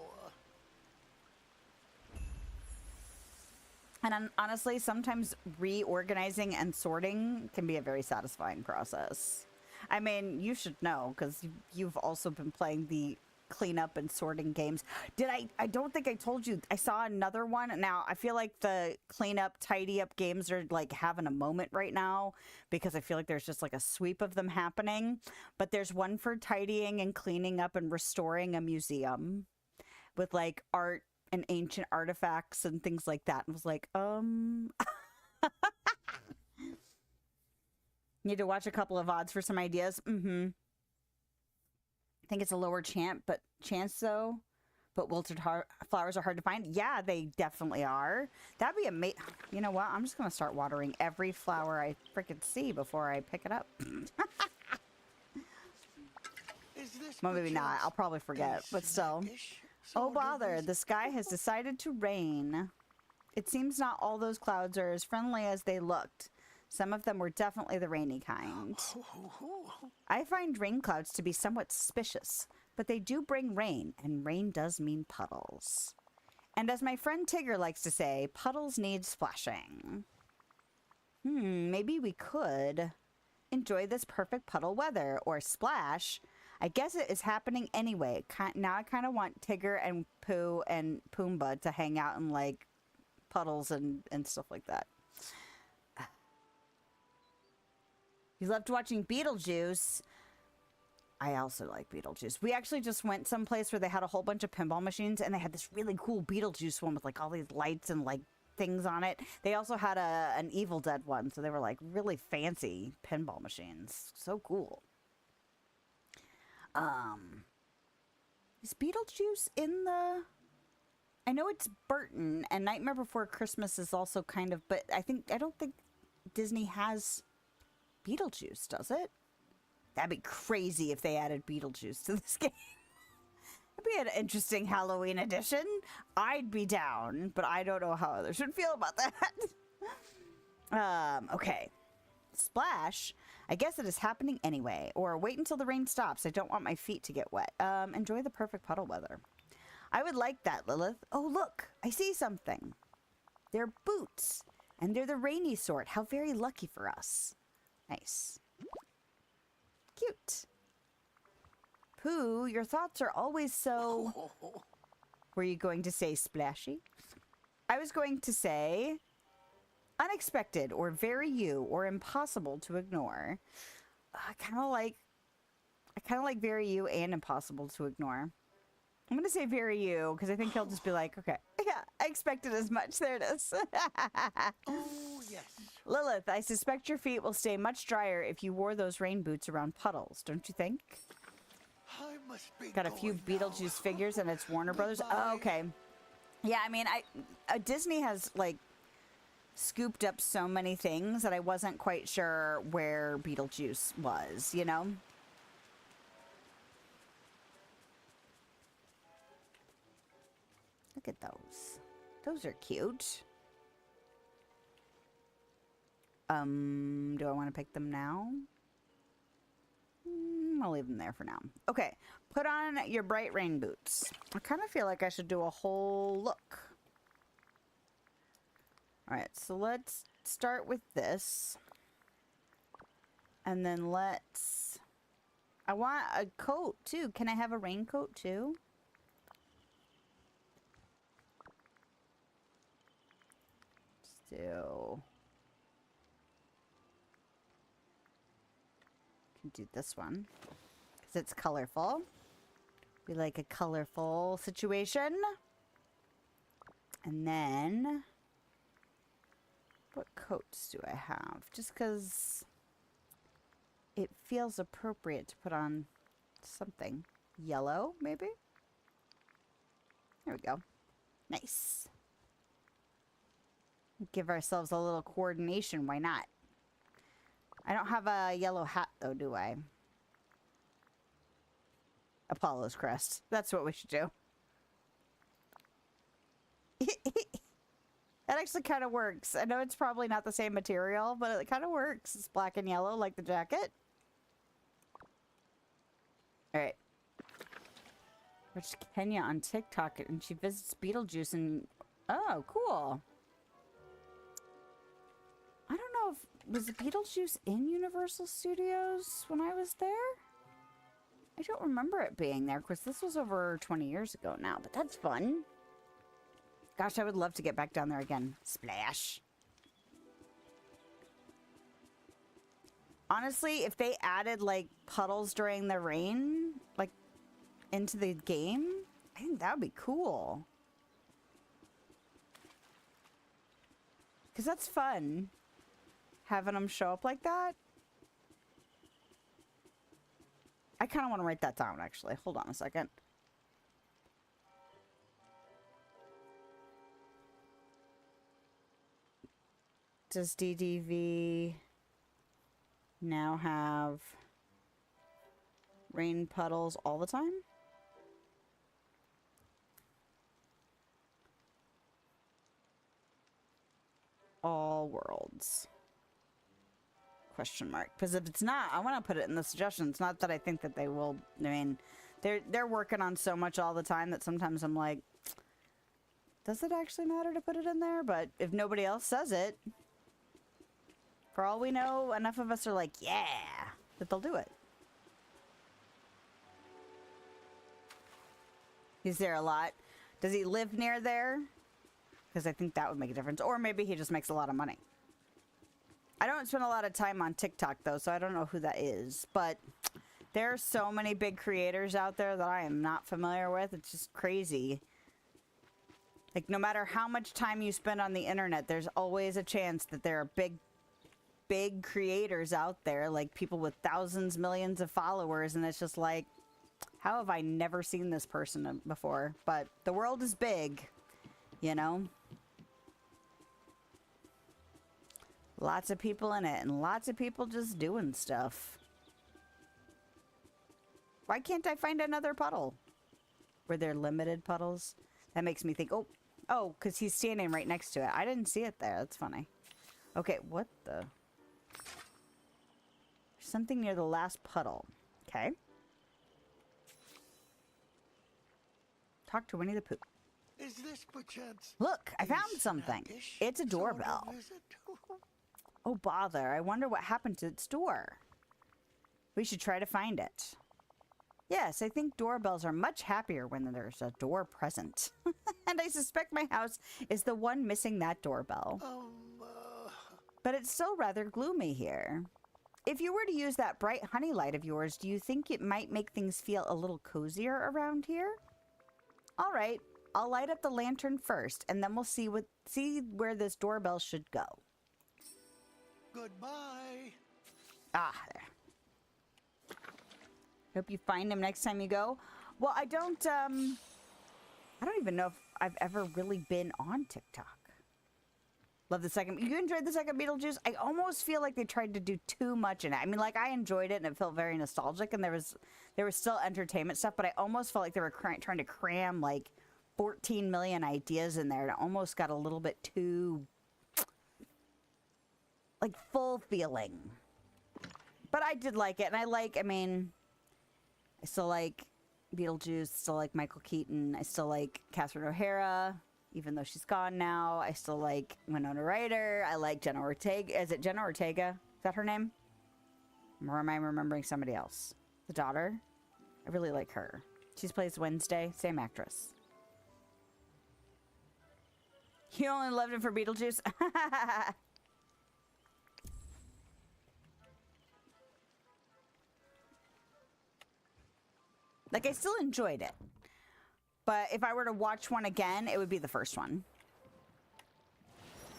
A: And honestly, sometimes reorganizing and sorting can be a very satisfying process. I mean, you should know, because you've also been playing the cleanup and sorting games. I don't think I told you, I saw another one. Now, I feel like the cleanup, tidy up games are like having a moment right now, because I feel like there's just like a sweep of them happening. But there's one for tidying and cleaning up and restoring a museum with like art and ancient artifacts and things like that. And I was like, Need to watch a couple of VODs for some ideas. I think it's a lower chance though. But wilted flowers are hard to find. Yeah, they definitely are. That'd be amazing. You know what? I'm just gonna start watering every flower I freaking see before I pick it up. Well, maybe not. I'll probably forget, but still. Oh bother, the sky has decided to rain. It seems not all those clouds are as friendly as they looked. Some of them were definitely the rainy kind. I find rain clouds to be somewhat suspicious, but they do bring rain, and rain does mean puddles. And as my friend Tigger likes to say, puddles need splashing. Maybe we could enjoy this perfect puddle weather, or splash. I guess it is happening anyway. Now I kind of want Tigger and Pooh and Pumbaa to hang out in, like, puddles and stuff like that. You loved watching Beetlejuice. I also like Beetlejuice. We actually just went someplace where they had a whole bunch of pinball machines, and they had this really cool Beetlejuice one with, like, all these lights and, like, things on it. They also had an Evil Dead one, so they were like really fancy pinball machines. So cool. Is Beetlejuice in the... I know it's Burton, and Nightmare Before Christmas is also kind of, but I don't think Disney has Beetlejuice, does it? That'd be crazy if they added Beetlejuice to this game. It'd be an interesting Halloween edition. I'd be down, but I don't know how others would feel about that. Okay. Splash. I guess it is happening anyway. Or wait until the rain stops. I don't want my feet to get wet. Enjoy the perfect puddle weather. I would like that, Lilith. Oh, look. I see something. They're boots. And they're the rainy sort. How very lucky for us. Nice. Cute. Pooh, your thoughts are always so... Were you going to say splashy? I was going to say unexpected or very you or impossible to ignore. I kind of like very you and impossible to ignore. I'm going to say very you because I think he'll just be like, okay, yeah, I expected as much. There it is.
C: Oh, yes.
A: Lilith, I suspect your feet will stay much drier if you wore those rain boots around puddles, don't you think?
C: I must be
A: Got a few
C: going
A: Beetlejuice
C: now.
A: figures and it's Warner Brothers. Oh, okay. Yeah, I mean, Disney has, like, scooped up so many things that I wasn't quite sure where Beetlejuice was, you know? Look at those. Those are cute. Do I want to pick them now? I'll leave them there for now. Okay, put on your bright rain boots. I kind of feel like I should do a whole look. All right, so let's start with this. And then let's... I want a coat, too. Can I have a raincoat, too? Still... Can do this one. Because it's colorful. We like a colorful situation. And then... What coats do I have? Just because it feels appropriate to put on something. Yellow, maybe? There we go. Nice. Give ourselves a little coordination. Why not? I don't have a yellow hat, though, do I? Apollo's crest. That's what we should do. That actually kind of works. I know it's probably not the same material, but it kind of works. It's black and yellow, like the jacket. Alright. Watched Kenya on TikTok, and she visits Beetlejuice, and... Oh, cool. I don't know if... Was Beetlejuice in Universal Studios when I was there? I don't remember it being there. Of course, this was over 20 years ago now, but that's fun. Gosh, I would love to get back down there again. Splash. Honestly, if they added, like, puddles during the rain, like, into the game, I think that would be cool. Because that's fun. Having them show up like that. I kind of want to write that down, actually. Hold on a second. Does DDV now have rain puddles all the time? All worlds. Question mark. Because if it's not, I want to put it in the suggestions. Not that I think that they will. I mean, they're working on so much all the time that sometimes I'm like, does it actually matter to put it in there? But if nobody else says it, for all we know, enough of us are like, yeah, that they'll do it. He's there a lot. Does he live near there? Because I think that would make a difference. Or maybe he just makes a lot of money. I don't spend a lot of time on TikTok, though, so I don't know who that is. But there are so many big creators out there that I am not familiar with. It's just crazy. Like, no matter how much time you spend on the internet, there's always a chance that there are big creators out there, like people with thousands, millions of followers, and it's just like, how have I never seen this person before? But the world is big, you know? Lots of people in it, and lots of people just doing stuff. Why can't I find another puddle? Were there limited puddles? That makes me think, oh, because he's standing right next to it. I didn't see it there. That's funny. Okay, what the? Something near the last puddle. Okay. Talk to Winnie the Pooh.
C: Is this perchance?
A: Look, I found something. It's a doorbell. Oh, bother. I wonder what happened to its door. We should try to find it. Yes, I think doorbells are much happier when there's a door present. And I suspect my house is the one missing that doorbell. But it's still rather gloomy here. If you were to use that bright honey light of yours, do you think it might make things feel a little cozier around here? All right, I'll light up the lantern first, and then we'll see where this doorbell should go.
C: Goodbye.
A: Ah, there. Hope you find him next time you go. Well, I don't even know if I've ever really been on TikTok. Love the second. You enjoyed the second Beetlejuice? I almost feel like they tried to do too much in it. I mean, like, I enjoyed it and it felt very nostalgic, and there was still entertainment stuff, but I almost felt like they were trying to cram like 14 million ideas in there. It almost got a little bit too like full feeling. But I did like it, and I still like Beetlejuice, still like Michael Keaton, I still like Catherine O'Hara, even though she's gone now. I still like Winona Ryder. I like Jenna Ortega. Is it Jenna Ortega? Is that her name? Or am I remembering somebody else? The daughter? I really like her. She plays Wednesday, same actress. You only loved it for Beetlejuice? Like, I still enjoyed it. But if I were to watch one again, it would be the first one.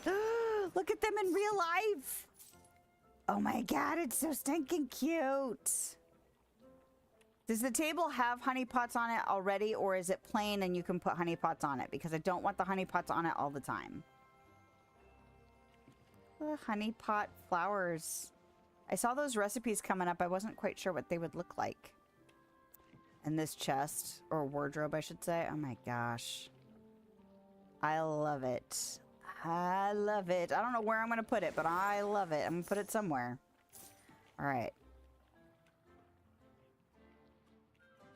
A: Look at them in real life. Oh my god, it's so stinking cute. Does the table have honey pots on it already, or is it plain and you can put honey pots on it? Because I don't want the honey pots on it all the time. Honey pot flowers. I saw those recipes coming up. I wasn't quite sure what they would look like. And this chest, or wardrobe, I should say. Oh my gosh. I love it. I love it. I don't know where I'm going to put it, but I love it. I'm going to put it somewhere. All right.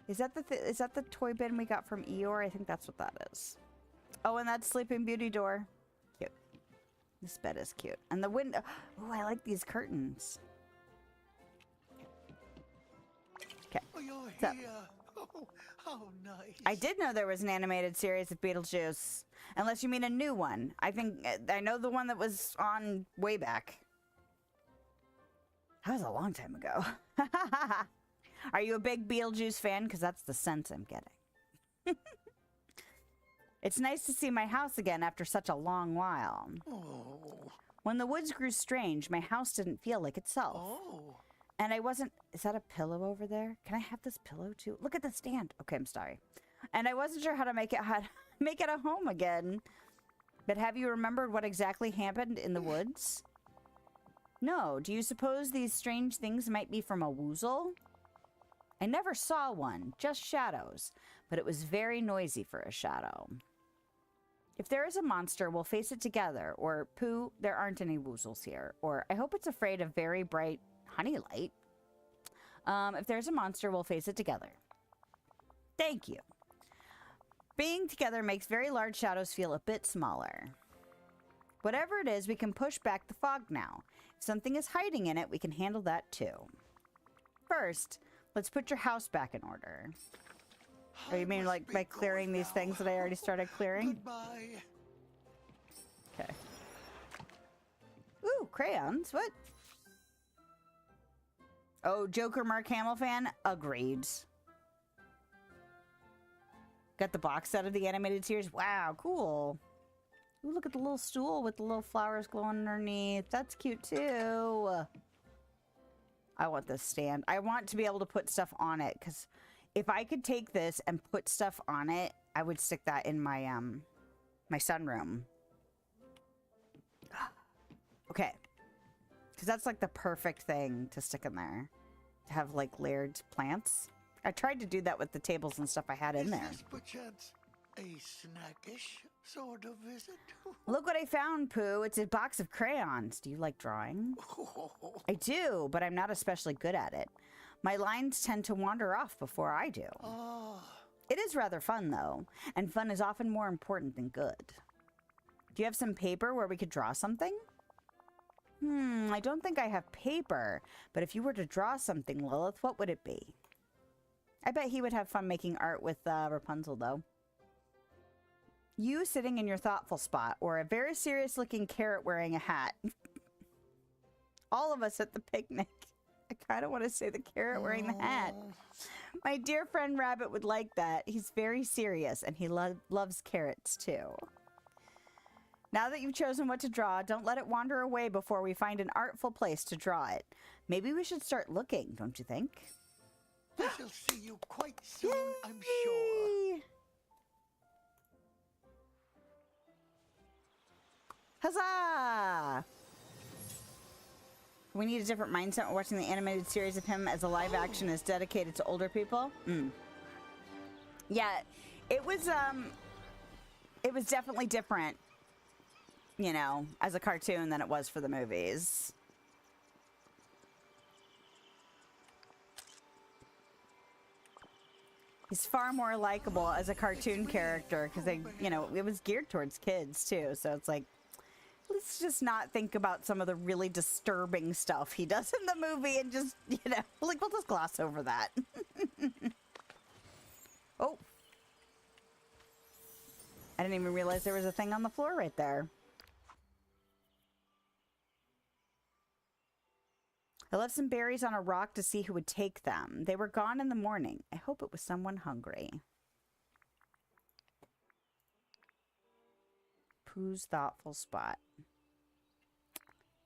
A: Is that the toy bin we got from Eeyore? I think that's what that is. Oh, and that's Sleeping Beauty door. Cute. This bed is cute. And the window. Oh, I like these curtains. Okay.
C: Oh, you're
A: So,
C: here. Oh, how nice.
A: I did know there was an animated series of Beetlejuice. Unless you mean a new one. I know the one that was on way back. That was a long time ago. Are you a big Beetlejuice fan? Because that's the sense I'm getting. It's nice to see my house again after such a long while.
C: Oh.
A: When the woods grew strange, my house didn't feel like itself.
C: Oh.
A: And I wasn't... Is that a pillow over there? Can I have this pillow too? Look at the stand. Okay, I'm sorry. And I wasn't sure how to make it a home again. But have you remembered what exactly happened in the woods? No. Do you suppose these strange things might be from a woozle? I never saw one, just shadows. But it was very noisy for a shadow. If there is a monster, we'll face it together. Or, Pooh, there aren't any woozles here. Or, I hope it's afraid of very bright honey light. If there's a monster, we'll face it together. Thank you. Being together makes very large shadows feel a bit smaller. Whatever it is, we can push back the fog now. If something is hiding in it, we can handle that too. First, let's put your house back in order. Oh, you mean like by clearing these things that I already started clearing?
C: Goodbye.
A: Okay. Ooh, crayons. What? Oh, Joker Mark Hamill fan? Agreed. Got the box set of the animated series. Wow, cool. Ooh, look at the little stool with the little flowers glowing underneath. That's cute too. I want this stand. I want to be able to put stuff on it, because if I could take this and put stuff on it, I would stick that in my my sunroom. Okay. Because that's like the perfect thing to stick in there. To have like layered plants. I tried to do that with the tables and stuff I had in there.
C: Is this perchance a snackish sort of visit?
A: Look what I found, Pooh. It's a box of crayons. Do you like drawing? I do, but I'm not especially good at it. My lines tend to wander off before I do. It is rather fun, though, and fun is often more important than good. Do you have some paper where we could draw something? I don't think I have paper, but if you were to draw something, Lilith, what would it be? I bet he would have fun making art with Rapunzel, though. You sitting in your thoughtful spot, or a very serious-looking carrot wearing a hat. All of us at the picnic. I kind of want to say the carrot wearing the hat. My dear friend Rabbit would like that. He's very serious, and he loves carrots, too. Now that you've chosen what to draw, don't let it wander away before we find an artful place to draw it. Maybe we should start looking, don't you think?
C: I shall see you quite soon, I'm sure.
A: Huzzah! We need a different mindset when watching the animated series of him, as a live action is dedicated to older people. Yeah, it was definitely different, you know, as a cartoon than it was for the movies. He's far more likable as a cartoon character because they, you know, it was geared towards kids too. So it's like, let's just not think about some of the really disturbing stuff he does in the movie and just, you know, like we'll just gloss over that. Oh. I didn't even realize there was a thing on the floor right there. I left some berries on a rock to see who would take them. They were gone in the morning. I hope it was someone hungry. Pooh's thoughtful spot.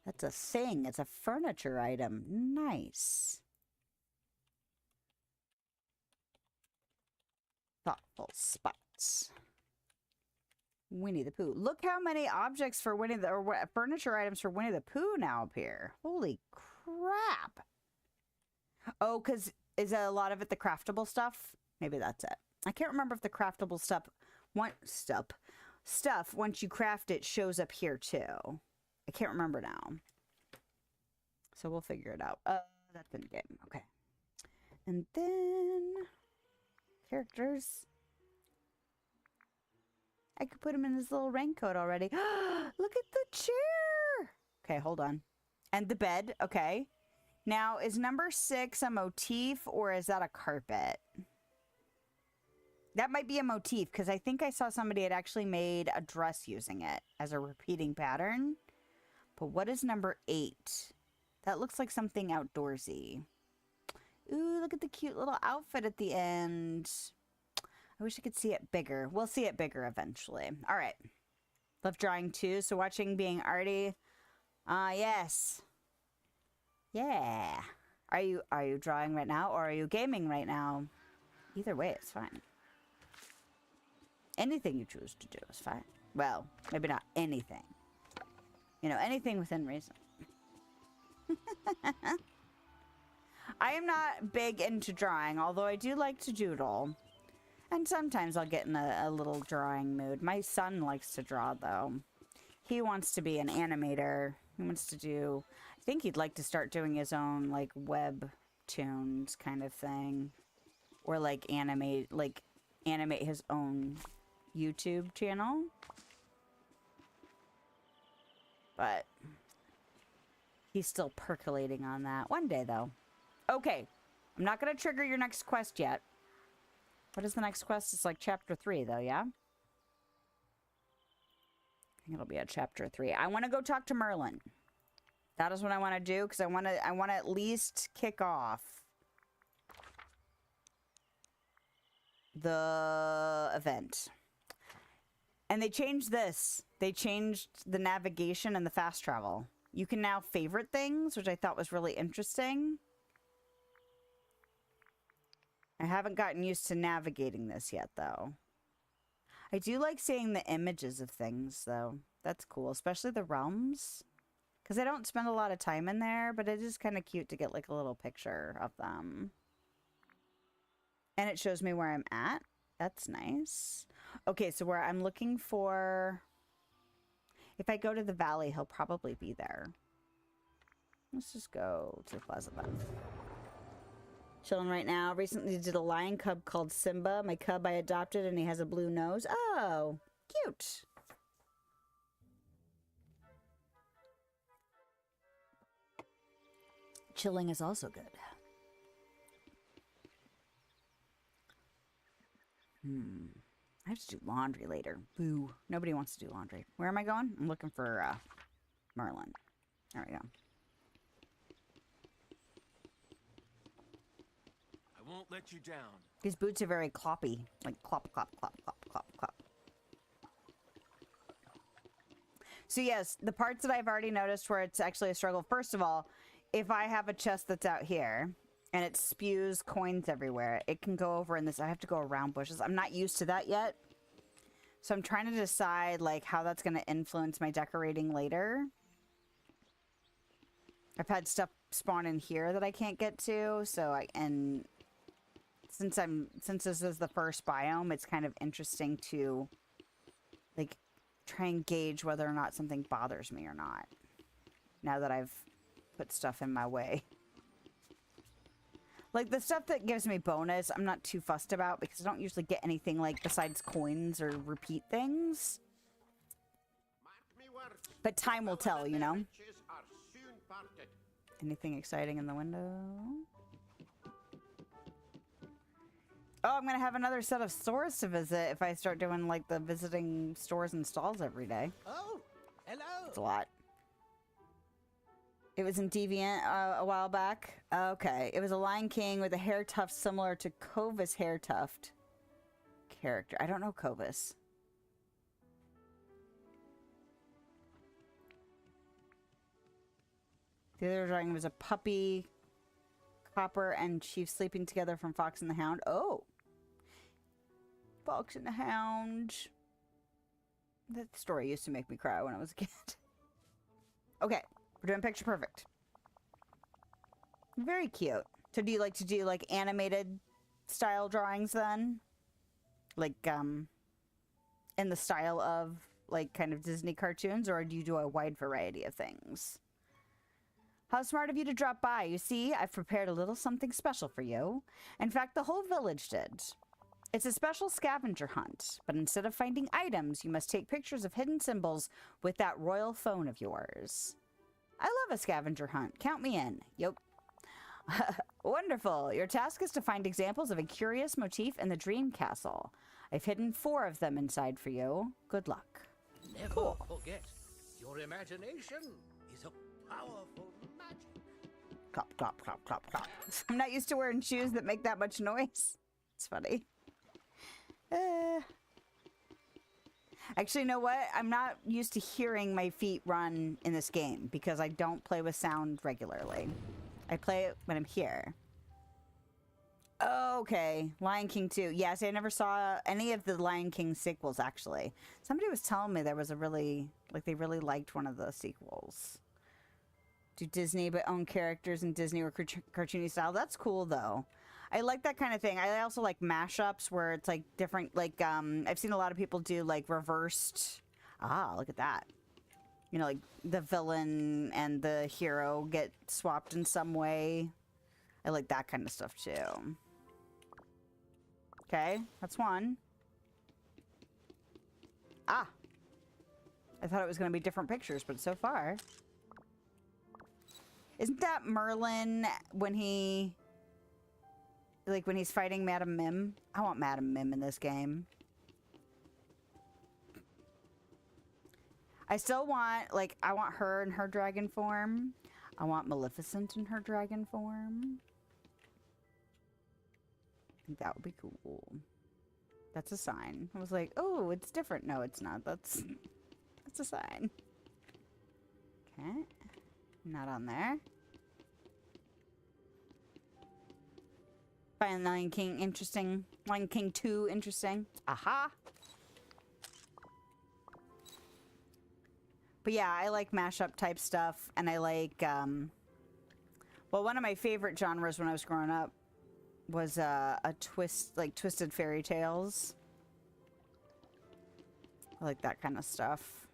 A: That's a thing. It's a furniture item. Nice. Thoughtful spots. Winnie the Pooh. Look how many objects for Winnie the, or furniture items for Winnie the Pooh now appear. Holy crap. Oh, because is a lot of it the craftable stuff? Maybe that's it. I can't remember if the craftable stuff once you craft it shows up here too. I can't remember now. So we'll figure it out. That's in the game. Okay. And then characters. I could put him in his little raincoat already. Look at the chair. Okay, hold on. And the bed. Okay. Now, is number 6 a motif or is that a carpet? That might be a motif because I think I saw somebody had actually made a dress using it as a repeating pattern. But what is number 8? That looks like something outdoorsy. Ooh, look at the cute little outfit at the end. I wish I could see it bigger. We'll see it bigger eventually. All right. Love drawing too. So watching being arty. Yes. Yeah. Are you drawing right now or are you gaming right now? Either way, it's fine. Anything you choose to do is fine. Well, maybe not anything. You know, anything within reason. I am not big into drawing, although I do like to doodle. And sometimes I'll get in a little drawing mood. My son likes to draw, though. He wants to be an animator. He wants to do... I think he'd like to start doing his own, like, webtoons kind of thing. Or, like, animate his own YouTube channel. But he's still percolating on that. One day, though. Okay. I'm not going to trigger your next quest yet. What is the next quest? It's like chapter 3, though, yeah? I think it'll be at chapter 3. I want to go talk to Merlin. That is what I want to do, because I want to at least kick off the event. And they changed this. They changed the navigation and the fast travel. You can now favorite things, which I thought was really interesting. I haven't gotten used to navigating this yet, though. I do like seeing the images of things, though. That's cool, especially the realms. Because I don't spend a lot of time in there, but it is kind of cute to get like a little picture of them. And it shows me where I'm at. That's nice. Okay, so where I'm looking for... If I go to the valley, he'll probably be there. Let's just go to the plaza then. Chilling right now. Recently did a lion cub called Simba. My cub I adopted and he has a blue nose. Oh, cute. Chilling is also good. I have to do laundry later. Boo. Nobody wants to do laundry. Where am I going? I'm looking for Merlin. There we go.
D: I won't let you down.
A: These boots are very cloppy. Like clop, clop, clop, clop, clop, clop. So yes, the parts that I've already noticed where it's actually a struggle. First of all, if I have a chest that's out here and it spews coins everywhere, it can go over in this. I have to go around bushes. I'm not used to that yet. So I'm trying to decide like how that's going to influence my decorating later. I've had stuff spawn in here that I can't get to, so since this is the first biome, it's kind of interesting to like try and gauge whether or not something bothers me or not. Now that I've put stuff in my way. Like the stuff that gives me bonus, I'm not too fussed about because I don't usually get anything like besides coins or repeat things. But time will tell, you know? Anything exciting in the window? Oh, I'm gonna have another set of stores to visit if I start doing like the visiting stores and stalls every day.
C: Oh, hello.
A: It's a lot. It was in Deviant a while back. Okay, it was a Lion King with a hair tuft similar to Kova's hair tuft character. I don't know Kova's. The other drawing was a puppy, Copper, and Chief sleeping together from Fox and the Hound. Oh! Fox and the Hound. That story used to make me cry when I was a kid. Okay, we're doing picture perfect. Very cute. So do you like to do like animated style drawings then? Like, in the style of like kind of Disney cartoons, or do you do a wide variety of things? How smart of you to drop by. You see, I've prepared a little something special for you. In fact, the whole village did. It's a special scavenger hunt, but instead of finding items, you must take pictures of hidden symbols with that royal phone of yours. I love a scavenger hunt. Count me in. Yep. Wonderful. Your task is to find examples of a curious motif in the dream castle. I've hidden 4 of them inside for you. Good luck.
E: Never forget, your imagination is a powerful magic.
A: Clop, clop, clop, clop, clop. I'm not used to wearing shoes that make that much noise. It's funny. Actually, you know what? I'm not used to hearing my feet run in this game because I don't play with sound regularly. I play it when I'm here. Okay, Lion King 2. Yes, I never saw any of the Lion King sequels, actually. Somebody was telling me there was a really, like, they really liked one of the sequels. Do Disney but own characters in Disney or cartoony style. That's cool, though. I like that kind of thing. I also like mashups where it's, like, different, like, I've seen a lot of people do, like, reversed. Ah, look at that. You know, like, the villain and the hero get swapped in some way. I like that kind of stuff, too. Okay, that's one. Ah! I thought it was going to be different pictures, but so far... Isn't that Merlin when he... Like, when he's fighting Madame Mim? I want Madame Mim in this game. I still want, like, I want her in her dragon form. I want Maleficent in her dragon form. I think that would be cool. That's a sign. I was like, oh, it's different. No, it's not. That's a sign. Okay. Not on there. Find Lion King interesting. Lion King 2 interesting. Aha! But yeah, I like mashup type stuff, and I like, well, one of my favorite genres when I was growing up was a twist, like twisted fairy tales. I like that kind of stuff.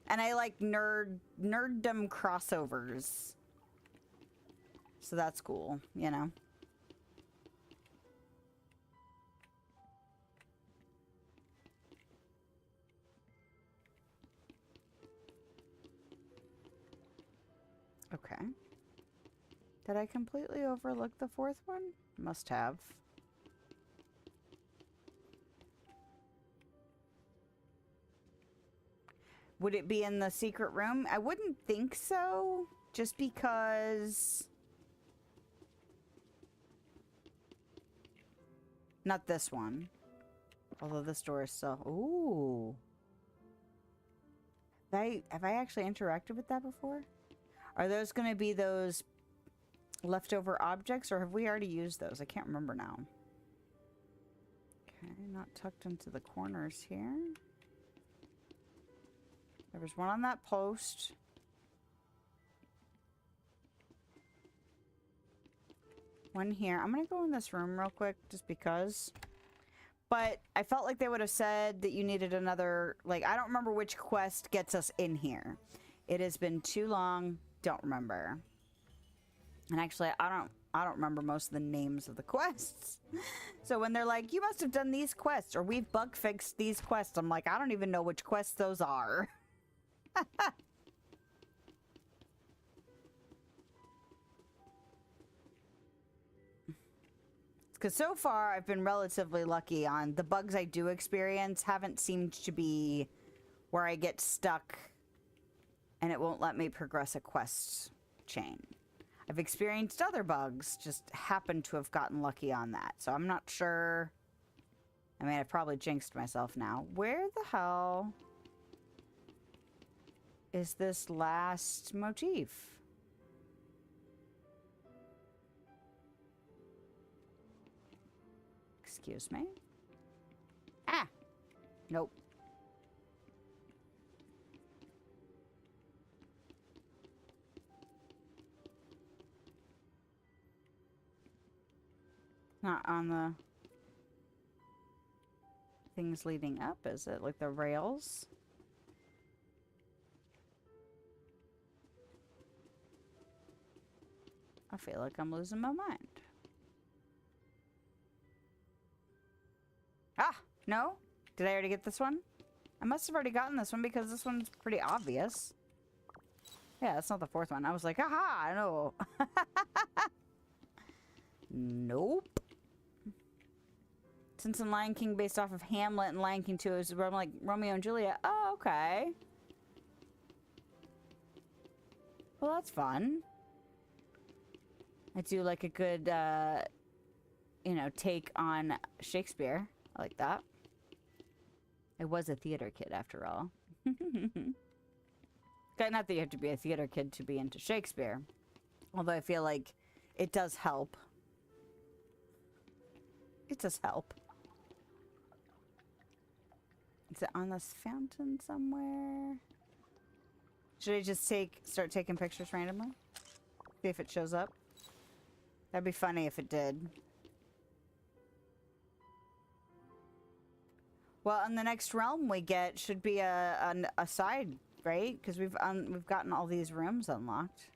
A: And I like nerddom crossovers. So that's cool, you know? Okay. Did I completely overlook the fourth one? Must have. Would it be in the secret room? I wouldn't think so, just because... Not this one. Although this door is still... Ooh. Have I actually interacted with that before? Are those going to be those leftover objects, or have we already used those? I can't remember now. Okay, not tucked into the corners here. There was one on that post. One here. I'm going to go in this room real quick, just because. But I felt like they would have said that you needed another... Like, I don't remember which quest gets us in here. It has been too long. Don't remember. And actually, I don't remember most of the names of the quests. So when they're like, you must have done these quests, or we've bug fixed these quests, I'm like, I don't even know which quests those are. Because so far, I've been relatively lucky on the bugs I do experience haven't seemed to be where I get stuck and it won't let me progress a quest chain. I've experienced other bugs, just happen to have gotten lucky on that. So I'm not sure. I mean, I probably jinxed myself now. Where the hell is this last motif? Excuse me? Ah! Nope. Not on the things leading up, is it? Like the rails? I feel like I'm losing my mind. Ah! No? Did I already get this one? I must have already gotten this one because this one's pretty obvious. Yeah, that's not the fourth one. I was like, aha! No. Nope. Since in Lion King based off of Hamlet and Lion King 2 is like Romeo and Juliet. Oh, okay. Well, that's fun. I do like a good, you know, take on Shakespeare. I like that. I was a theater kid after all. Not that you have to be a theater kid to be into Shakespeare. Although I feel like it does help. It does help. Is it on this fountain somewhere? Should I just start taking pictures randomly? See if it shows up? That'd be funny if it did. Well, in the next realm we get should be a side, right? Because we've gotten all these rooms unlocked.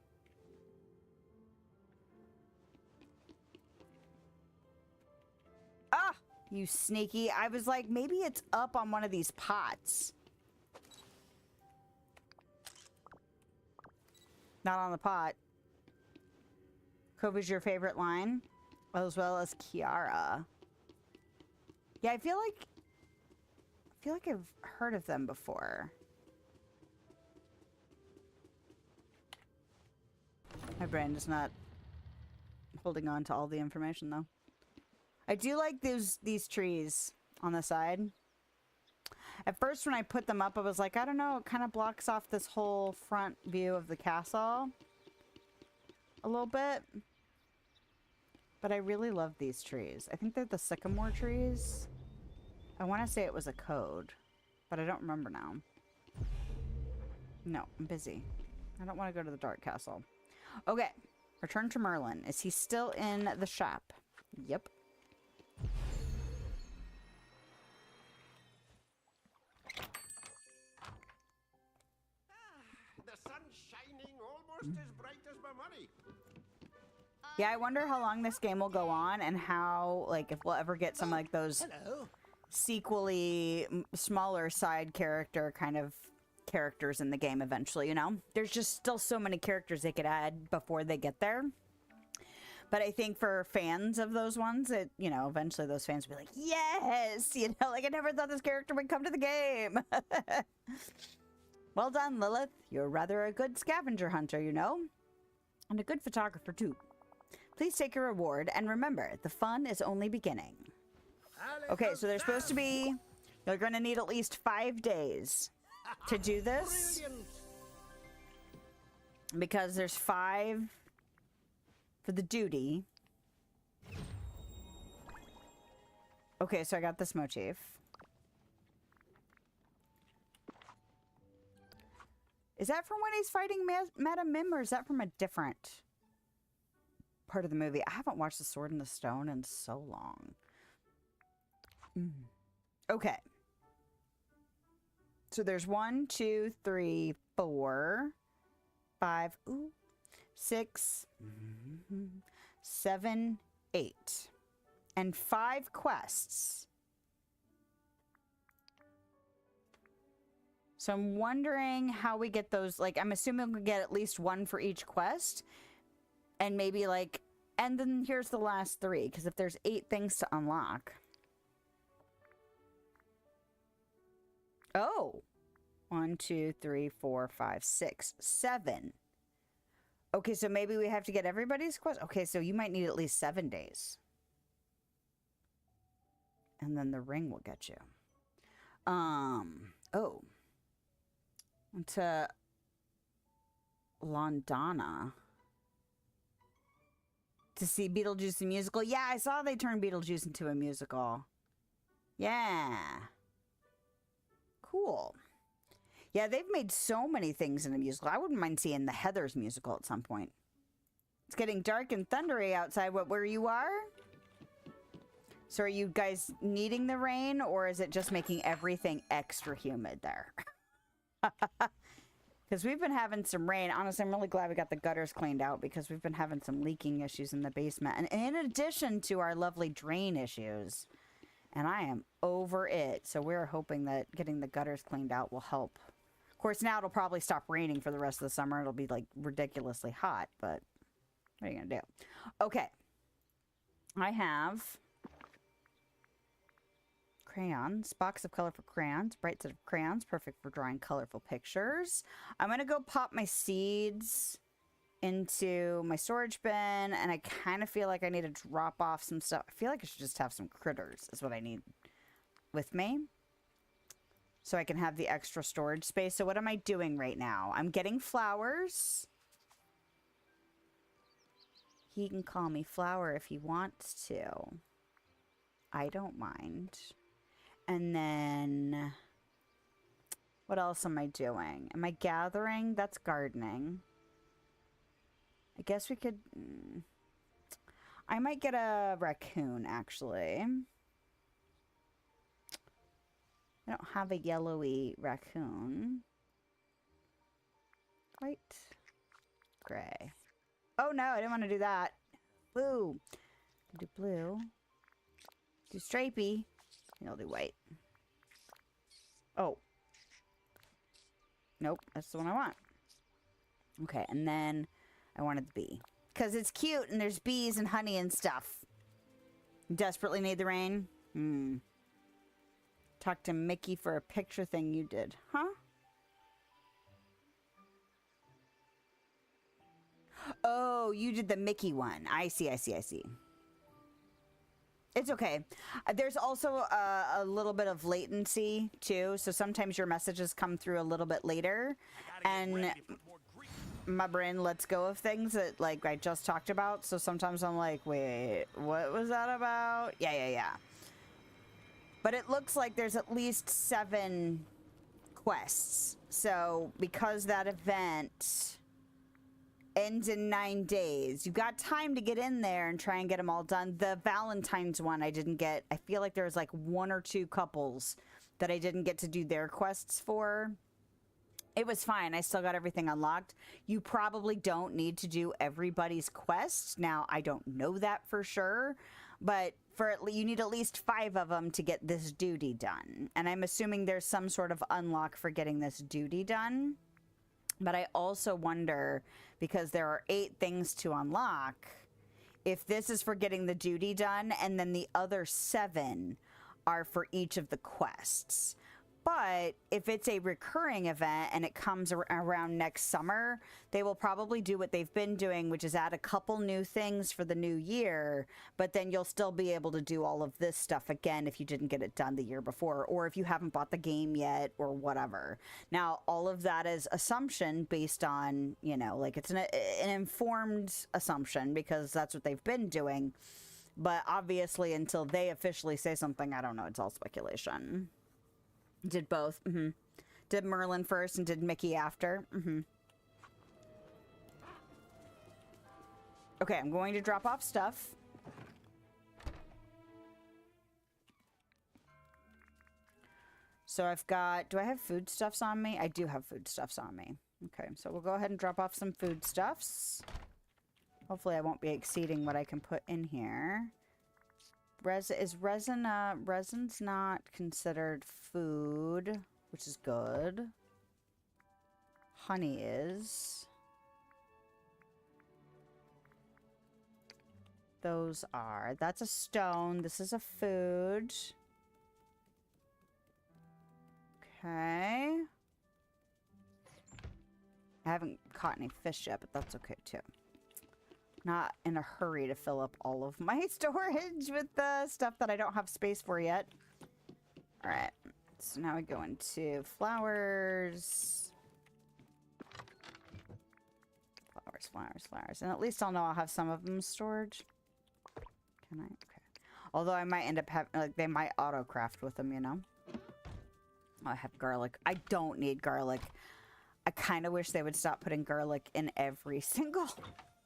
A: Ah! You sneaky. I was like, maybe it's up on one of these pots. Not on the pot. Kova's your favorite line? As well as Kiara. Yeah, I feel like I've heard of them before. My brain is not holding on to all the information, though. I do like these trees on the side. At first, when I put them up, I was like, I don't know, it kind of blocks off this whole front view of the castle a little bit. But I really love these trees. I think they're the sycamore trees. I want to say it was a code, but I don't remember now. No, I'm busy. I don't want to go to the dark castle. Okay, return to Merlin. Is he still in the shop? Yep.
E: The sun's shining almost as bright as my money.
A: Yeah, I wonder how long this game will go on and how, like, if we'll ever get some, like, those sequel-y, smaller side character kind of characters in the game eventually, you know? There's just still so many characters they could add before they get there. But I think for fans of those ones, it, you know, eventually those fans will be like, yes! You know, like, I never thought this character would come to the game! Well done, Lilith. You're rather a good scavenger hunter, you know? And a good photographer, too. Please take your reward, and remember, the fun is only beginning. Okay, so there's supposed to be... You're going to need at least 5 days to do this.
E: Brilliant.
A: Because there's 5 for the duty. Okay, so I got this motif. Is that from when he's fighting Madame Mim, or is that from a different part of the movie? I haven't watched The Sword in the Stone in so long. Okay. So there's 1, 2, 3, 4, 5, 6, 7, 8. And 5 quests. So I'm wondering how we get those. Like, I'm assuming we get at least 1 for each quest. And maybe, like, and then here's the last 3. Because if there's 8 things to unlock. Oh. 1, 2, 3, 4, 5, 6, 7. Okay, so maybe we have to get everybody's quest. Okay, so you might need at least 7 days. And then the ring will get you. Oh. To Londana. To see Beetlejuice the musical. Yeah, I saw they turned Beetlejuice into a musical. Yeah. Cool. Yeah, they've made so many things in a musical. I wouldn't mind seeing the Heathers musical at some point. It's getting dark and thundery outside where you are. So are you guys needing the rain, or is it just making everything extra humid there? Because we've been having some rain. Honestly, I'm really glad we got the gutters cleaned out, because we've been having some leaking issues in the basement. And in addition to our lovely drain issues. And I am over it. So we're hoping that getting the gutters cleaned out will help. Of course, now it'll probably stop raining for the rest of the summer. It'll be, like, ridiculously hot. But what are you going to do? Okay. I have... crayons, box of colorful crayons, bright set of crayons, perfect for drawing colorful pictures. I'm gonna go pop my seeds into my storage bin, and I kind of feel like I need to drop off some stuff. I feel like I should just have some critters is what I need with me, so I can have the extra storage space. So what am I doing right now? I'm getting flowers. He can call me Flower if he wants to. I don't mind. And then, what else am I doing? Am I gathering? That's gardening. I guess we could... I might get a raccoon, actually. I don't have a yellowy raccoon. White. Gray. Oh, no, I didn't want to do that. Blue. Do blue. Do stripey. I'll do white. Oh. Nope, that's the one I want. Okay, and then I wanted the bee. Because it's cute and there's bees and honey and stuff. Desperately need the rain? Talk to Mickey for a picture thing you did. Huh? Oh, you did the Mickey one. I see. It's okay. There's also a little bit of latency too, so sometimes your messages come through a little bit later, and my brain lets go of things that like I just talked about. So sometimes I'm like, wait, what was that about? Yeah. But it looks like there's at least 7 quests. So because that event ends in 9 days, you got time to get in there and try and get them all done. The Valentine's one I didn't get. I feel like there was like 1 or 2 couples that I didn't get to do their quests for. It was fine. I still got everything unlocked. You probably don't need to do everybody's quest. Now, I don't know that for sure, but you need at least 5 of them to get this duty done. And I'm assuming there's some sort of unlock for getting this duty done. But I also wonder, because there are 8 things to unlock, if this is for getting the duty done and then the other 7 are for each of the quests. But if it's a recurring event and it comes around next summer, they will probably do what they've been doing, which is add a couple new things for the new year, but then you'll still be able to do all of this stuff again if you didn't get it done the year before, or if you haven't bought the game yet, or whatever. Now, all of that is assumption based on, you know, like it's an informed assumption because that's what they've been doing. But obviously, until they officially say something, I don't know. It's all speculation. Did both. Did Merlin first and did Mickey after. Okay, I'm going to drop off stuff. So I've got... Do I have foodstuffs on me? I do have foodstuffs on me. Okay, so we'll go ahead and drop off some foodstuffs. Hopefully I won't be exceeding what I can put in here. Resin's not considered food, which is good. Honey is. Those are. That's a stone. This is a food. Okay. I haven't caught any fish yet, but that's okay too. Not in a hurry to fill up all of my storage with the stuff that I don't have space for yet. All right, so now we go into flowers. Flowers. And at least I'll know I'll have some of them stored. Can I? Okay. Although I might end up having, like, they might auto-craft with them, you know? Oh, I have garlic. I don't need garlic. I kind of wish they would stop putting garlic in every single...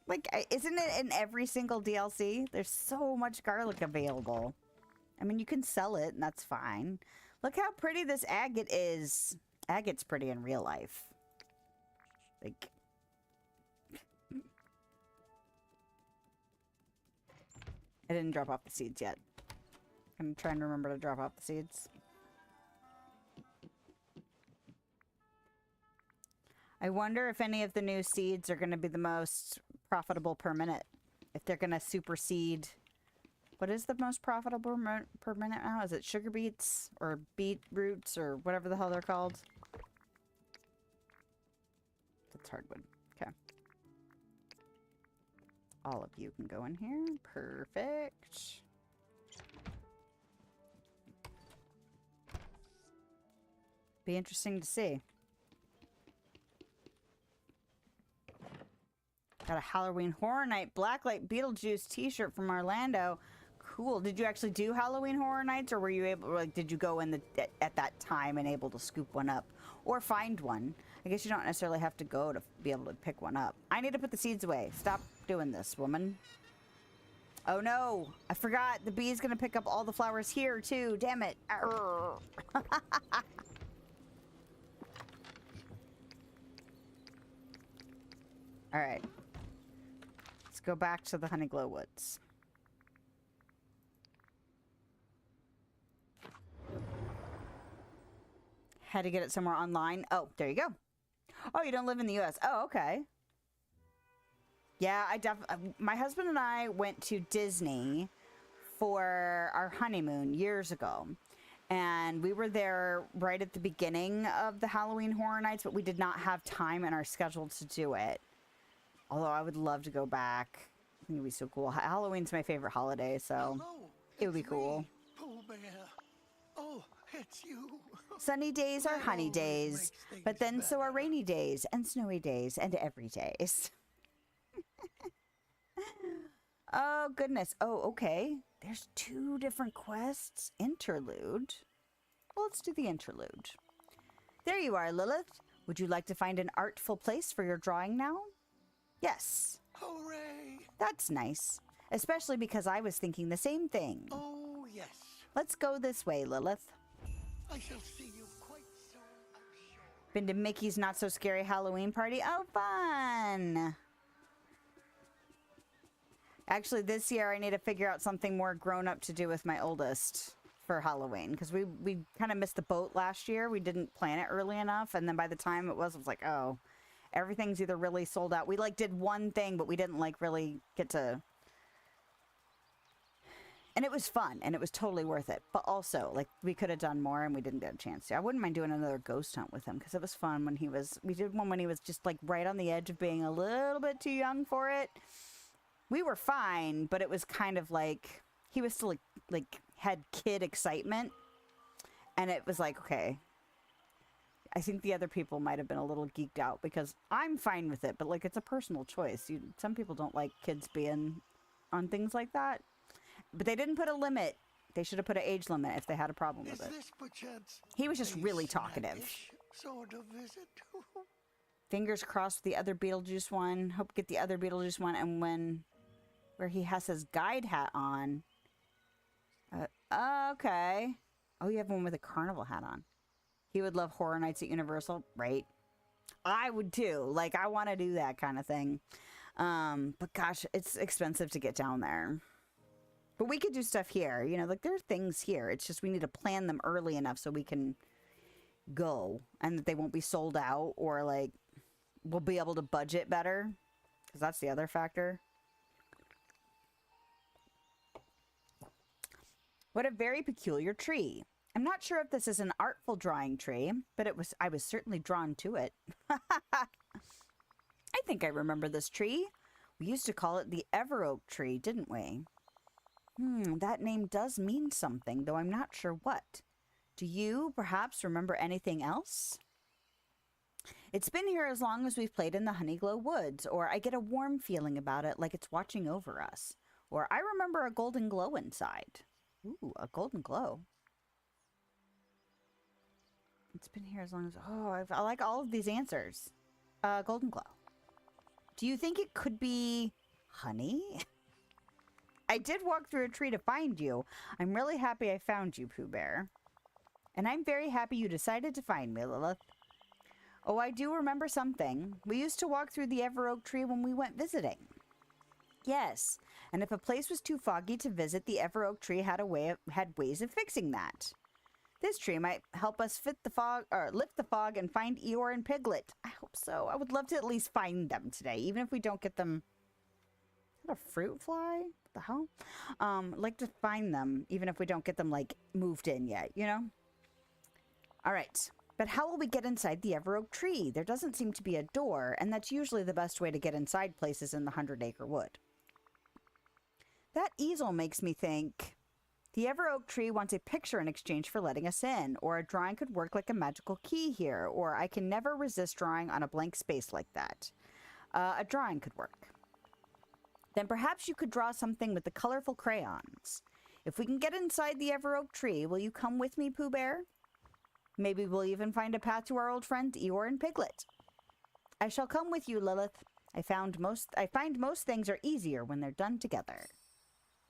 A: Like, isn't it in every single DLC? There's so much garlic available. I mean, you can sell it, and that's fine. Look how pretty this agate is. Agate's pretty in real life. Like... I didn't drop off the seeds yet. I'm trying to remember to drop off the seeds. I wonder if any of the new seeds are going to be the most profitable per minute. If they're going to supersede... What is the most profitable per minute now? Is it sugar beets or beet roots or whatever the hell they're called? That's hardwood. Okay. All of you can go in here. Perfect. Be interesting to see. Got a Halloween Horror Night Blacklight Beetlejuice t-shirt from Orlando. Cool. Did you actually do Halloween Horror Nights, or were you able, like, did you go in at that time and able to scoop one up or find one? I guess you don't necessarily have to go to be able to pick one up. I need to put the seeds away. Stop doing this, woman. Oh no, I forgot. The bee's gonna pick up all the flowers here too. Damn it. All right. Let's go back to the Honeyglow Woods. Had to get it somewhere online. Oh, there you go. Oh, you don't live in the U.S. Oh, okay. Yeah, my husband and I went to Disney for our honeymoon years ago. And we were there right at the beginning of the Halloween Horror Nights, but we did not have time in our schedule to do it. Although I would love to go back. I think it'd be so cool. Halloween's my favorite holiday, so...
C: Oh,
A: It would be
C: It's
A: cool.
C: me, Pooh Bear. Oh, it's you.
A: Sunny days are
C: That
A: honey
C: always
A: days,
C: makes
A: but
C: things
A: then so are
C: better.
A: rainy days and snowy days and every days. Oh, goodness. Oh, okay. There's 2 different quests. Interlude. Well, let's do the interlude. There you are, Lilith. Would you like to find an artful place for your drawing now? Yes.
C: Hooray!
A: That's nice. Especially because I was thinking the same thing.
C: Oh, yes.
A: Let's go this way, Lilith.
C: I shall see you quite soon, I'm sure.
A: Been to Mickey's Not So Scary Halloween party? Oh, fun! Actually, this year I need to figure out something more grown-up to do with my oldest for Halloween. Because we kind of missed the boat last year. We didn't plan it early enough. And then by the time it was like, oh, everything's either really sold out. We, like, did one thing, but we didn't, like, really get to... And it was fun, and it was totally worth it. But also, like, we could have done more, and we didn't get a chance to. I wouldn't mind doing another ghost hunt with him, because it was fun when he was... We did one when he was just, like, right on the edge of being a little bit too young for it. We were fine, but it was kind of like... He was still, like had kid excitement. And it was like, okay... I think the other people might have been a little geeked out, because I'm fine with it, but, like, it's a personal choice. Some people don't like kids being on things like that. But they didn't put a limit. They should have put an age limit if they had a problem with
C: Is
A: it.
C: this perchance
A: He was just
C: a
A: really talkative.
C: snappish sort of visit?
A: Fingers crossed for the other Beetlejuice one. Hope to get the other Beetlejuice one. And where he has his guide hat on. Okay. Oh, you have one with a carnival hat on. He would love Horror Nights at Universal. Right. I would too. Like, I want to do that kind of thing. But gosh, it's expensive to get down there. But we could do stuff here. You know, like, there are things here. It's just we need to plan them early enough so we can go. And that they won't be sold out. Or, like, we'll be able to budget better. Because that's the other factor. What a very peculiar tree. I'm not sure if this is an artful drawing tree, but I was certainly drawn to it. I think I remember this tree. We used to call it the Ever Oak tree, didn't we? That name does mean something, though I'm not sure what. Do you, perhaps, remember anything else? It's been here as long as we've played in the Honeyglow Woods, or I get a warm feeling about it like it's watching over us. Or I remember a golden glow inside. Ooh, a golden glow. It's been here as long as... Oh, I like all of these answers. Golden glow. Do you think it could be honey? I did walk through a tree to find you. I'm really happy I found you, Pooh Bear. And I'm very happy you decided to find me, Lilith. Oh, I do remember something. We used to walk through the Ever Oak tree when we went visiting. Yes, and if a place was too foggy to visit, the Ever Oak tree had ways of fixing that. This tree might help us lift the fog and find Eeyore and Piglet. I hope so. I would love to at least find them today, even if we don't get them. Is that a fruit fly? What the hell? I'd like to find them, even if we don't get them, like, moved in yet, you know? All right. But how will we get inside the Ever Oak tree? There doesn't seem to be a door, and that's usually the best way to get inside places in the 100-acre wood. That easel makes me think. The Ever Oak tree wants a picture in exchange for letting us in, or a drawing could work like a magical key here, or I can never resist drawing on a blank space like that. A drawing could work. Then perhaps you could draw something with the colorful crayons. If we can get inside the Ever Oak tree, will you come with me, Pooh Bear? Maybe we'll even find a path to our old friends Eeyore and Piglet. I shall come with you, Lilith. I find most things are easier when they're done together.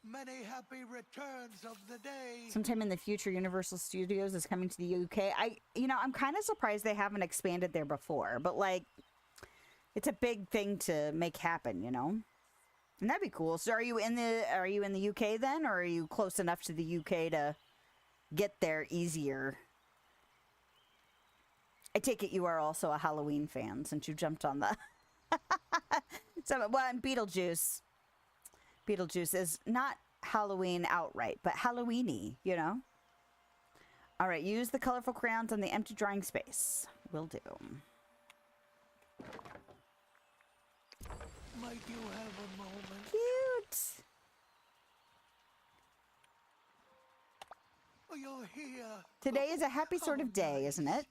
C: Many happy returns of the day.
A: Sometime in the future, Universal Studios is coming to the UK. I'm kind of surprised they haven't expanded there before, but, like, it's a big thing to make happen, you know? And that'd be cool. So are you in the UK then, or are you close enough to the UK to get there easier? I take it you are also a Halloween fan since you jumped on the... and Beetlejuice. Beetlejuice is not Halloween outright, but Halloween-y, you know? All right, use the colorful crayons on the empty drawing space. Will do.
C: Might you have a moment?
A: Cute.
C: you're here.
A: Today is a happy sort of day, isn't it?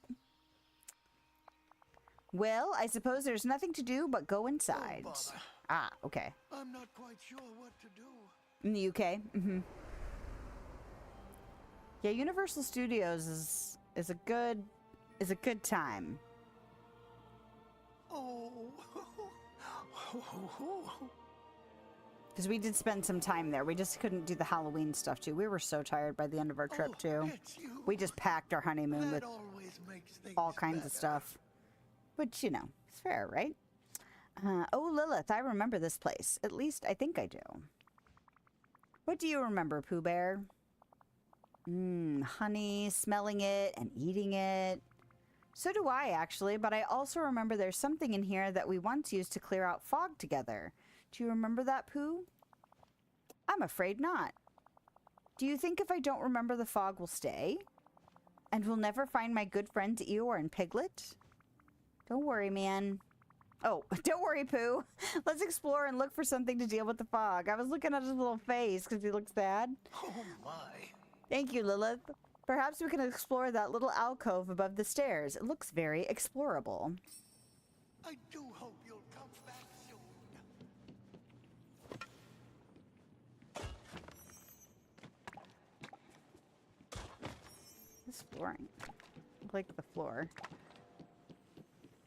A: Well, I suppose there's nothing to do but go inside.
C: bother.
A: Ah, okay.
C: I'm not quite sure what to do.
A: In the UK. Mm-hmm. Yeah, Universal Studios is a good time.
C: Oh.
A: Because we did spend some time there. We just couldn't do the Halloween stuff too. We were so tired by the end of our trip too.
C: It's you.
A: We just packed our honeymoon
C: That
A: with
C: always makes things
A: all kinds of
C: better.
A: stuff. Which, you know, it's fair, right? Oh, Lilith, I remember this place. At least I think I do. What do you remember, Pooh Bear? Honey, smelling it and eating it. So do I, actually, but I also remember there's something in here that we once used to clear out fog together. Do you remember that, Pooh? I'm afraid not. Do you think if I don't remember the fog will stay? And we'll never find my good friends Eeyore and Piglet? Don't worry, man. Oh, don't worry, Pooh. Let's explore and look for something to deal with the fog. I was looking at his little face because he looks sad.
C: Oh my.
A: Thank you, Lilith. Perhaps we can explore that little alcove above the stairs. It looks very explorable.
C: I do hope you'll come back soon.
A: This flooring. I like the floor.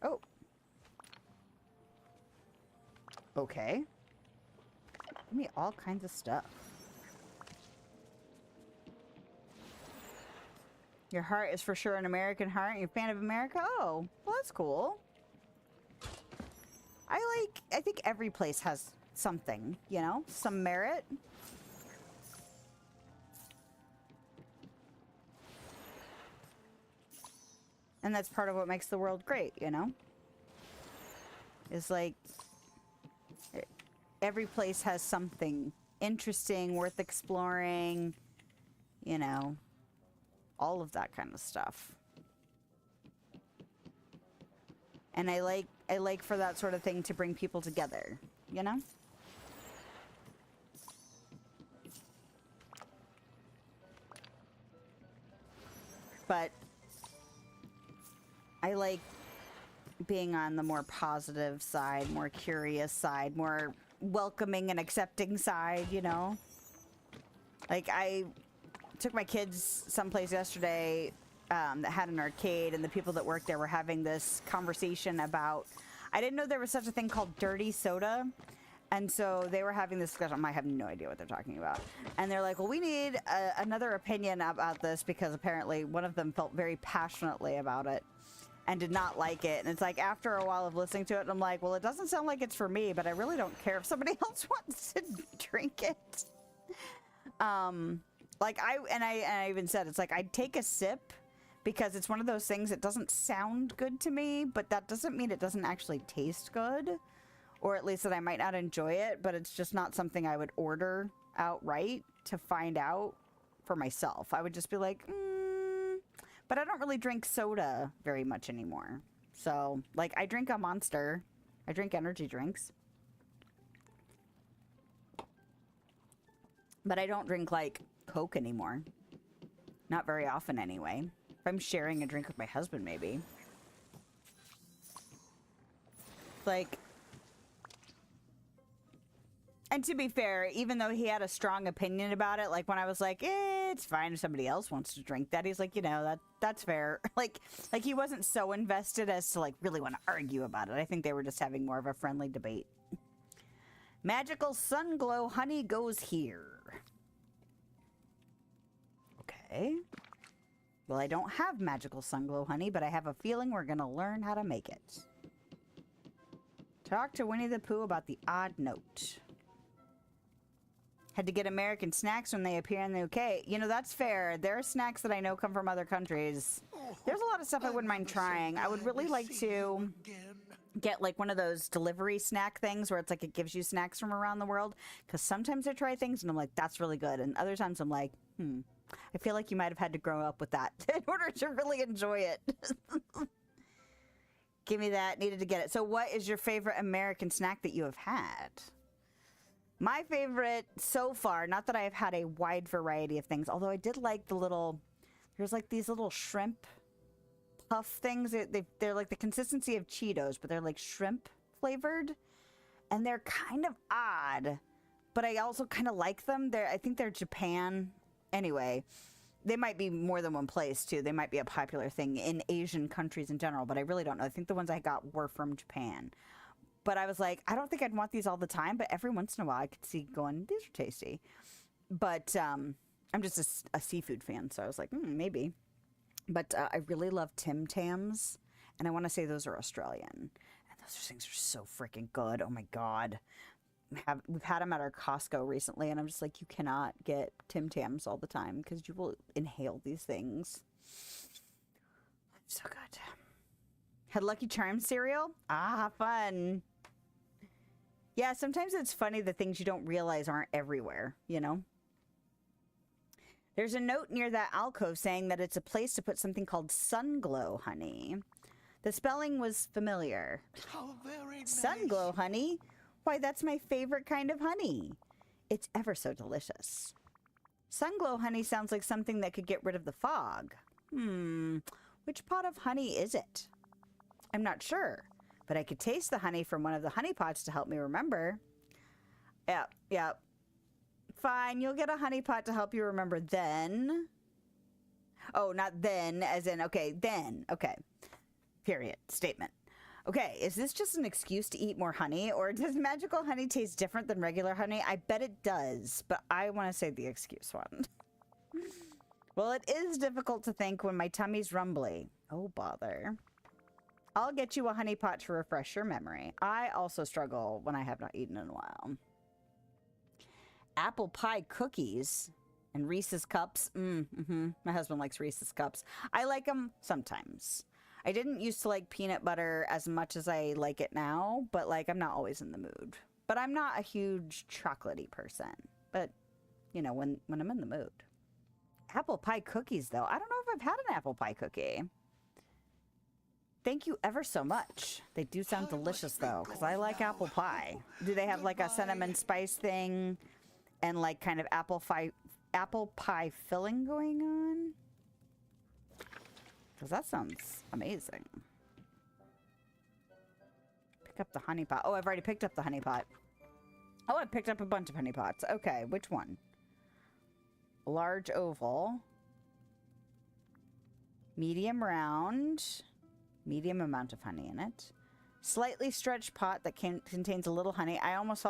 A: Oh. Okay. Give me all kinds of stuff. Your heart is for sure an American heart. You're a fan of America? Oh, well, that's cool. I think every place has something, you know? Some merit. And that's part of what makes the world great, you know? It's like every place has something interesting, worth exploring, you know, all of that kind of stuff. And I like for that sort of thing to bring people together, you know? But I like being on the more positive side, more curious side, more welcoming and accepting side, you know? Like, I took my kids someplace yesterday that had an arcade, and the people that worked there were having this conversation about... I didn't know there was such a thing called dirty soda. And so they were having this discussion. I have no idea what they're talking about. And they're like, well, we need another opinion about this, because apparently one of them felt very passionately about it and did not like it. And it's like, after a while of listening to it, I'm like, well, it doesn't sound like it's for me, but I really don't care if somebody else wants to drink it. Like, I even said, it's like, I'd take a sip, because it's one of those things that doesn't sound good to me, but that doesn't mean it doesn't actually taste good. Or at least that I might not enjoy it, but it's just not something I would order outright to find out for myself. I would just be like, but I don't really drink soda very much anymore. So, like, I drink a Monster. I drink energy drinks. But I don't drink, like, Coke anymore. Not very often, anyway. If I'm sharing a drink with my husband, maybe. Like... And to be fair, even though he had a strong opinion about it, like when I was like, it's fine if somebody else wants to drink that, he's like, you know, that's fair. Like he wasn't so invested as to like really want to argue about it. I think they were just having more of a friendly debate. Magical Sun Glow honey goes here. Okay. Well, I don't have magical Sun Glow honey, but I have a feeling we're going to learn how to make it. Talk to Winnie the Pooh about the odd note. Had to get American snacks when they appear in the UK. You know, that's fair. There are snacks that I know come from other countries. There's a lot of stuff I wouldn't mind trying. I would really like to get like one of those delivery snack things where it's like it gives you snacks from around the world. Because sometimes I try things and I'm like, that's really good. And other times I'm like, I feel like you might have had to grow up with that in order to really enjoy it. Give me that. Needed to get it. So what is your favorite American snack that you have had? My favorite so far, not that I have had a wide variety of things, although I did like the little Here's like these little shrimp puff things. They're like the consistency of Cheetos, but they're like shrimp flavored. And they're kind of odd, but I also kind of like them. I think they're Japan. Anyway, they might be more than one place too. They might be a popular thing in Asian countries in general, but I really don't know. I think the ones I got were from Japan. But I was like, I don't think I'd want these all the time, but every once in a while I could see going, these are tasty. But I'm just a seafood fan, so I was like, maybe. But I really love Tim Tams, and I want to say those are Australian. And those things are so freaking good. Oh my God. We've had them at our Costco recently, and I'm just like, you cannot get Tim Tams all the time because you will inhale these things. So good. Had Lucky Charms cereal? Ah, fun. Yeah, sometimes it's funny the things you don't realize aren't everywhere, you know? There's a note near that alcove saying that it's a place to put something called Sunglow honey. The spelling was familiar.
C: How very nice.
A: Sunglow honey? Why, that's my favorite kind of honey. It's ever so delicious. Sunglow honey sounds like something that could get rid of the fog. Which pot of honey is it? I'm not sure, but I could taste the honey from one of the honey pots to help me remember. Yep. Fine, you'll get a honey pot to help you remember then. Oh, not then, as in, okay, then. Okay. Period. Statement. Okay, is this just an excuse to eat more honey, or does magical honey taste different than regular honey? I bet it does, but I want to say the excuse one. Well, it is difficult to think when my tummy's rumbly. Oh, bother. I'll get you a honey pot to refresh your memory. I also struggle when I have not eaten in a while. Apple pie cookies and Reese's cups. My husband likes Reese's cups. I like them sometimes. I didn't used to like peanut butter as much as I like it now, but like I'm not always in the mood. But I'm not a huge chocolatey person. But, you know, when I'm in the mood. Apple pie cookies, though. I don't know if I've had an apple pie cookie. Thank you ever so much. They do sound delicious, though, because I like apple pie. Do they have like a cinnamon spice thing and like kind of apple pie filling going on? Because that sounds amazing. Pick up the honey pot. Oh, I've already picked up the honey pot. Oh, I picked up a bunch of honey pots. Okay, which one? Large oval. Medium round. Medium amount of honey in it. Slightly stretched pot that contains a little honey. I almost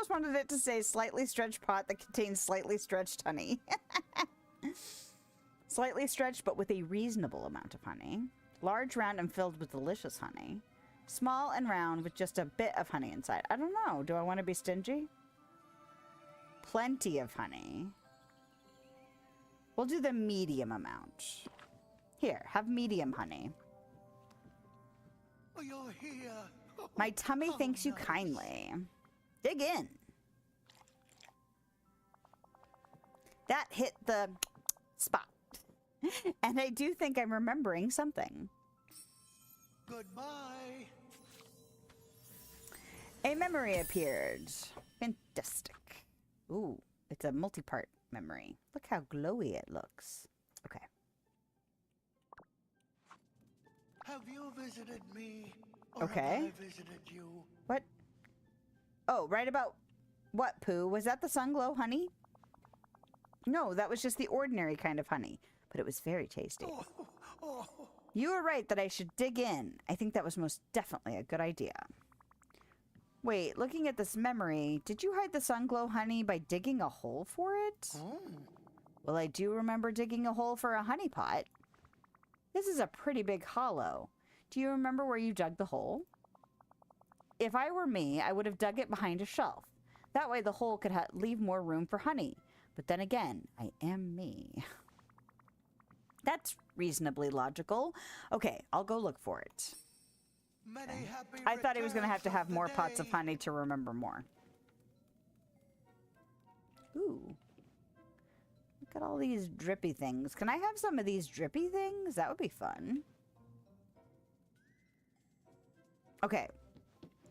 A: wanted it to say slightly stretched pot that contains slightly stretched honey. Slightly stretched, but with a reasonable amount of honey. Large, round, and filled with delicious honey. Small and round with just a bit of honey inside. I don't know. Do I want to be stingy? Plenty of honey. We'll do the medium amount. Here, have medium honey.
C: Oh, you're here.
A: My tummy thanks you kindly. Dig in. That hit the spot. And I do think I'm remembering something.
C: Goodbye.
A: A memory appeared. Fantastic. Ooh, it's a multi-part memory. Look how glowy it looks. Okay.
C: Have you visited me? Or
A: Okay.
C: have I visited you?
A: What? Oh, right about what, Pooh? Was that the Sunglow honey? No, that was just the ordinary kind of honey. But it was very tasty.
C: Oh.
A: You were right that I should dig in. I think that was most definitely a good idea. Wait, looking at this memory, did you hide the Sunglow honey by digging a hole for it? Well, I do remember digging a hole for a honey pot. This is a pretty big hollow. Do you remember where you dug the hole? If I were me, I would have dug it behind a shelf. That way the hole could leave more room for honey. But then again, I am me. That's reasonably logical. Okay, I'll go look for it. I thought he was going to have more pots of honey to remember more. Ooh. Look at all these drippy things. Can I have some of these drippy things? That would be fun. Okay.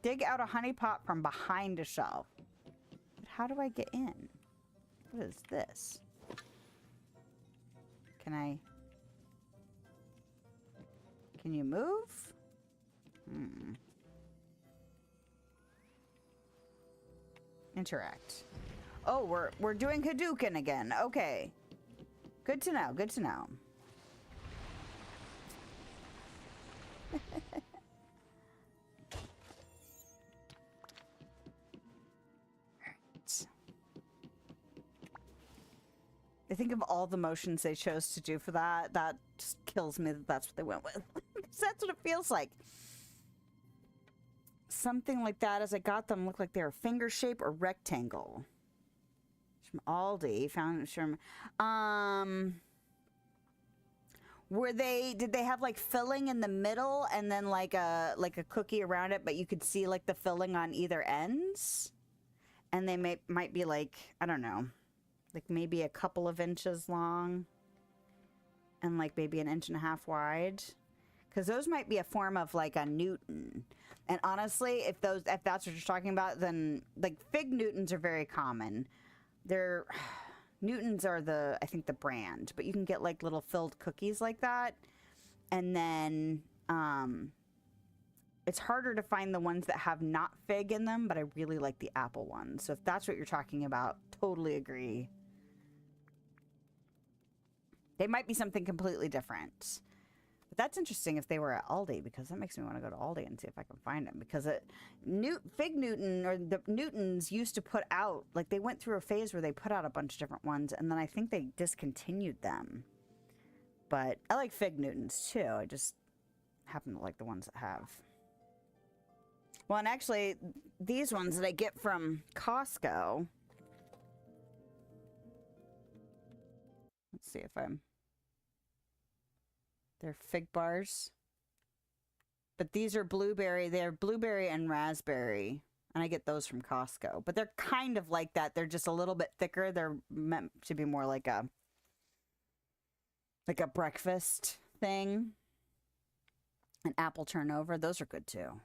A: Dig out a honey pot from behind a shelf. But how do I get in? What is this? Can I... Can you move? Hmm. Interact. Oh, we're doing Hadouken again. Okay. Good to know. Good to know. I think of all the motions they chose to do for that. That just kills me that that's what they went with. That's what it feels like. Something like that, as I got them, looked like they were finger shape or rectangle. From Aldi. Found from were they, did they have like filling in the middle and then like a cookie around it, but you could see like the filling on either ends? And they might be like, I don't know, like maybe a couple of inches long and like maybe an inch and a half wide. Because those might be a form of like a Newton. And honestly, if that's what you're talking about, then like fig Newtons are very common. They're Newtons are I think the brand, but you can get like little filled cookies like that. And then it's harder to find the ones that have not fig in them, but I really like the apple ones. So if that's what you're talking about, totally agree. They might be something completely different. But that's interesting if they were at Aldi, because that makes me want to go to Aldi and see if I can find them. Because Fig Newton, or the Newtons, used to put out, like they went through a phase where they put out a bunch of different ones, and then I think they discontinued them. But I like Fig Newtons too. I just happen to like the ones that have. Well, and actually, these ones that I get from Costco. Let's see if they're fig bars. But these are blueberry. They're blueberry and raspberry. And I get those from Costco. But they're kind of like that. They're just a little bit thicker. They're meant to be more like a breakfast thing. An apple turnover. Those are good too.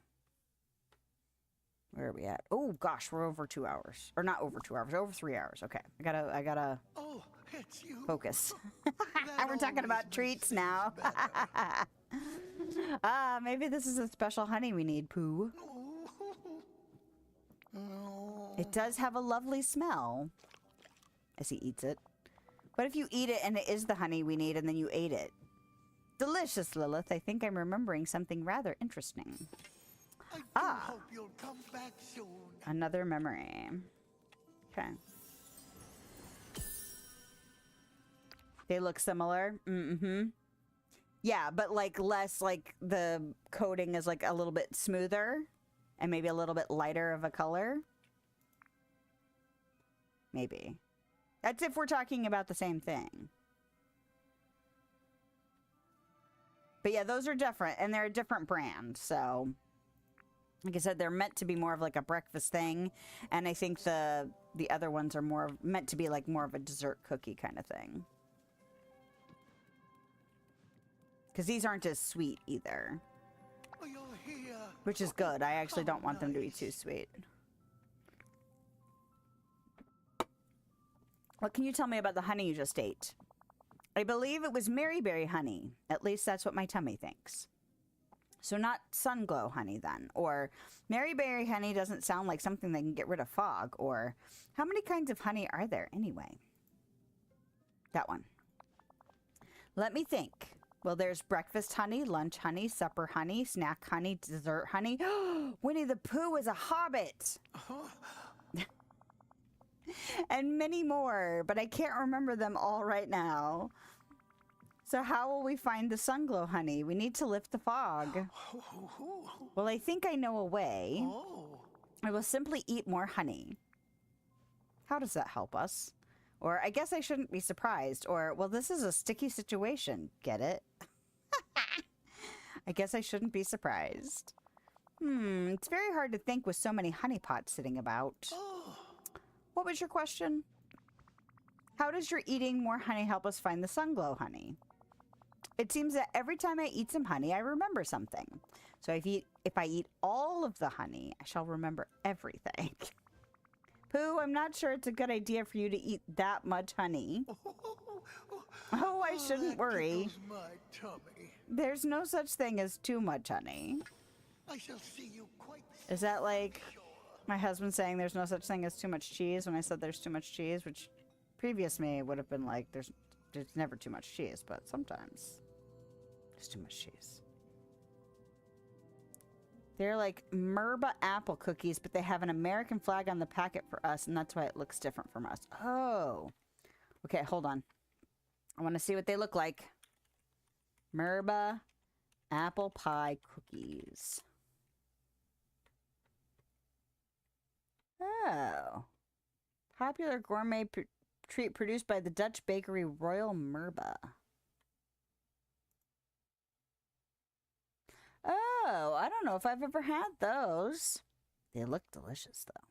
A: Where are we at? Oh gosh, we're over 2 hours. Or not over 2 hours, over 3 hours. Okay. I gotta
C: Oh, it's you.
A: focus. We're talking about treats now. Maybe this is a special honey we need, Pooh.
C: No.
A: It does have a lovely smell as he eats it. What if you eat it and it is the honey we need and then you ate it? Delicious, Lilith. I think I'm remembering something rather interesting.
C: I do hope you'll come back soon.
A: Another memory. Okay. They look similar. Mm-hmm. Yeah, but like less, like the coating is like a little bit smoother and maybe a little bit lighter of a color. Maybe. That's if we're talking about the same thing. But yeah, those are different and they're a different brand. So, like I said, they're meant to be more of like a breakfast thing. And I think the other ones are more meant to be like more of a dessert cookie kind of thing. Because these aren't as sweet either.
C: Oh, you're here.
A: Which is good. I actually don't want them to be too sweet. What can you tell me about the honey you just ate? I believe it was Maryberry honey. At least that's what my tummy thinks. So not Sunglow honey then. Or Maryberry honey doesn't sound like something that can get rid of fog. Or how many kinds of honey are there anyway? That one. Let me think. Well, there's breakfast honey, lunch honey, supper honey, snack honey, dessert honey. Winnie the Pooh is a hobbit! And many more, but I can't remember them all right now. So how will we find the Sunglow honey? We need to lift the fog. Well, I think I know a way. I will simply eat more honey. How does that help us? Or, I guess I shouldn't be surprised. Or, well, this is a sticky situation. Get it? I guess I shouldn't be surprised. It's very hard to think with so many honeypots sitting about. What was your question? How does your eating more honey help us find the Sunglow honey? It seems that every time I eat some honey, I remember something. So if I eat all of the honey, I shall remember everything. Pooh, I'm not sure it's a good idea for you to eat that much honey. Oh, I shouldn't worry.
C: My tummy.
A: There's no such thing as too much honey.
C: I shall see you quite
A: Is that like
C: sure.
A: my husband saying there's no such thing as too much cheese when I said there's too much cheese, which previous me would have been like there's never too much cheese, but sometimes there's too much cheese. They're like Merba apple cookies, but they have an American flag on the packet for us, and that's why it looks different from us. Oh. Okay, hold on. I want to see what they look like. Merba apple pie cookies. Oh. Popular gourmet treat produced by the Dutch bakery Royal Merba. Oh, I don't know if I've ever had those. They look delicious, though.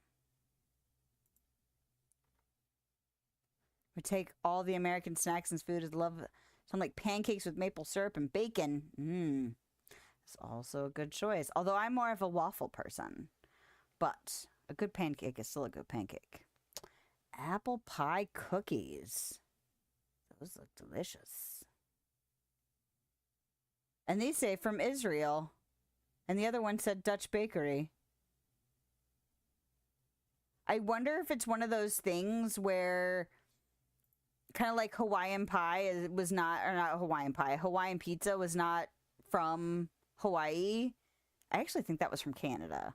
A: We take all the American snacks and food as love. Something like pancakes with maple syrup and bacon. Mmm. It's also a good choice. Although I'm more of a waffle person. But a good pancake is still a good pancake. Apple pie cookies. Those look delicious. And these say from Israel. And the other one said Dutch bakery. I wonder if it's one of those things where kind of like Hawaiian pie was not, or not Hawaiian pie, Hawaiian pizza was not from Hawaii. I actually think that was from Canada.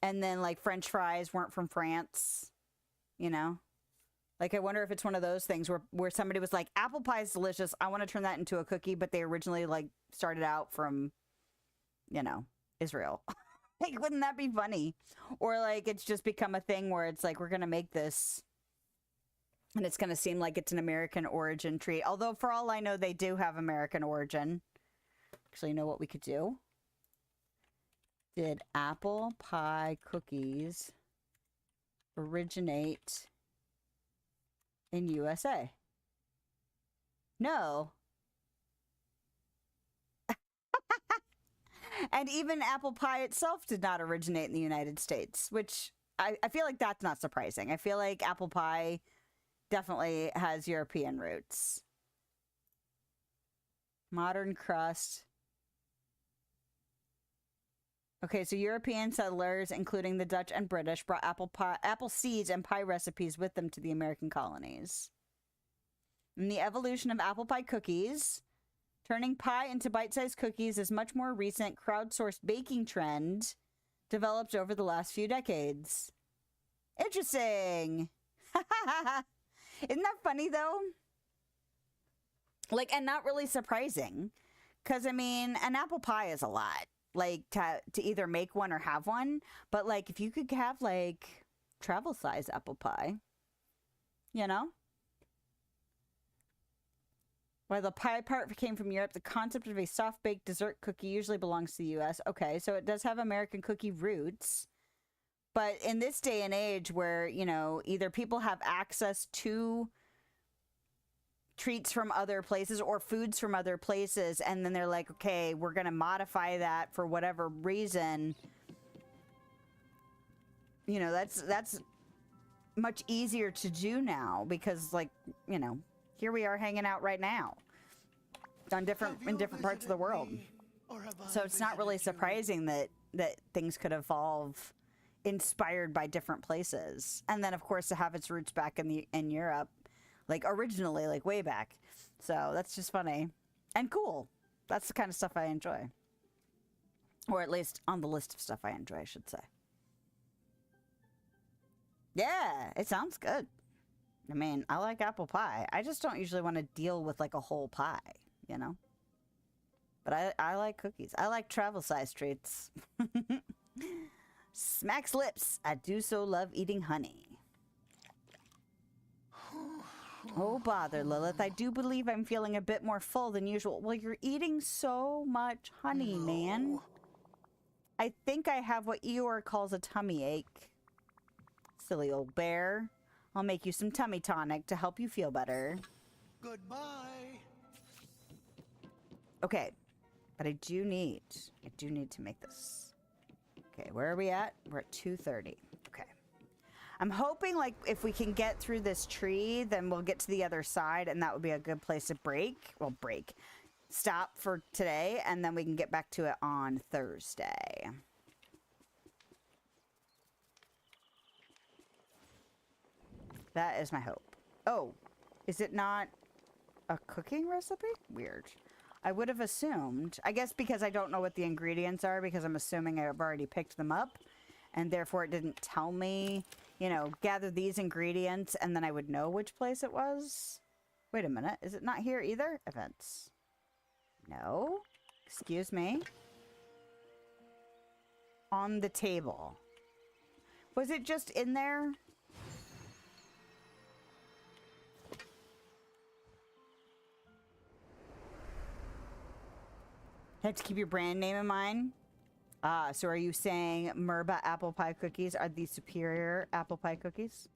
A: And then like French fries weren't from France, you know? Like I wonder if it's one of those things where somebody was like, apple pie is delicious, I want to turn that into a cookie, but they originally like started out from, you know, Israel. Like, wouldn't that be funny? Or like it's just become a thing where it's like, we're going to make this and it's going to seem like it's an American origin treat. Although for all I know, they do have American origin. Actually, you know what we could do? Did apple pie cookies originate in USA? No. And even apple pie itself did not originate in the United States, which I feel like that's not surprising. I feel like apple pie definitely has European roots. Modern crust. Okay, so European settlers, including the Dutch and British, brought apple seeds and pie recipes with them to the American colonies. And the evolution of apple pie cookies, turning pie into bite-sized cookies, is much more recent crowdsourced baking trend developed over the last few decades. Interesting. Isn't that funny, though? Like, and not really surprising. Because, I mean, an apple pie is a lot. Like, to either make one or have one. But, like, if you could have, like, travel-size apple pie, you know? While the pie part came from Europe, the concept of a soft-baked dessert cookie usually belongs to the U.S. Okay, so it does have American cookie roots. But in this day and age where, you know, either people have access to treats from other places or foods from other places, and then they're like, okay, we're going to modify that for whatever reason, you know, that's much easier to do now because, like, you know, here we are hanging out right now in different parts of the world. So it's not really surprising that things could evolve inspired by different places. And then, of course, to have its roots back in Europe, like originally, like way back. So that's just funny and cool. That's the kind of stuff I enjoy. Or at least on the list of stuff I enjoy, I should say. Yeah, it sounds good. I mean, I like apple pie. I just don't usually want to deal with like a whole pie, you know? But I like cookies. I like travel-sized treats. Smacks lips. I do so love eating honey. Oh, bother, Lilith. I do believe I'm feeling a bit more full than usual. Well, you're eating so much honey, man. I think I have what Eeyore calls a tummy ache. Silly old bear. I'll make you some tummy tonic to help you feel better.
C: Goodbye.
A: Okay, but I do need to make this. Okay, where are we at? We're at 2:30. Okay. I'm hoping, like, if we can get through this tree, then we'll get to the other side, and that would be a good place to break. Well, stop for today, and then we can get back to it on Thursday. That is my hope. Oh, is it not a cooking recipe? Weird. I would have assumed, I guess because I don't know what the ingredients are, because I'm assuming I've already picked them up, and therefore it didn't tell me, you know, gather these ingredients, and then I would know which place it was. Wait a minute, is it not here either? Events. No. Excuse me. On the table. Was it just in there? Have to keep your brand name in mind. So are you saying Merba apple pie cookies are the superior apple pie cookies?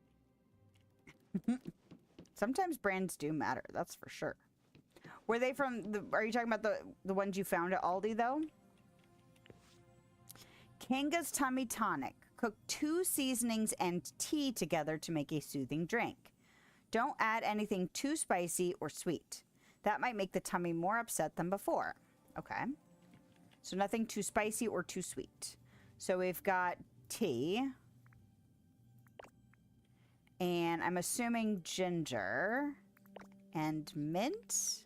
A: Sometimes brands do matter, that's for sure. Were they from the, are you talking about the ones you found at Aldi though? Kanga's Tummy Tonic. Cook 2 seasonings and tea together to make a soothing drink. Don't add anything too spicy or sweet. That might make the tummy more upset than before. Okay. So nothing too spicy or too sweet. So we've got tea. And I'm assuming ginger and mint.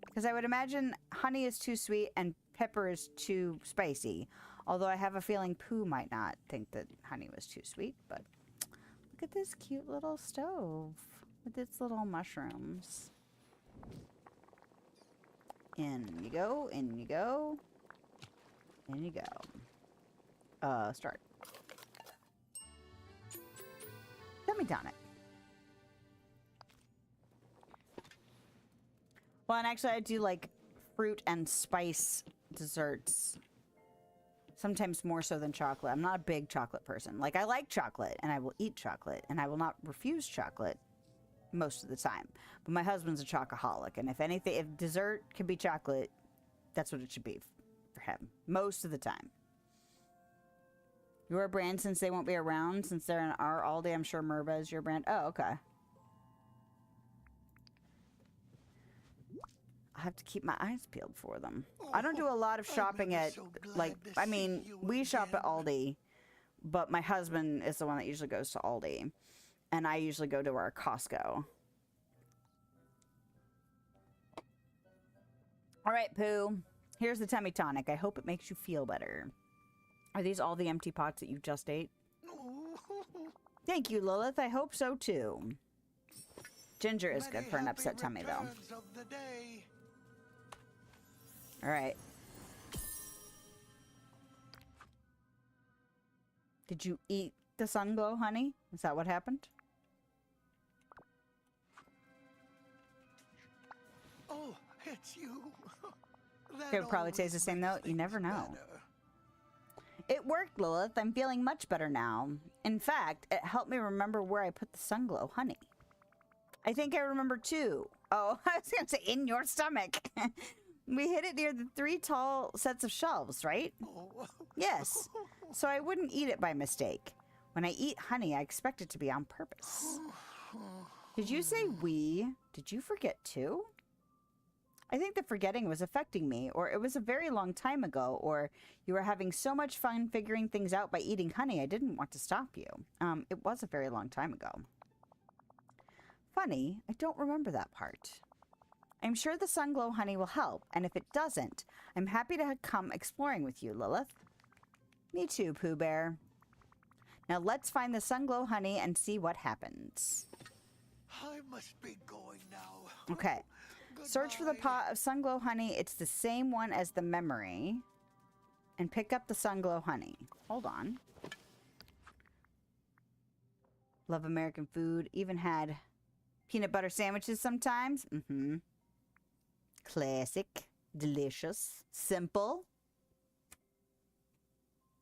A: Because I would imagine honey is too sweet and pepper is too spicy. Although I have a feeling Pooh might not think that honey was too sweet. But look at this cute little stove with its little mushrooms. In you go, in you go, in you go. Start. Tummy tonic. Well, and actually I do like fruit and spice desserts. Sometimes more so than chocolate. I'm not a big chocolate person. Like, I like chocolate, and I will eat chocolate, and I will not refuse chocolate most of the time. But my husband's a chocoholic, and if anything, if dessert can be chocolate, that's what it should be for him. Most of the time. Your brand, since they won't be around, since they're in our Aldi, I'm sure Merba is your brand. Oh, okay. I have to keep my eyes peeled for them. I don't do a lot of shopping at, like, I mean, we shop at Aldi, but my husband is the one that usually goes to Aldi. And I usually go to our Costco. All right, Pooh. Here's the tummy tonic. I hope it makes you feel better. Are these all the empty pots that you just ate? Thank you, Lilith. I hope so, too. Ginger is good for an upset tummy, though. All right. Did you eat the Sunglow, honey? Is that what happened?
C: Oh, it's you.
A: It would probably taste the same, though. You never know. It worked, Lilith. I'm feeling much better now. In fact, it helped me remember where I put the Sunglow, honey. I think I remember, too. Oh, I was going to say, in your stomach. We hid it near the 3 tall sets of shelves, right? Yes. So I wouldn't eat it by mistake. When I eat honey, I expect it to be on purpose. Did you say we? Did you forget too? I think the forgetting was affecting me, or it was a very long time ago, or you were having so much fun figuring things out by eating honey, I didn't want to stop you. It was a very long time ago. Funny, I don't remember that part. I'm sure the Sunglow honey will help, and if it doesn't, I'm happy to come exploring with you, Lilith. Me too, Pooh Bear. Now let's find the Sunglow honey and see what happens.
C: I must be going now.
A: Okay. Search for the pot of Sunglow honey. It's the same one as the memory. And pick up the Sunglow honey. Hold on. Love American food. Even had peanut butter sandwiches sometimes. Mm-hmm. Classic. Delicious. Simple.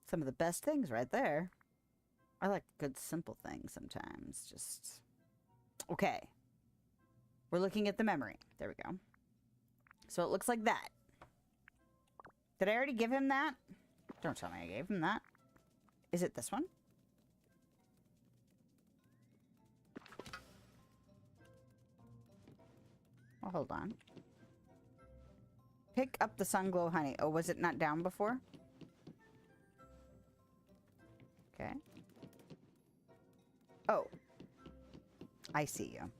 A: Some of the best things right there. I like good simple things sometimes. Just... Okay. We're looking at the memory. There we go. So it looks like that. Did I already give him that? Don't tell me I gave him that. Is it this one? Well, hold on. Pick up the Sunglow honey. Oh, was it not down before? Okay. Oh. I see you.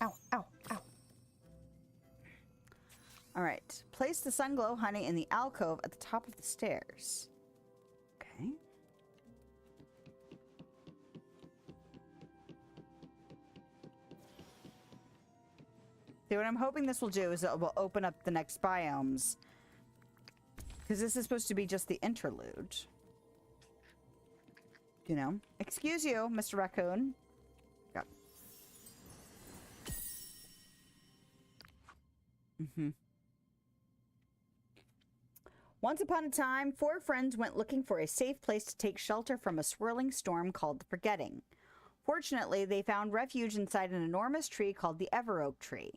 A: Ow, ow, ow. All right. Place the Sunglow honey in the alcove at the top of the stairs. Okay. See, what I'm hoping this will do is it will open up the next biomes. Because this is supposed to be just the interlude. You know? Excuse you, Mr. Raccoon. Go. Once upon a time, 4 friends went looking for a safe place to take shelter from a swirling storm called the Forgetting. Fortunately, they found refuge inside an enormous tree called the Everoak Tree.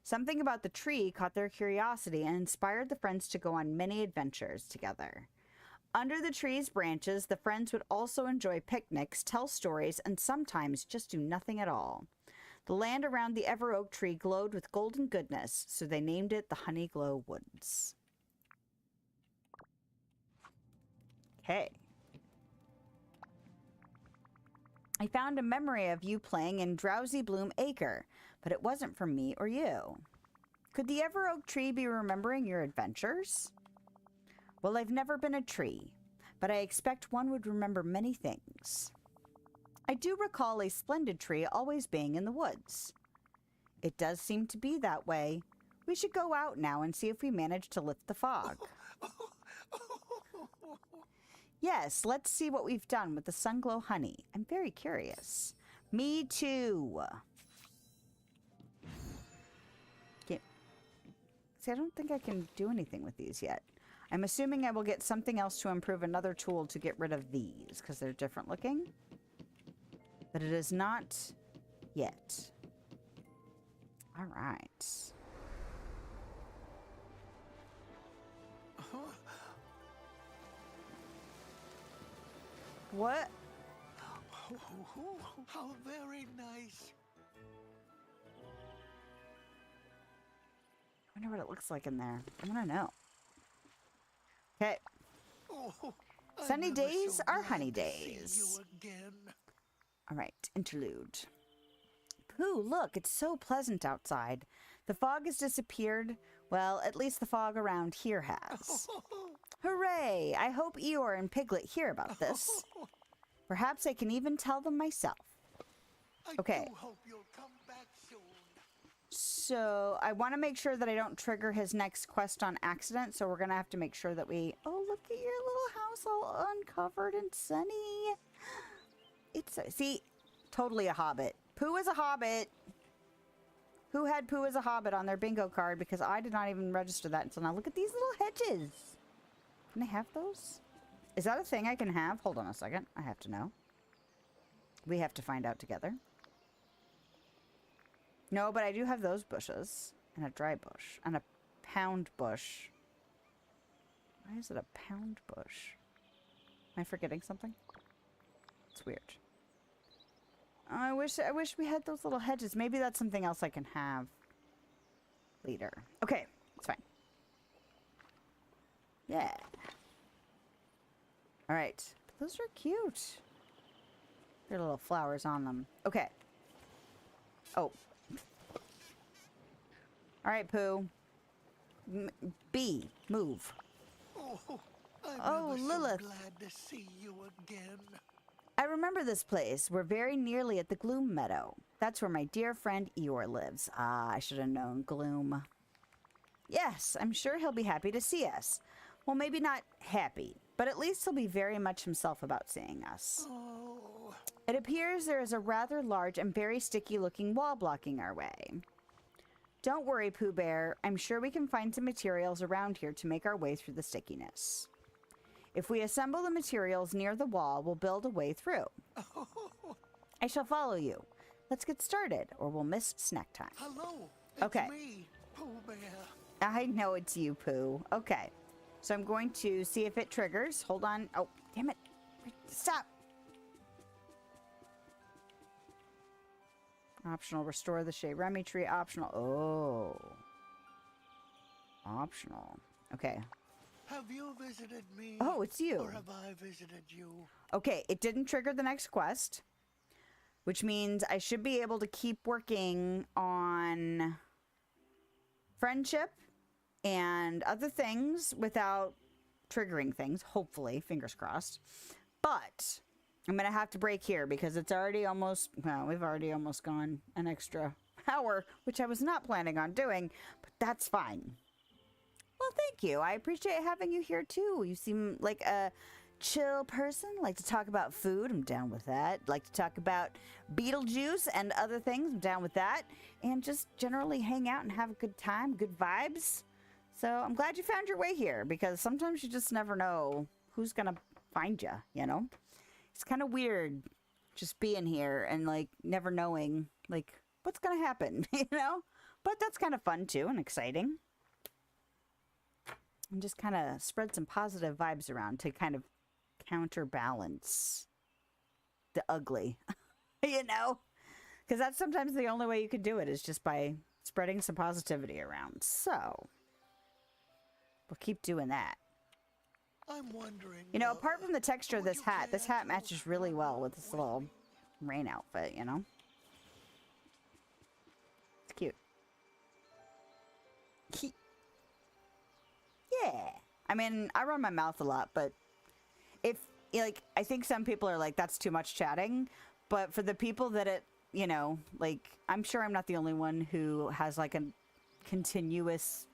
A: Something about the tree caught their curiosity and inspired the friends to go on many adventures together. Under the tree's branches, the friends would also enjoy picnics, tell stories, and sometimes just do nothing at all. The land around the Everoak Tree glowed with golden goodness, so they named it the Honeyglow Woods. Okay. I found a memory of you playing in Drowsy Bloom Acre, but it wasn't from me or you. Could the Everoak Tree be remembering your adventures? Well, I've never been a tree, but I expect one would remember many things. I do recall a splendid tree always being in the woods. It does seem to be that way. We should go out now and see if we manage to lift the fog. Yes, let's see what we've done with the Sunglow honey. I'm very curious. Me too. See, I don't think I can do anything with these yet. I'm assuming I will get something else to improve another tool to get rid of these, because they're different looking. But it is not yet. All right. What?
C: How very nice.
A: I wonder what it looks like in there. I want to know. Okay.
C: Oh,
A: Sunny
C: I'm ever
A: days
C: so
A: are
C: glad
A: honey
C: to see
A: days.
C: you again.
A: All right, interlude. Pooh, look, it's so pleasant outside. The fog has disappeared. Well, at least the fog around here has. Hooray! I hope Eeyore and Piglet hear about this. Perhaps I can even tell them myself. Okay.
C: I do hope you'll come back soon.
A: So, I want to make sure that I don't trigger his next quest on accident, so we're going to have to make sure that we... Oh, look at your little house all uncovered and sunny. It's... See, totally a hobbit. Pooh is a hobbit. Who had Pooh as a hobbit on their bingo card? Because I did not even register that until now. Look at these little hedges. Can I have those? Is that a thing I can have? Hold on a second. I have to know. We have to find out together. No, but I do have those bushes. And a dry bush. And a pound bush. Why is it a pound bush? Am I forgetting something? It's weird. Oh, I wish we had those little hedges. Maybe that's something else I can have later. Okay, it's fine. Yeah. All right. Those are cute. There are little flowers on them. Okay. Oh. All right, Pooh. B, move.
C: Oh, I'm
A: Oh,
C: ever
A: Lilith.
C: so glad to see you again.
A: I remember this place. We're very nearly at the Gloom Meadow. That's where my dear friend Eeyore lives. Ah, I should have known Gloom. Yes, I'm sure he'll be happy to see us. Well, maybe not happy, but at least he'll be very much himself about seeing us.
C: Oh,
A: It appears there is a rather large and very sticky-looking wall blocking our way. Don't worry, Pooh Bear. I'm sure we can find some materials around here to make our way through the stickiness. If we assemble the materials near the wall, we'll build a way through. I shall follow you. Let's get started, or we'll miss snack time.
C: hello. It's
A: Okay.
C: me, Pooh Bear.
A: I know it's you, Pooh. Okay. So I'm going to see if it triggers. Hold on. Oh, damn it. Stop. Optional, restore the Shea Remy tree. Optional. Oh. Optional. Okay.
C: Have you visited me?
A: Oh, it's you.
C: Or have I visited you?
A: Okay, it didn't trigger the next quest, which means I should be able to keep working on friendship and other things without triggering things, hopefully, fingers crossed. But I'm going to have to break here because it's already almost, well, we've already almost gone an extra hour, which I was not planning on doing, but that's fine. Well, thank you. I appreciate having you here too. You seem like a chill person, like to talk about food. I'm down with that. Like to talk about Beetlejuice and other things. I'm down with that. And just generally hang out and have a good time, good vibes. So I'm glad you found your way here because sometimes you just never know who's going to find you, you know? It's kind of weird just being here and like never knowing like what's going to happen, you know? But that's kind of fun too and exciting. And just kind of spread some positive vibes around to kind of counterbalance the ugly, you know? Because that's sometimes the only way you could do it is just by spreading some positivity around. So, we'll keep doing that.
C: I'm wondering.
A: You know, apart from the texture of this hat matches really well with this little rain outfit, you know? It's cute. Yeah. I mean, I run my mouth a lot, but if, like, I think some people are like, that's too much chatting. But for the people that it, you know, like, I'm sure I'm not the only one who has, like, a continuous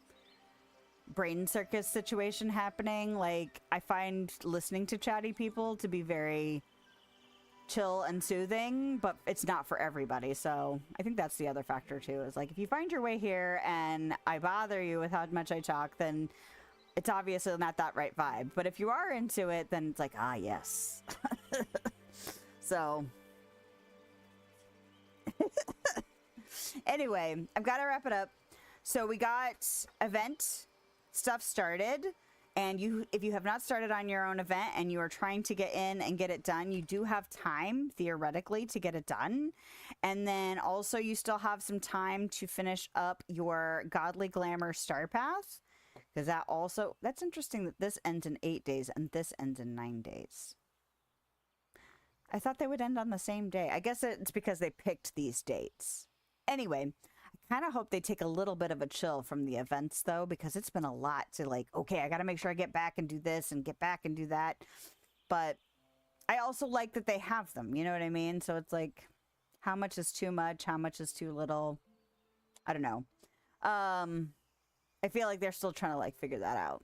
A: brain circus situation happening. Like, I find listening to chatty people to be very chill and soothing, but it's not for everybody. So I think that's the other factor, too, is, like, if you find your way here and I bother you with how much I talk, then it's obviously not that right vibe. But if you are into it, then it's like, ah, yes. So, anyway, I've got to wrap it up. So we got event stuff started. And if you have not started on your own event and you are trying to get in and get it done, you do have time, theoretically, to get it done. And then also you still have some time to finish up your Godly Glamour Star Path. Because that's interesting that this ends in 8 days and this ends in 9 days. I thought they would end on the same day. I guess it's because they picked these dates. Anyway, I kind of hope they take a little bit of a chill from the events, though, because it's been a lot to like, okay, I got to make sure I get back and do this and get back and do that. But I also like that they have them, you know what I mean? So it's like, how much is too much? How much is too little? I don't know. I feel like they're still trying to, like, figure that out.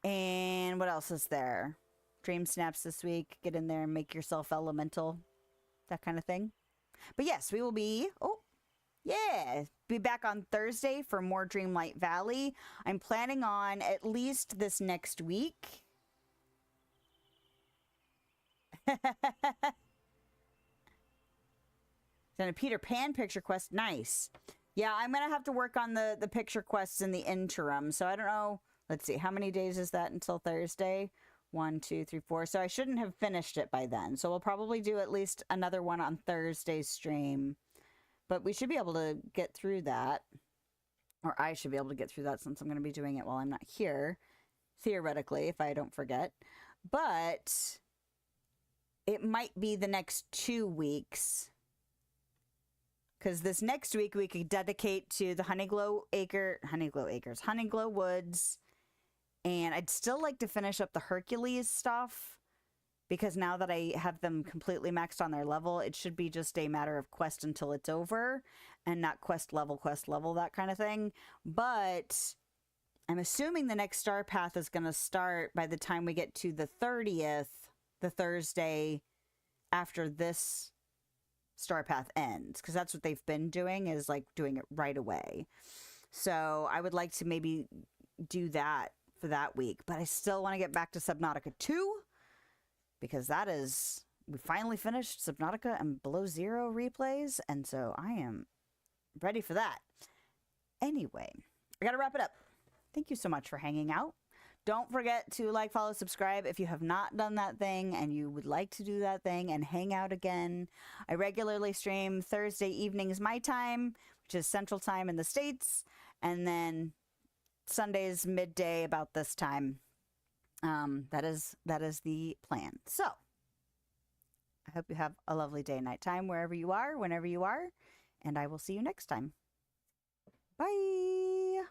A: And what else is there? Dream snaps this week. Get in there and make yourself elemental. That kind of thing. But yes, we will be... Oh, yeah. Be back on Thursday for more Dreamlight Valley. I'm planning on at least this next week. Then a Peter Pan picture quest. Nice. Yeah, I'm going to have to work on the picture quests in the interim. So I don't know. Let's see. How many days is that until Thursday? 1, 2, 3, 4. So I shouldn't have finished it by then. So we'll probably do at least another one on Thursday's stream. But we should be able to get through that. Or I should be able to get through that since I'm going to be doing it while I'm not here. Theoretically, if I don't forget. But it might be the next 2 weeks. Because this next week we could dedicate to the Honeyglow Woods. And I'd still like to finish up the Hercules stuff. Because now that I have them completely maxed on their level, it should be just a matter of quest until it's over. And not quest level, that kind of thing. But I'm assuming the next Star Path is going to start by the time we get to the 30th, the Thursday after this Star Path ends, because that's what they've been doing, is like doing it right away. So I would like to maybe do that for that week, but I still want to get back to Subnautica 2 because we finally finished Subnautica and Below Zero replays, and so I am ready for that. Anyway, I gotta wrap it up. Thank you so much for hanging out. Don't forget to like, follow, subscribe if you have not done that thing and you would like to do that thing and hang out again. I regularly stream Thursday evenings my time, which is Central Time in the States, and then Sundays midday about this time. That is the plan. So I hope you have a lovely day, nighttime, wherever you are, whenever you are, and I will see you next time. Bye.